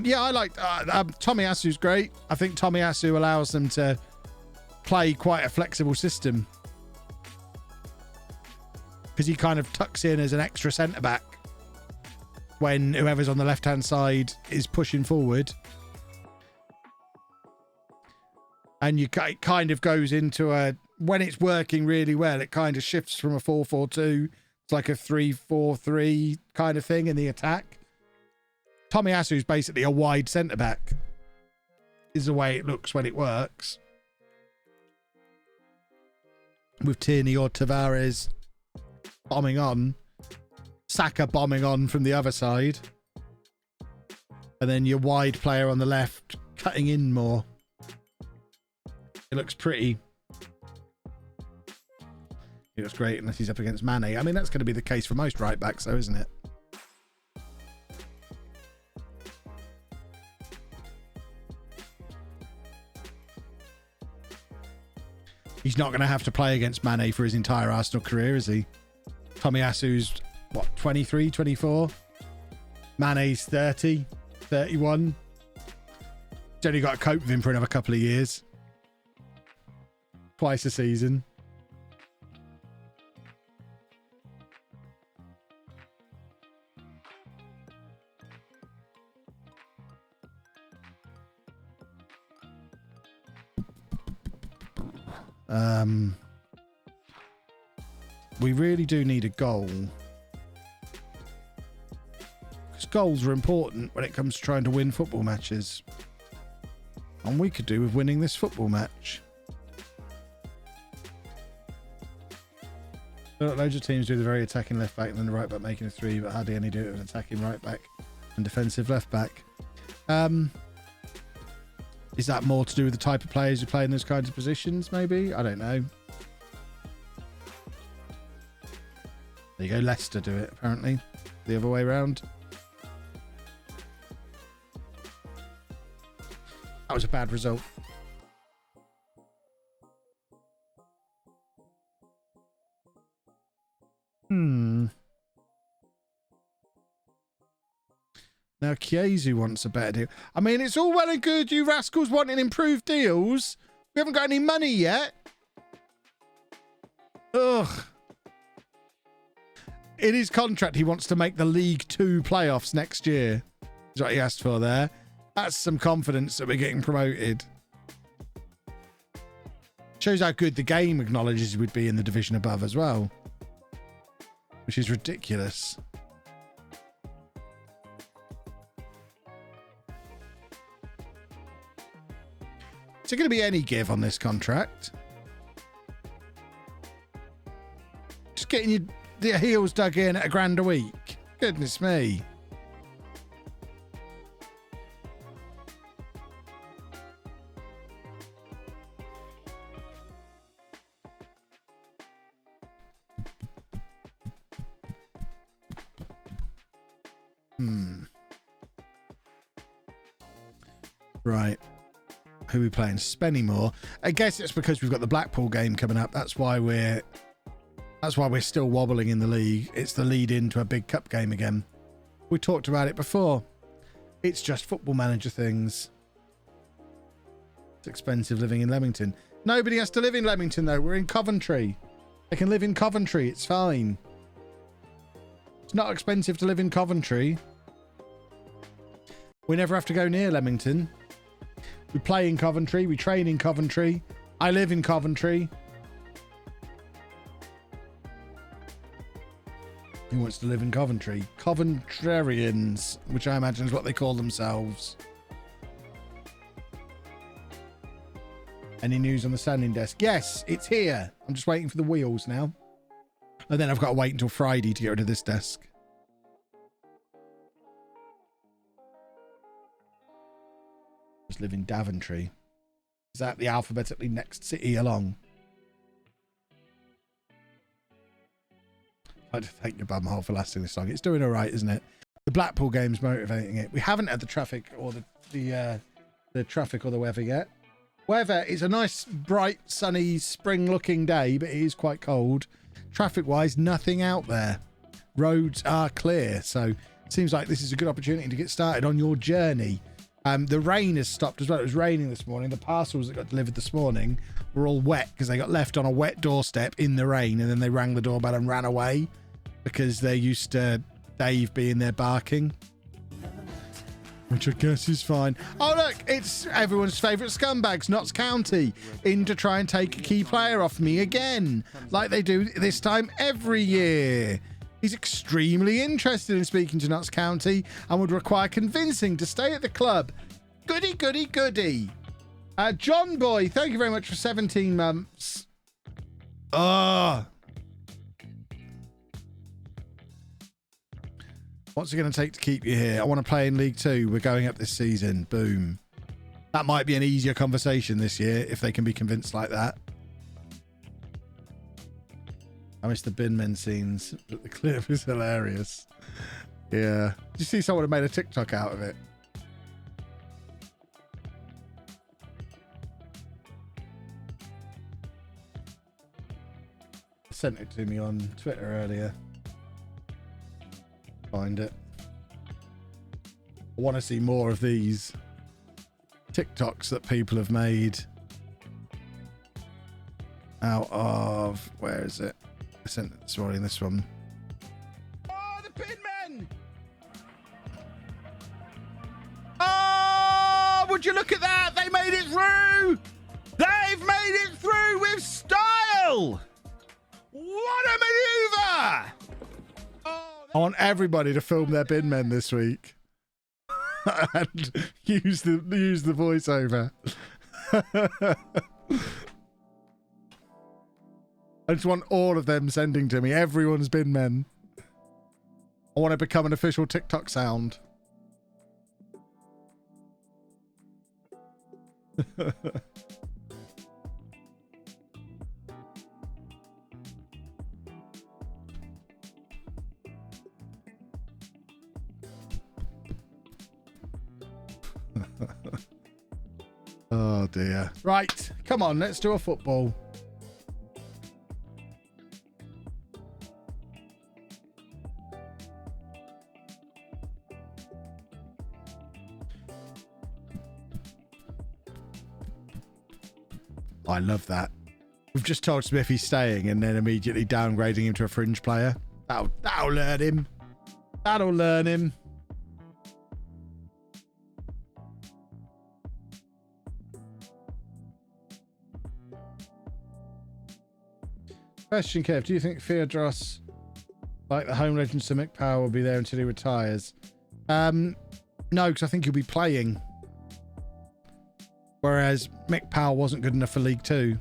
Yeah, I like Tomiyasu's great. I think Tomiyasu allows them to play quite a flexible system because he kind of tucks in as an extra centre back when whoever's on the left-hand side is pushing forward. And it kind of goes into when it's working really well, it kind of shifts from a 4-4-2 to like a 3-4-3 kind of thing in the attack. Tomiyasu's basically a wide centre-back is the way it looks when it works. With Tierney or Tavares bombing on. Saka bombing on from the other side. And then your wide player on the left cutting in more. It looks pretty. It looks great unless he's up against Mane. I mean, that's going to be the case for most right backs though, isn't it? He's not going to have to play against Mane for his entire Arsenal career, is he? Tomiyasu's, what, 23, 24? Mane's 30, 31. He's only got to cope with him for another couple of years. Twice a season. We really do need a goal. Because goals are important when it comes to trying to win football matches. And we could do with winning this football match. Loads of teams do the very attacking left back and then the right back making a three, but hardly any do it with an attacking right back and defensive left back. Is that more to do with the type of players who play in those kinds of positions, maybe? I don't know. There you go, Leicester do it, apparently. The other way around. That was a bad result. Now Chiesa wants a better deal. I mean, it's all well and good you rascals wanting improved deals. We haven't got any money yet. Ugh. In his contract, he wants to make the League 2 playoffs next year. Is what he asked for there. That's some confidence that we're getting promoted. Shows how good the game acknowledges we'd be in the division above as well, which is ridiculous. Is there going to be any give on this contract? Just getting your heels dug in at £1,000 a week. Goodness me. Right. Who are we playing? Spennymoor. I guess it's because we've got the Blackpool game coming up. That's why we're still wobbling in the league. It's the lead into a big cup game again. We talked about it before. It's just Football Manager things. It's expensive living in Leamington. Nobody has to live in Leamington though. We're in Coventry. They can live in Coventry. It's fine. It's not expensive to live in Coventry. We never have to go near Leamington. We play in Coventry. We train in Coventry. I live in Coventry. Who wants to live in Coventry? Coventrarians, which I imagine is what they call themselves. Any news on the standing desk? Yes, it's here. I'm just waiting for the wheels now. And then I've got to wait until Friday to get rid of this desk. Just live in Daventry. Is that the alphabetically next city along? I'd like to thank your bumhole for lasting this long. It's doing all right, isn't it? The Blackpool game's motivating it. We haven't had the traffic or the traffic or the weather yet. Weather is a nice, bright, sunny, spring-looking day, but it is quite cold. Traffic-wise, nothing out there. Roads are clear, so it seems like this is a good opportunity to get started on your journey. The rain has stopped as well. It was raining this morning. The parcels that got delivered this morning were all wet because they got left on a wet doorstep in the rain, and then they rang the doorbell and ran away because they're used to Dave being there barking, which I guess is fine. Oh, look, it's everyone's favourite scumbags, Notts County, in to try and take a key player off me again, like they do this time every year. He's extremely interested in speaking to Notts County and would require convincing to stay at the club. Goody, goody, goody. John Boy, thank you very much for 17 months. What's it going to take to keep you here? I want to play in League 2. We're going up this season. Boom. That might be an easier conversation this year if they can be convinced like that. I miss the bin men scenes, but the clip is hilarious. Yeah. Did you see someone had made a TikTok out of it? Sent it to me on Twitter earlier. Find it. I want to see more of these TikToks that people have made out of, where is it? I sent it this morning, this one. Oh, the pinmen! Oh, would you look at that? They made it through! They've made it through with style! What a maneuver! Oh, I want everybody to film their bin men this week and use the voiceover. I just want all of them sending to me. Everyone's bin men. I want to become an official TikTok sound. Oh dear. Right, come on, let's do a football. I love that. We've just told Smith he's staying and then immediately downgrading him to a fringe player. That'll learn him. That'll learn him. Question, Kev. Do you think Theodros, like the home legend Sir Mick Power, will be there until he retires? No, because I think he'll be playing. Whereas Mick Powell wasn't good enough for League Two.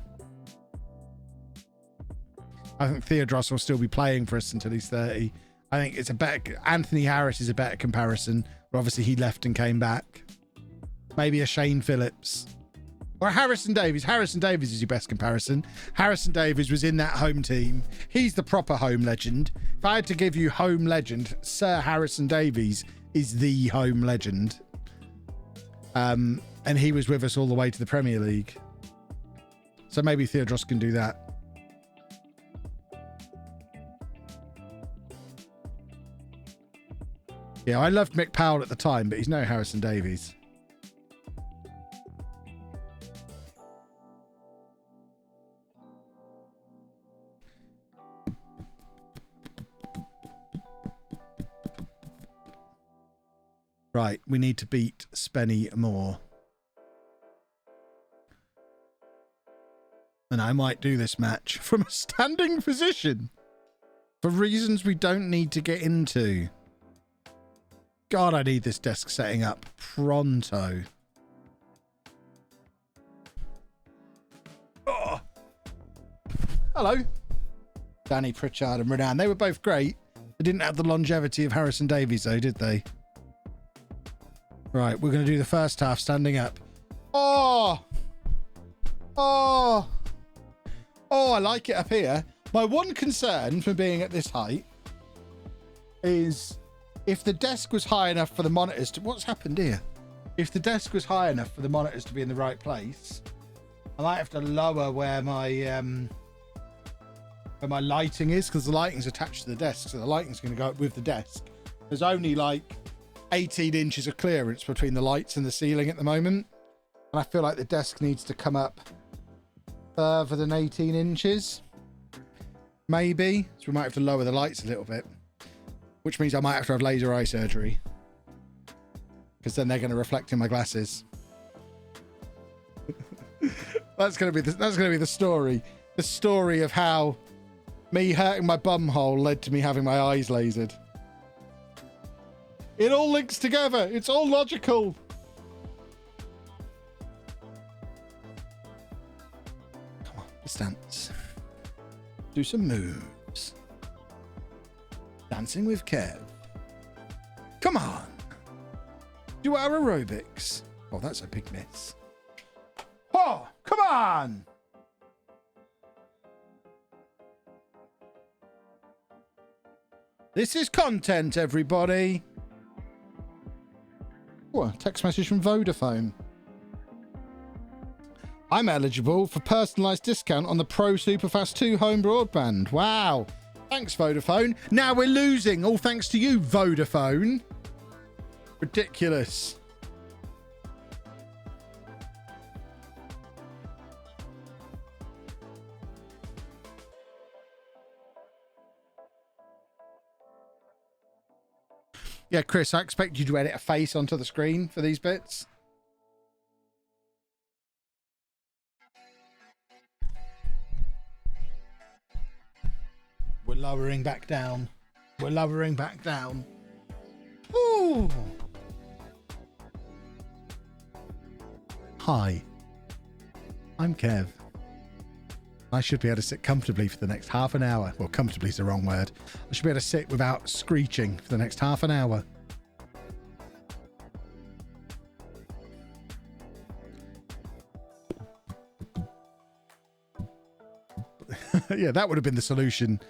I think Theodros will still be playing for us until he's 30. I think it's a better... Anthony Harris is a better comparison. But obviously he left and came back. Maybe a Shane Phillips. Or Harrison Davies. Harrison Davies is your best comparison. Harrison Davies was in that home team. He's the proper home legend. If I had to give you home legend, Sir Harrison Davies is the home legend. And he was with us all the way to the Premier League. So maybe Theodros can do that. Yeah, I loved Mick Powell at the time, but he's no Harrison Davies. Right, we need to beat Spenny more. And I might do this match from a standing position for reasons we don't need to get into. God, I need this desk setting up pronto. Oh. Hello. Danny Pritchard and Renan. They were both great. They didn't have the longevity of Harrison Davies, though, did they? Right, we're going to do the first half standing up. Oh! Oh! Oh, I like it up here. My one concern for being at this height is if the desk was high enough for the monitors to... What's happened here? If the desk was high enough for the monitors to be in the right place, I might have to lower where my lighting is, because the lighting's attached to the desk, so the lighting's going to go up with the desk. There's only like 18 inches of clearance between the lights and the ceiling at the moment, and I feel like the desk needs to come up further than 18 inches. Maybe. So we might have to lower the lights a little bit. Which means I might have to have laser eye surgery. Because then they're going to reflect in my glasses. That's going to be the story. The story of how me hurting my bum hole led to me having my eyes lasered. It all links together. It's all logical. Come on, let's dance. Do some moves. Dancing with Kev. Come on. Do our aerobics. Oh, that's a big miss. Oh, come on. This is content, everybody. Oh, a text message from Vodafone. I'm eligible for personalised discount on the Pro Superfast 2 home broadband. Wow. Thanks, Vodafone. Now we're losing, all thanks to you, Vodafone. Ridiculous. Yeah, Chris, I expect you to edit a face onto the screen for these bits. We're lowering back down. We're lowering back down. Ooh. Hi. I'm Kev. I should be able to sit comfortably for the next half an hour. Well, comfortably is the wrong word. I should be able to sit without screeching for the next half an hour. Yeah, that would have been the solution.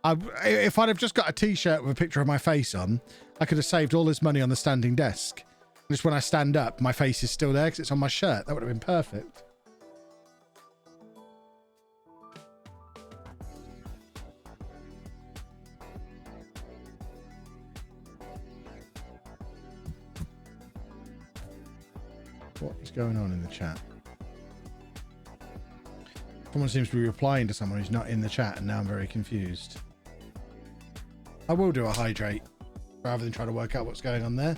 If I'd have just got a t-shirt with a picture of my face on, I could have saved all this money on the standing desk. Just when I stand up, my face is still there because it's on my shirt. That would have been perfect. What is going on in the chat? Someone seems to be replying to someone who's not in the chat, and now I'm very confused. I will do a hydrate rather than try to work out what's going on there.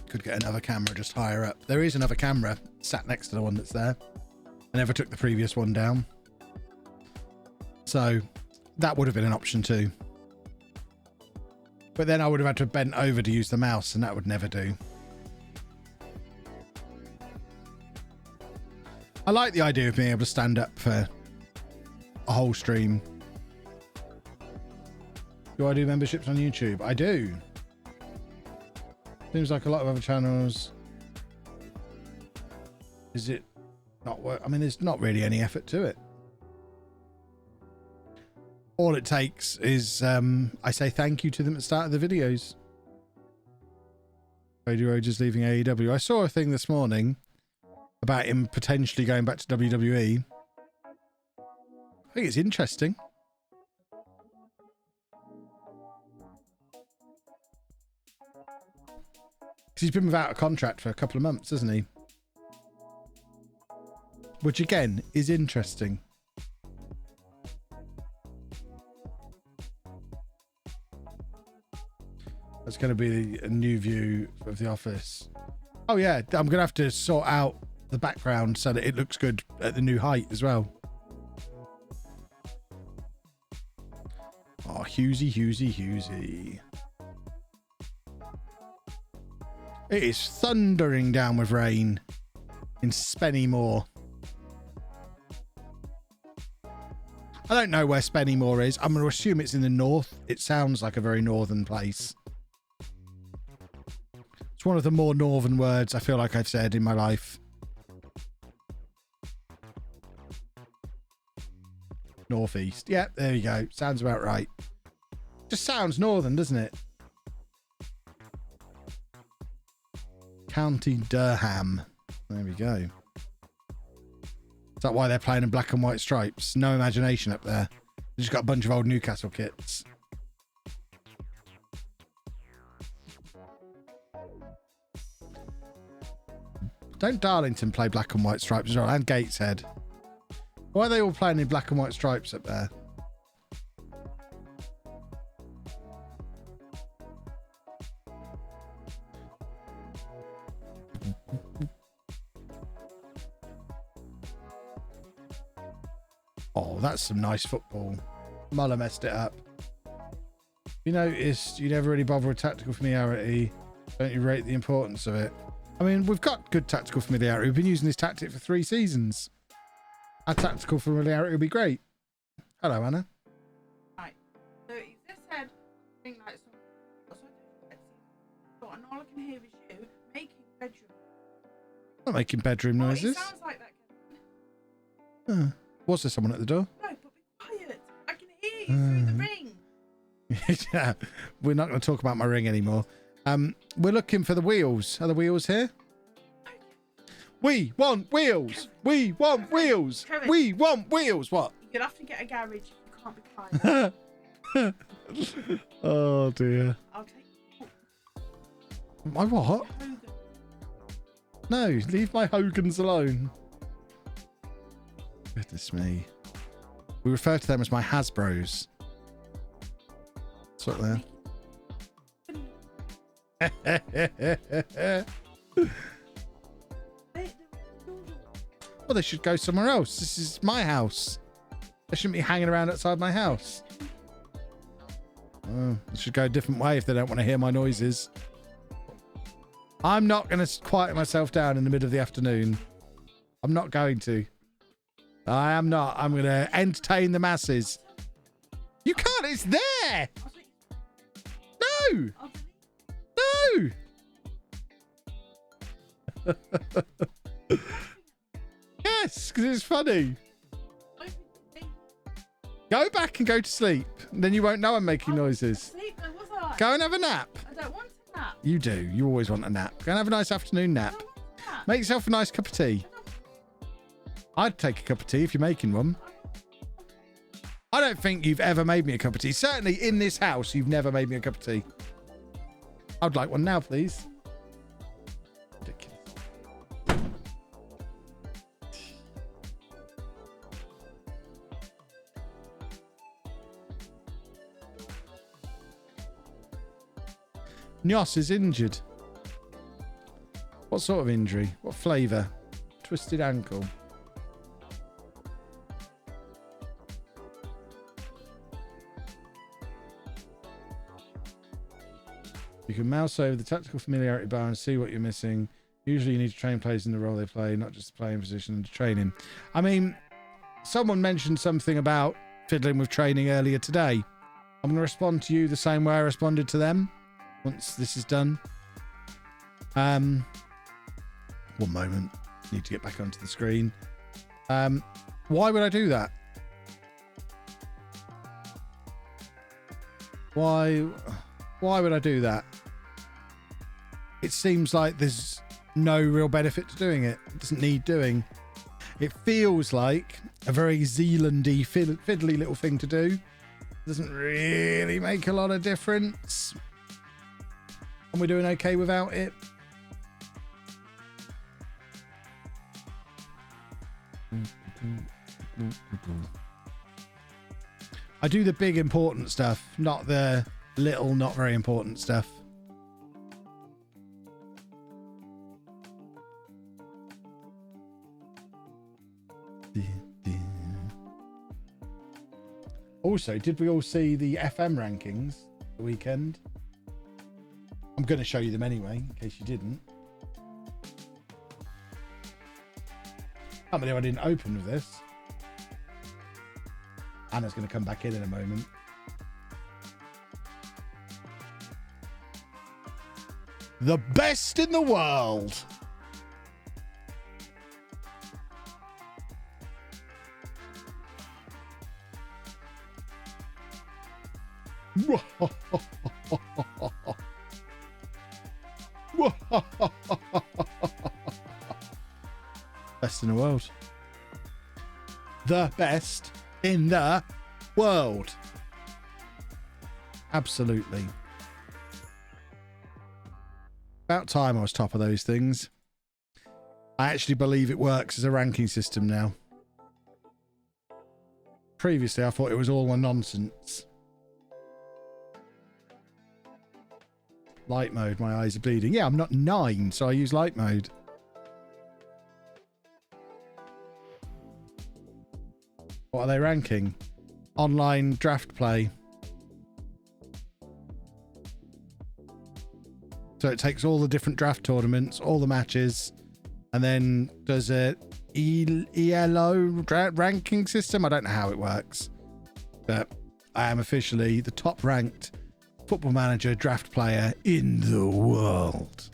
Could get another camera just higher up. There is another camera sat next to the one that's there. I never took the previous one down. So that would have been an option too. But then I would have had to have bent over to use the mouse, and that would never do. I like the idea of being able to stand up for a whole stream. Do I do memberships on YouTube? I do. Seems like a lot of other channels. Is it not work? I mean, there's not really any effort to it. All it takes is I say thank you to them at the start of the videos. Cody Rhodes is leaving AEW. I saw a thing this morning about him potentially going back to WWE. I think it's interesting. Because he's been without a contract for a couple of months, hasn't he? Which again is interesting. That's going to be a new view of the office. Oh yeah, I'm going to have to sort out the background so that it looks good at the new height as well. Oh, Hughesy. It is thundering down with rain in Spennymoor. I don't know where Spennymoor is. I'm going to assume it's in the north. It sounds like a very northern place. It's one of the more northern words I feel like I've said in my life. Northeast. Yep, there you go. Sounds about right. Just sounds northern, doesn't it? County Durham. There we go. Is that why they're playing in black and white stripes? No imagination up there. They just got a bunch of old Newcastle kits. Don't Darlington play black and white stripes as well? And Gateshead. Why are they all playing in black and white stripes up there? Oh, that's some nice football. Muller messed it up. You noticed you never really bother with tactical familiarity. Don't you rate the importance of it? I mean, we've got good tactical familiarity. We've been using this tactic for 3 seasons. Our tactical familiarity will be great. Hello, Anna. Right. So he just said, thing like something, and all I can hear is you making bedroom. Not making bedroom noises. It sounds like that. Was there someone at the door? No, but be quiet. I can hear you through the ring. Yeah, we're not going to talk about my ring anymore. We're looking for the wheels. Are the wheels here? We want wheels. We want wheels. Kevin. We want wheels. What? You'll have to get a garage. You can't be quiet. Oh dear. I'll take My what? Hogan. No, leave my Hogans alone. Goodness me. We refer to them as my Hasbros. What's up there? Well, they should go somewhere else. This is my house. They shouldn't be hanging around outside my house. Oh, they should go a different way if they don't want to hear my noises. I'm not going to quiet myself down in the middle of the afternoon. I'm not going to. I am not. I'm going to entertain the masses. You can't. It's there. No. No. Yes, because it's funny. Go back and go to sleep. Then you won't know I'm making noises. Go and have a nap. I don't want a nap. You do. You always want a nap. Go and have a nice afternoon nap. Make yourself a nice cup of tea. I'd take a cup of tea if you're making one. I don't think you've ever made me a cup of tea. Certainly in this house, you've never made me a cup of tea. I'd like one now, please. Ridiculous. Nyos is injured. What sort of injury? What flavour? Twisted ankle. You can mouse over the tactical familiarity bar and see what you're missing. Usually you need to train players in the role they play, not just the playing position and training. I mean, someone mentioned something about fiddling with training earlier today. I'm going to respond to you the same way I responded to them once this is done. One moment. Need to get back onto the screen. Why would I do that? Why would I do that? It seems like there's no real benefit to doing it. It doesn't need doing. It feels like a very Zealandy, fiddly little thing to do. It doesn't really make a lot of difference. And we're doing okay without it. I do the big important stuff, not the little, not very important stuff. Also, did we all see the FM rankings the weekend? I'm going to show you them anyway, in case you didn't. Can't believe I didn't open with this. Anna's going to come back in a moment. The best in the world. Best in the world. The best in the world. Absolutely. About time I was top of those things. I actually believe it works as a ranking system now. Previously, I thought it was all a nonsense. Light mode, my eyes are bleeding. Yeah, I'm not 9, so I use light mode. What are they ranking? Online draft play. So it takes all the different draft tournaments, all the matches, and then does a ELO ranking system. I don't know how it works, but I am officially the top ranked Football Manager draft player in the world.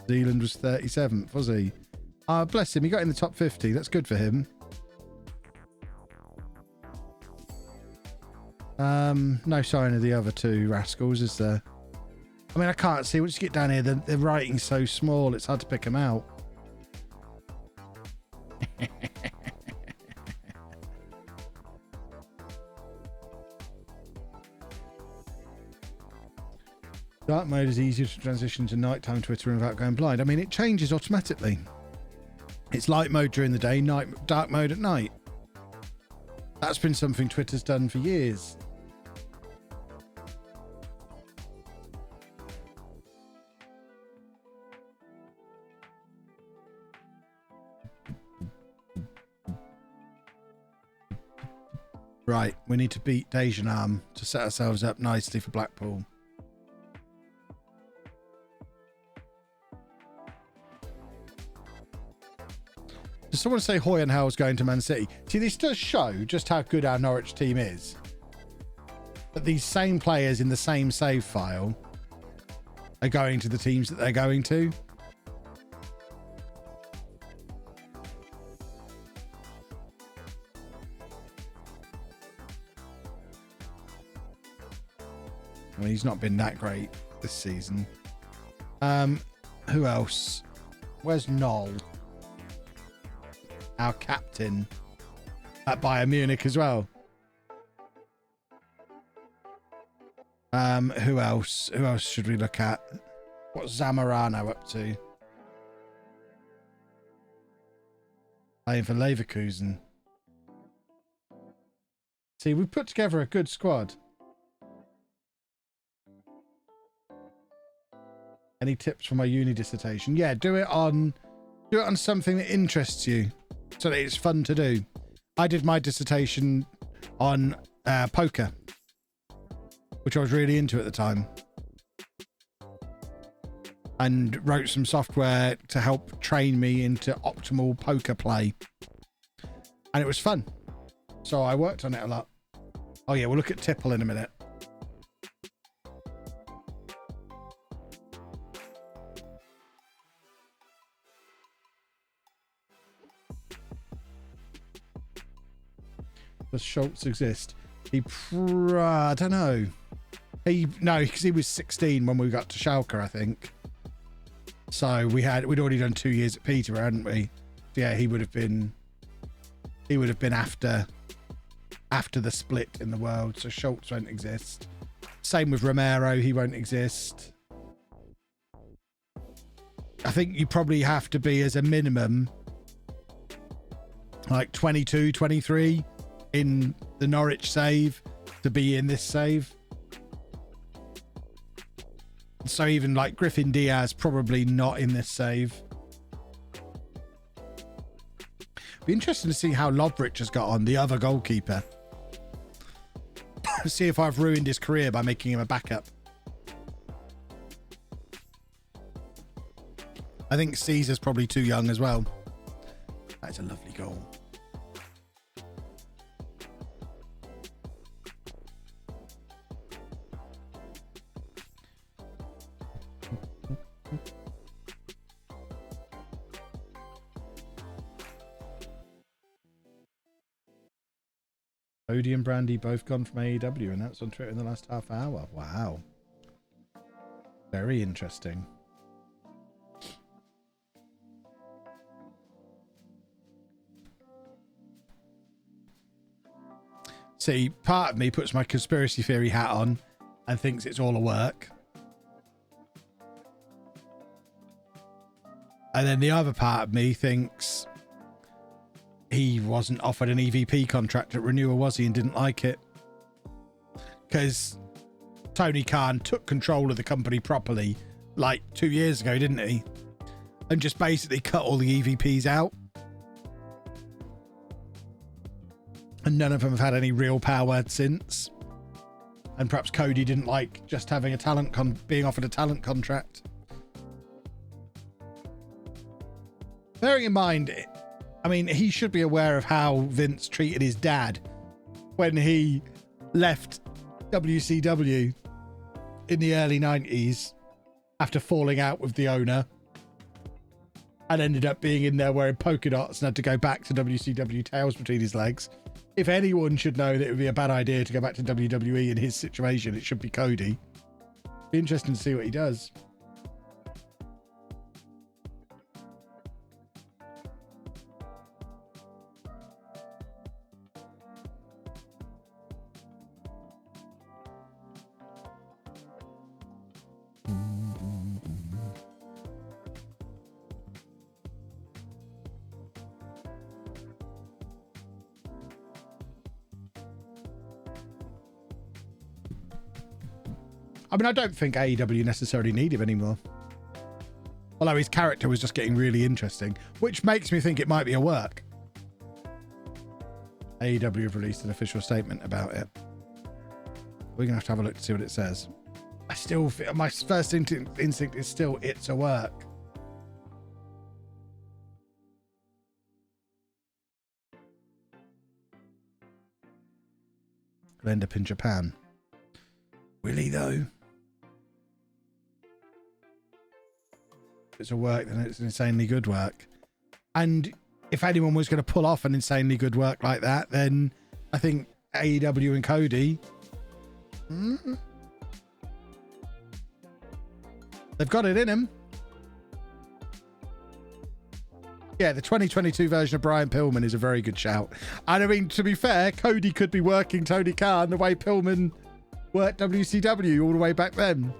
Zealand was 37th, was he? Bless him, he got in the top 50. That's good for him. No sign of the other two rascals, is there? I mean, I can't see. Once you get down here, the writing's so small, it's hard to pick them out. Dark mode is easier to transition to nighttime Twitter without going blind. I mean, it changes automatically. It's light mode during the day, dark mode at night. That's been something Twitter's done for years. Right, we need to beat Dejanam to set ourselves up nicely for Blackpool. Does someone say Hoy and Howell's going to Man City? See, this does show just how good our Norwich team is. But these same players in the same save file are going to the teams that they're going to. I mean, he's not been that great this season. Who else? Where's Noel? Our captain at Bayern Munich as well. Who else? Who else should we look at? What's Zamorano up to? Playing for Leverkusen. See, we put together a good squad. Any tips for my uni dissertation? Yeah, do it on something that interests you, so that it's fun to do. I did my dissertation on poker. which I was really into at the time, and wrote some software to help train me into optimal poker play. And it was fun. So I worked on it a lot. Oh yeah, we'll look at Tipple in a minute. Does Schultz exist? I don't know. No, because he was 16 when we got to Schalke, I think. So we'd already done 2 years at Peterborough, hadn't we? So yeah, he would have been after the split in the world. So Schultz won't exist. Same with Romero, he won't exist. I think you probably have to be, as a minimum, like 22, 23 in the Norwich save to be in this save. So even like Griffin Diaz, probably not in this save. Be interesting to see how Lovrich has got on, the other goalkeeper. See if I've ruined his career by making him a backup. I think Caesar's probably too young as well. That's a lovely goal. Cody and Brandy both gone from AEW, and that's on Twitter in the last half hour. Wow. Very interesting. See, part of me puts my conspiracy theory hat on and thinks it's all a work. And then the other part of me thinks he wasn't offered an EVP contract at renewal, was he, and didn't like it? Because Tony Khan took control of the company properly like 2 years ago, didn't he? And just basically cut all the EVPs out. And none of them have had any real power since. And perhaps Cody didn't like just having a being offered a talent contract. Bearing in mind, I mean, he should be aware of how Vince treated his dad when he left WCW in the early 90s after falling out with the owner and ended up being in there wearing polka dots and had to go back to WCW, tails between his legs. If anyone should know that it would be a bad idea to go back to WWE in his situation, it should be Cody. Be interesting to see what he does. I mean, I don't think AEW necessarily need him anymore. Although his character was just getting really interesting, which makes me think it might be a work. AEW have released an official statement about it. We're going to have a look to see what it says. I still feel, my first instinct is still it's a work. He'll end up in Japan. Will he though? If it's a work, then it's an insanely good work. And if anyone was going to pull off an insanely good work like that, then I think AEW and Cody, they've got it in them. Yeah, the 2022 version of Brian Pillman is a very good shout. And I mean, to be fair, Cody could be working Tony Khan the way Pillman worked WCW all the way back then.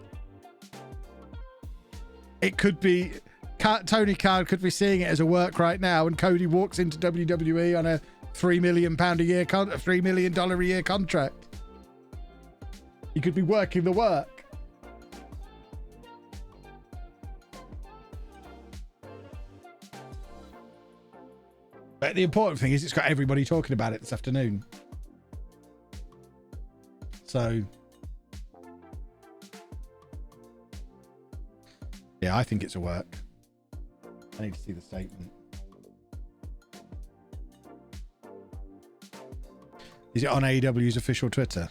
It could be Tony Khan could be seeing it as a work right now, and Cody walks into WWE on a $3 million a year $3 million a year contract. He could be working the work. But the important thing is it's got everybody talking about it this afternoon. So Yeah, I think it's a work. I need to see the statement. Is it on AEW's official Twitter?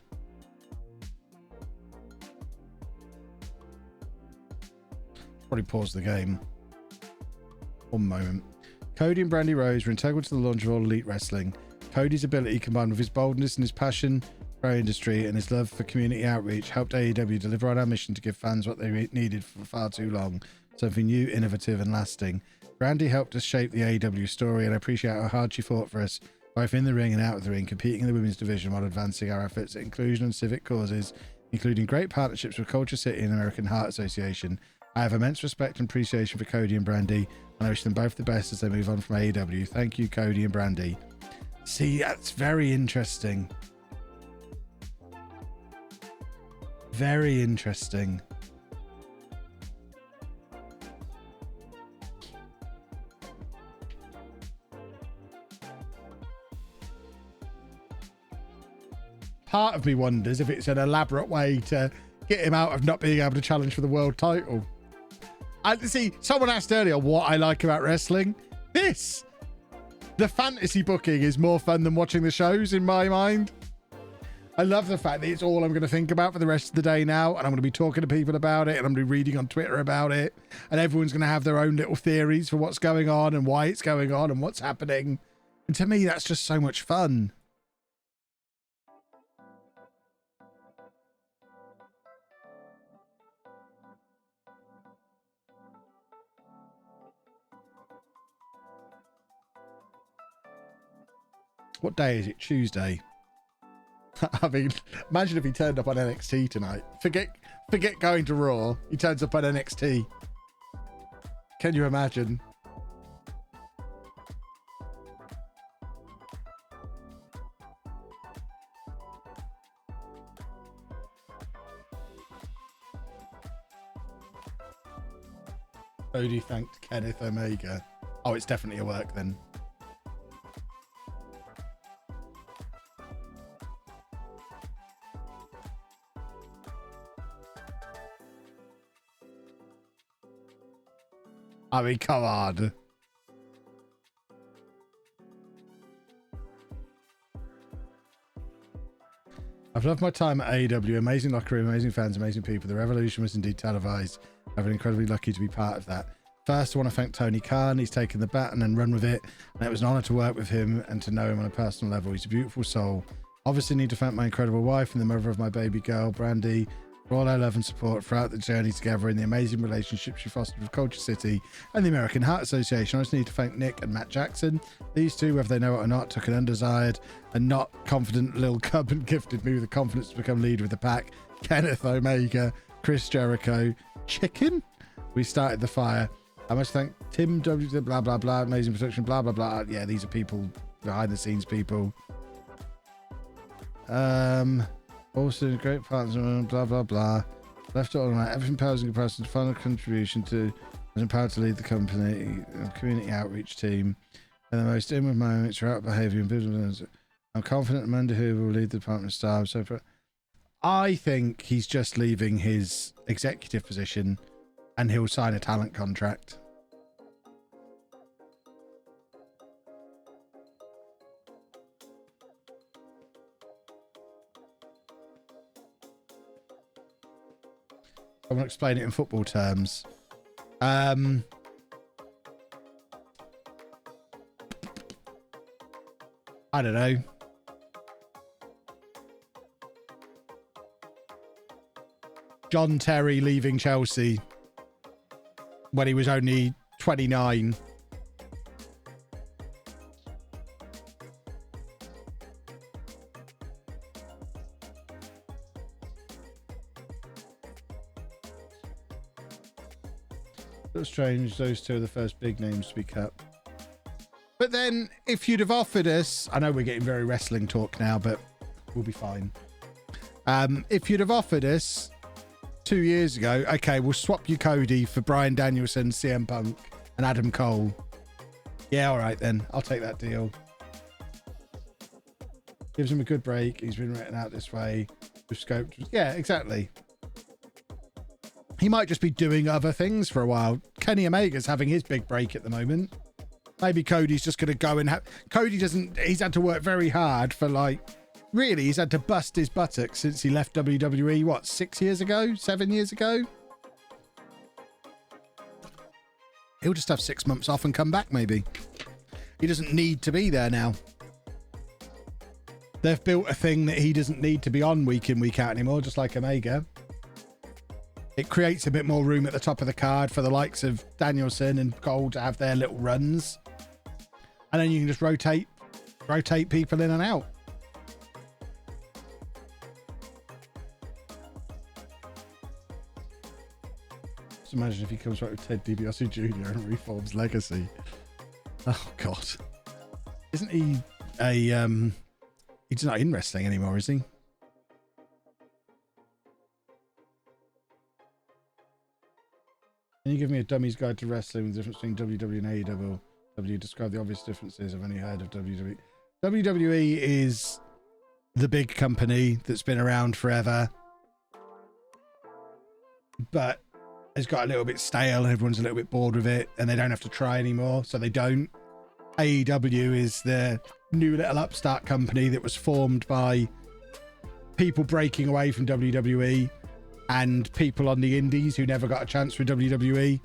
Probably pause the game. One moment. Cody and Brandy Rose were integral to the launch of All Elite Wrestling. Cody's ability, combined with his boldness and his passion for our industry and his love for community outreach, helped AEW deliver on our mission to give fans what they needed for far too long. Something new, innovative, and lasting. Brandy helped us shape the AEW story, and I appreciate how hard she fought for us, both in the ring and out of the ring, competing in the women's division while advancing our efforts at inclusion and civic causes, including great partnerships with Culture City and American Heart Association. I have immense respect and appreciation for Cody and Brandy, and I wish them both the best as they move on from AEW. Thank you, Cody and Brandy. See, that's very interesting. Very interesting. Part of me wonders if it's an elaborate way to get him out of not being able to challenge for the world title. I see, someone asked earlier what I like about wrestling. This. The fantasy booking is more fun than watching the shows in my mind. I love the fact that it's all I'm going to think about for the rest of the day now, and I'm going to be talking to people about it, and I'm going to be reading on Twitter about it, and everyone's going to have their own little theories for what's going on and why it's going on and what's happening. And to me, that's just so much fun. What day is it? Tuesday. I mean, imagine if he turned up on NXT tonight. Forget going to Raw. He turns up on NXT. Can you imagine? Cody thanked Kenneth Omega. Oh, it's definitely a work then. I mean, come on. I've loved my time at AEW. Amazing locker room, amazing fans, amazing people. The revolution was indeed televised. I've been incredibly lucky to be part of that. First, I want to thank Tony Khan. He's taken the baton and run with it. And it was an honor to work with him and to know him on a personal level. He's a beautiful soul. Obviously, need to thank my incredible wife and the mother of my baby girl, Brandy, for all our love and support throughout the journey together and the amazing relationship she fostered with Culture City and the American Heart Association. I also need to thank Nick and Matt Jackson. These two, whether they know it or not, took an undesired and not confident little cub and gifted me with the confidence to become leader of the pack. Kenneth Omega, Chris Jericho, Chicken. We started the fire. I must thank Tim W. Blah, blah, blah. Amazing production, blah, blah, blah. Yeah, these are people, behind the scenes people. Also, great partners, blah, blah, blah. Left it all right. Everything powers in comparison to final contribution to, was empowered to lead the company, community outreach team, and the most inward moments, route behavior, and business. I'm confident Amanda Hoover will lead the department staff. So I think he's just leaving his executive position and he'll sign a talent contract. I want to explain it in football terms. I don't know. John Terry leaving Chelsea when he was only 29. It's strange, those two are the first big names to be cut. But then, if you'd have offered us, I know we're getting very wrestling talk now, but we'll be fine. If you'd have offered us 2 years ago, okay, we'll swap you Cody for Bryan Danielson, CM Punk, and Adam Cole. Yeah, all right then, I'll take that deal. Gives him a good break. He's been written out this way. We've scoped. Yeah, exactly. He might just be doing other things for a while. Kenny Omega's having his big break at the moment. Maybe Cody's just going to go and have... Cody doesn't... He's had to work very hard for, like... Really, he's had to bust his buttocks since he left WWE, what, 6 years ago? 7 years ago? He'll just have 6 months off and come back, maybe. He doesn't need to be there now. They've built a thing that he doesn't need to be on week in, week out anymore, just like Omega. It creates a bit more room at the top of the card for the likes of Danielson and Cole to have their little runs. And then you can just rotate people in and out. Just imagine if he comes back with Ted DiBiase Jr. and reforms Legacy. Oh, God. Isn't he a... He's not in wrestling anymore, is he? Can you give me a dummy's guide to wrestling, the difference between WWE and AEW? Describe the obvious differences. I've only heard of WWE. WWE is the big company that's been around forever, but it's got a little bit stale. Everyone's a little bit bored with it, and they don't have to try anymore, so they don't. AEW is the new little upstart company that was formed by people breaking away from WWE and people on the indies who never got a chance with WWE,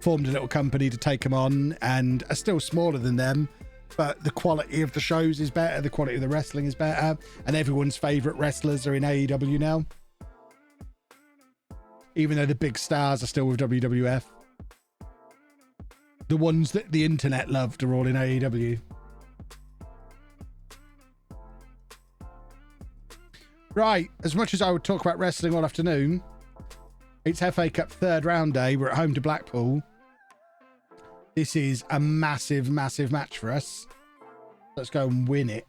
formed a little company to take them on and are still smaller than them, but the quality of the shows is better, the quality of the wrestling is better, and everyone's favorite wrestlers are in AEW now, even though the big stars are still with WWF. The ones that the internet loved are all in AEW. Right, as much as I would talk about wrestling all afternoon, it's FA Cup third round day. We're at home to Blackpool. This is a massive, massive match for us. Let's go and win it.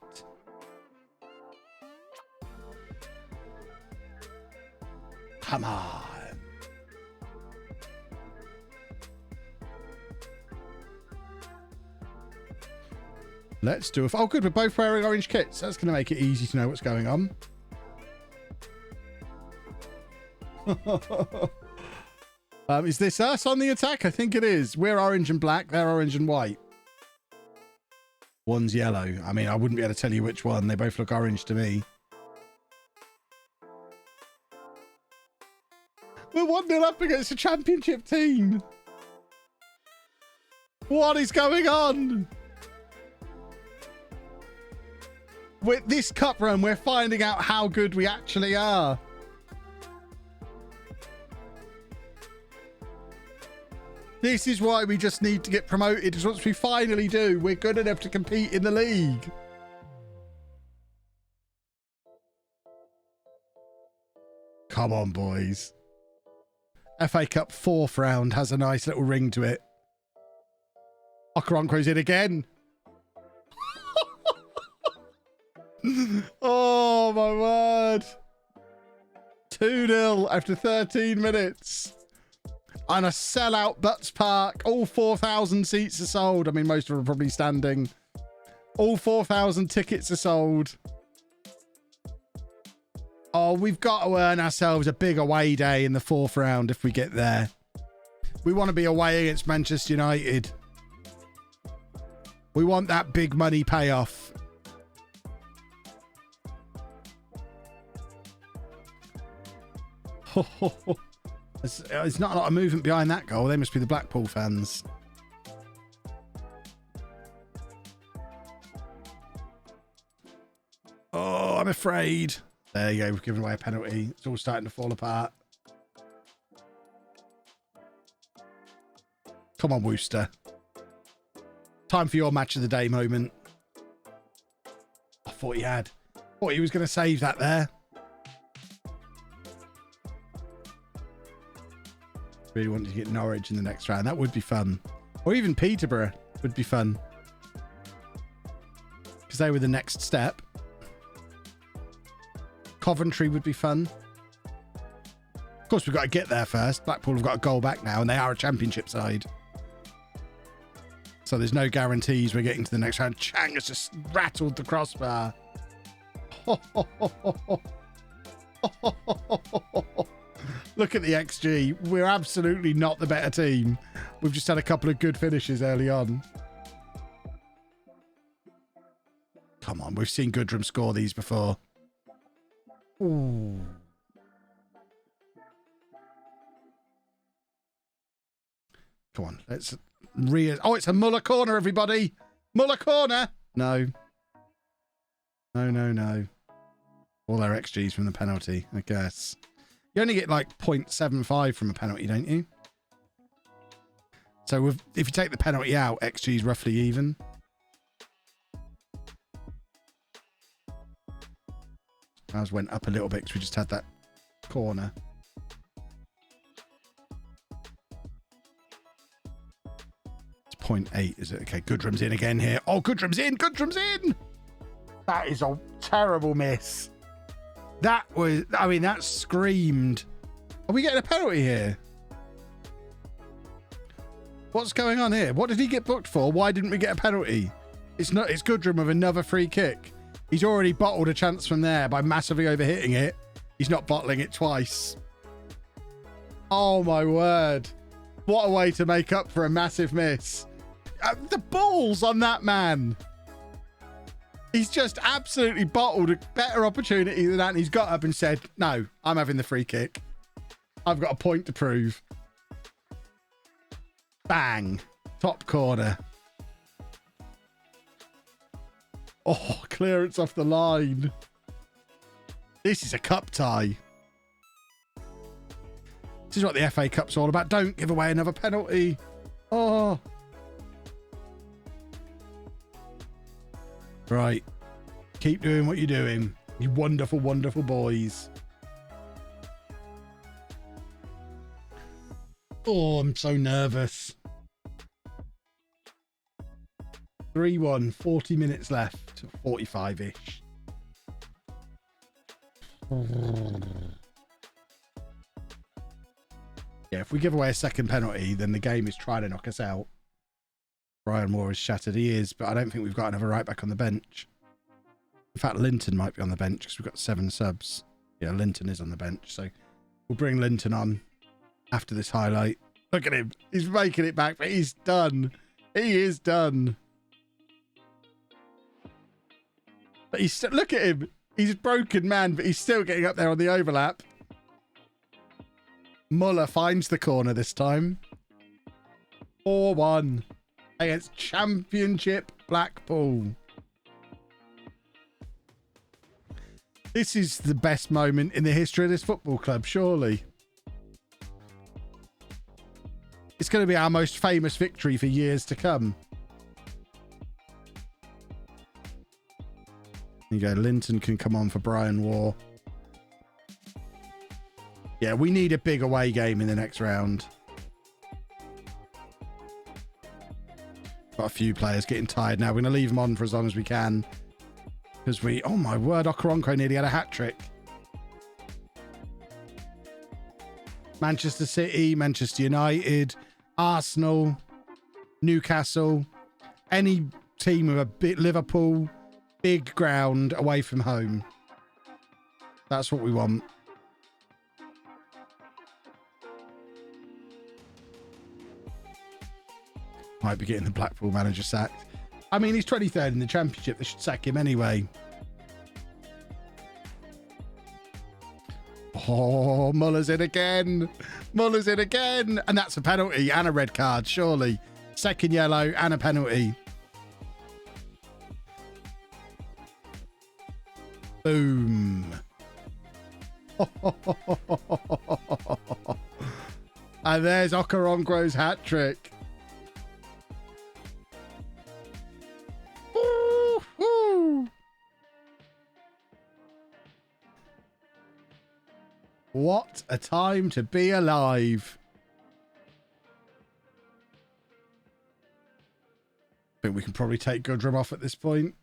Come on. Let's do it. Oh, good. We're both wearing orange kits. That's going to make it easy to know what's going on. Is this us on the attack? I think it is. We're orange and black. They're orange and white. One's yellow. I mean, I wouldn't be able to tell you which one. They both look orange to me. We're 1-0 up against a championship team. What is going on? With this cup run, we're finding out how good we actually are. This is why we just need to get promoted, because once we finally do, we're good enough to compete in the league. Come on, boys. FA Cup 4th round has a nice little ring to it. Okaronko's in again. Oh, my word. 2-0 after 13 minutes. On a sellout Butts Park. All 4,000 seats are sold. I mean, most of them are probably standing. All 4,000 tickets are sold. Oh, we've got to earn ourselves a big away day in the 4th round if we get there. We want to be away against Manchester United. We want that big money payoff. There's not a lot of movement behind that goal. They must be the Blackpool fans. Oh, I'm afraid. There you go. We've given away a penalty. It's all starting to fall apart. Come on, Wooster. Time for your match of the day moment. I thought he had. Thought he was going to save that there. Really wanted to get Norwich in the next round. That would be fun. Or even Peterborough would be fun. Because they were the next step. Coventry would be fun. Of course, we've got to get there first. Blackpool have got a goal back now, and they are a championship side. So there's no guarantees we're getting to the next round. Chang has just rattled the crossbar. Look at the XG. We're absolutely not the better team. We've just had a couple of good finishes early on. Come on, we've seen Goodrum score these before. Ooh. Come on, let's oh, it's a Muller corner, everybody. Muller corner. No. No. All their XGs from the penalty, I guess. You only get like 0.75 from a penalty, don't you? So if you take the penalty out, XG is roughly even. Ours went up a little bit because we just had that corner. It's 0.8, is it? Okay, Goodrum's in again here. Oh, Goodrum's in! Goodrum's in! That is a terrible miss. That was, I mean, that screamed. Are we getting a penalty here? What's going on here? What did he get booked for? Why didn't we get a penalty? It's Goodrum with another free kick. He's already bottled a chance from there by massively overhitting it. He's not bottling it twice. Oh my word. What a way to make up for a massive miss. The balls on that man. He's just absolutely bottled a better opportunity than that. And he's got up and said, no, I'm having the free kick. I've got a point to prove. Bang. Top corner. Oh, clearance off the line. This is a cup tie. This is what the FA Cup's all about. Don't give away another penalty. Oh. Right. Keep doing what you're doing. You wonderful, wonderful boys. Oh, I'm so nervous. 3-1, 40 minutes left. 45-ish. Yeah, if we give away a second penalty, then the game is trying to knock us out. Brian Moore is shattered. He is, but I don't think we've got another right back on the bench. In fact, Linton might be on the bench because we've got 7 subs. Yeah, Linton is on the bench. So we'll bring Linton on after this highlight. Look at him. He's making it back, but he's done. He is done. But he's look at him. He's a broken man, but he's still getting up there on the overlap. Muller finds the corner this time. 4-1 against Championship Blackpool. This is the best moment in the history of this football club, surely. It's going to be our most famous victory for years to come. There you go. Linton can come on for Brian War. Yeah, we need a big away game in the next round. Got a few players getting tired now. We're going to leave them on for as long as we can. Because we... Oh, my word. Okoronkwo nearly had a hat-trick. Manchester City, Manchester United, Arsenal, Newcastle. Any team with a bit... Liverpool... Big ground away from home. That's what we want. Might be getting the Blackpool manager sacked. I mean, he's 23rd in the Championship. They should sack him anyway. Oh, Muller's in again. Muller's in again. And that's a penalty and a red card, surely. Second yellow and a penalty. Boom. And there's Okoronkwo's hat trick. What a time to be alive. I think we can probably take Goodrum off at this point.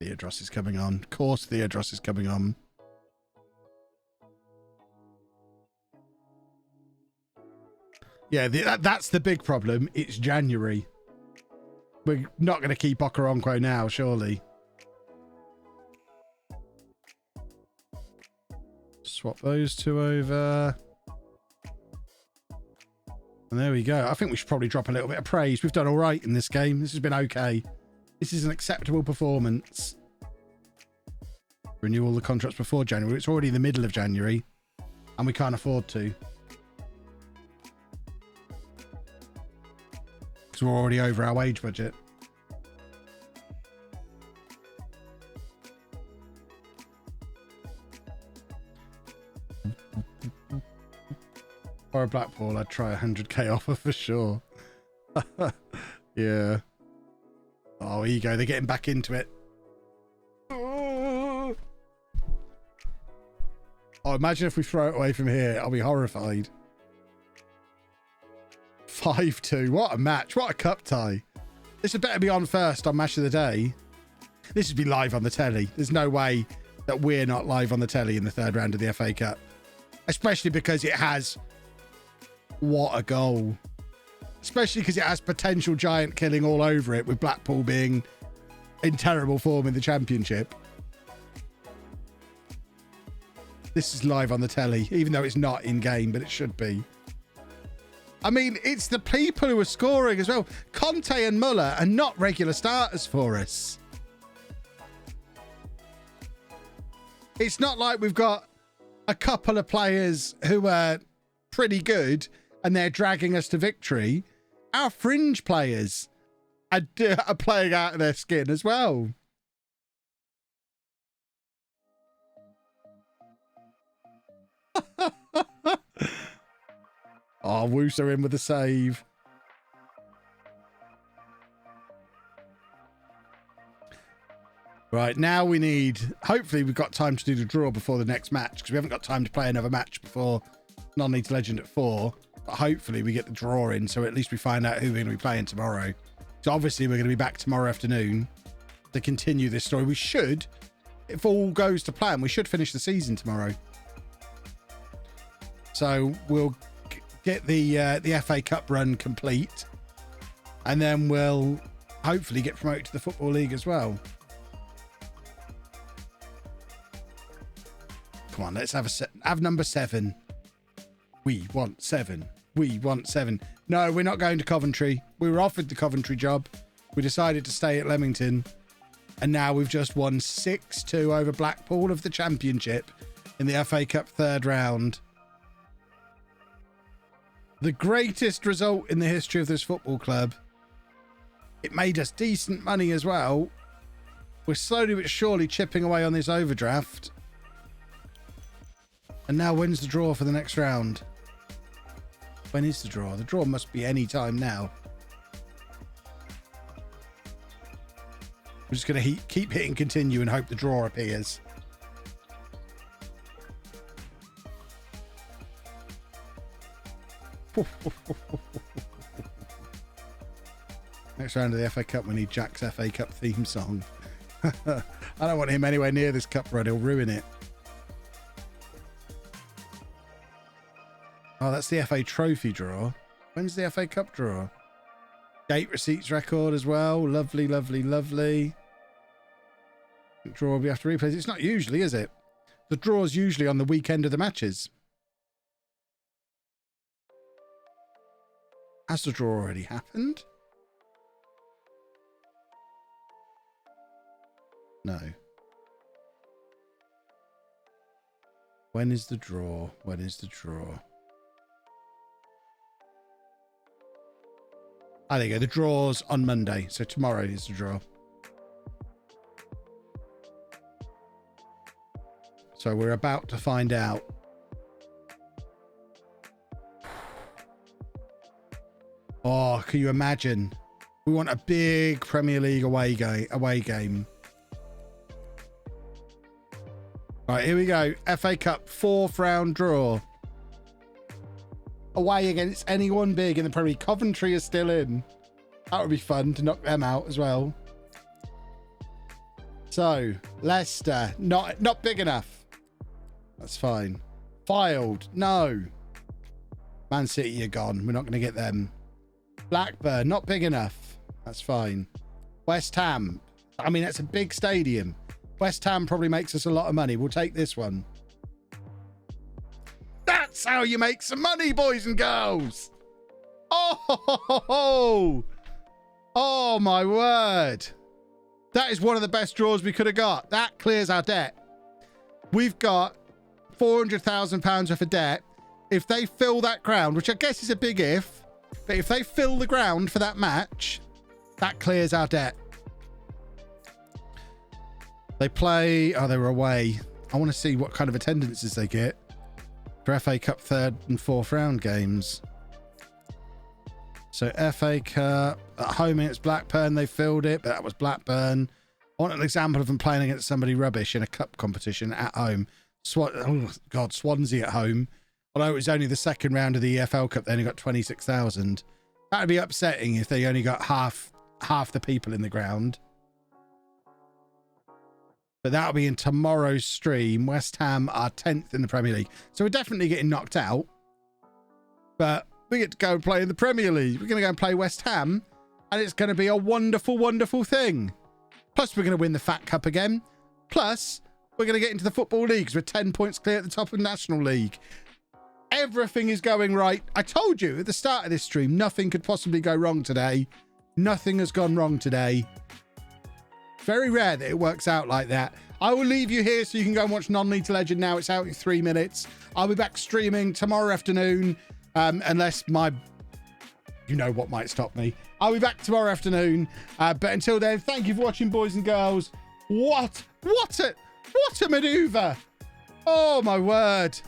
Theodros is coming on. Of course, Theodros is coming on. Yeah, that's the big problem. It's January. We're not going to keep Okoronkwo now, surely. Swap those two over. And there we go. I think we should probably drop a little bit of praise. We've done all right in this game. This has been okay. This is an acceptable performance. Renew all the contracts before January. It's already the middle of January, and we can't afford to. Because we're already over our wage budget. Or a Blackpool, I'd try a 100k offer for sure. Yeah. Oh, here you go. They're getting back into it. Oh, imagine if we throw it away from here. I'll be horrified. 5-2. What a match. What a cup tie. This had better be on first on Match of the Day. This would be live on the telly. There's no way that we're not live on the telly in the third round of the FA Cup. Especially because it has... What a goal. Especially because it has potential giant killing all over it, with Blackpool being in terrible form in the Championship. This is live on the telly, even though it's not in-game, but it should be. I mean, it's the people who are scoring as well. Conte and Muller are not regular starters for us. It's not like we've got a couple of players who are pretty good and they're dragging us to victory. Our fringe players are playing out of their skin as well. Oh, Wooster in with the save. Right, now we need... Hopefully we've got time to do the draw before the next match, because we haven't got time to play another match before Non-League to Legend at 4. But hopefully we get the draw in, so at least we find out who we're going to be playing tomorrow. So obviously we're going to be back tomorrow afternoon to continue this story. We should, if all goes to plan, we should finish the season tomorrow. So we'll get the FA Cup run complete, and then we'll hopefully get promoted to the Football League as well. Come on, let's have number 7. We want 7. We want 7. No, we're not going to Coventry. We were offered the Coventry job. We decided to stay at Leamington. And now we've just won 6-2 over Blackpool of the Championship in the FA Cup third round. The greatest result in the history of this football club. It made us decent money as well. We're slowly but surely chipping away on this overdraft. And now when's the draw for the next round? When is the draw? The draw must be any time now. We're just going to keep hitting continue and hope the draw appears. Next round of the FA Cup, we need Jack's FA Cup theme song. I don't want him anywhere near this cup run. He'll ruin it. Oh, that's the FA Trophy draw. When's the FA Cup draw? Gate receipts record as well. Lovely, lovely, lovely. Draw will be after replays. It's not usually, is it? The draw's usually on the weekend of the matches. Has the draw already happened? No. When is the draw? When is the draw? Oh, there you go. The draw's on Monday. So tomorrow is the draw. So we're about to find out. Oh, can you imagine? We want a big Premier League away game. Right, here we go. FA Cup 4th round draw. Away against anyone big in the Premier League. Coventry is still in. That would be fun to knock them out as well. So, Leicester, not big enough. That's fine. Filed, no. Man City are gone. We're not going to get them. Blackburn, not big enough. That's fine. West Ham. I mean, that's a big stadium. West Ham probably makes us a lot of money. We'll take this one. That's how you make some money, boys and girls. Oh, oh my word. That is one of the best draws we could have got. That clears our debt. We've got £400,000 worth of debt. If they fill that ground, which I guess is a big if, but if they fill the ground for that match, that clears our debt. They play... Oh, they were away. I want to see what kind of attendances they get for FA Cup 3rd and 4th round games. So FA Cup at home against Blackburn, they filled it, but that was Blackburn. I want an example of them playing against somebody rubbish in a cup competition at home. Swansea at home. Although it was only the second round of the EFL Cup, they only got 26,000. That would be upsetting if they only got half the people in the ground. But that'll be in tomorrow's stream. West Ham are 10th in the Premier League. So we're definitely getting knocked out. But we get to go and play in the Premier League. We're going to go and play West Ham. And it's going to be a wonderful, wonderful thing. Plus, we're going to win the Fat Cup again. Plus, we're going to get into the Football League because we're 10 points clear at the top of the National League. Everything is going right. I told you at the start of this stream, nothing could possibly go wrong today. Nothing has gone wrong today. Very rare that it works out like that. I will leave you here so you can go and watch Non-League to Legend now. It's out in 3 minutes. I'll be back streaming tomorrow afternoon, unless my... You know what might stop me. I'll be back tomorrow afternoon. But until then, thank you for watching, boys and girls. What a maneuver. Oh, my word.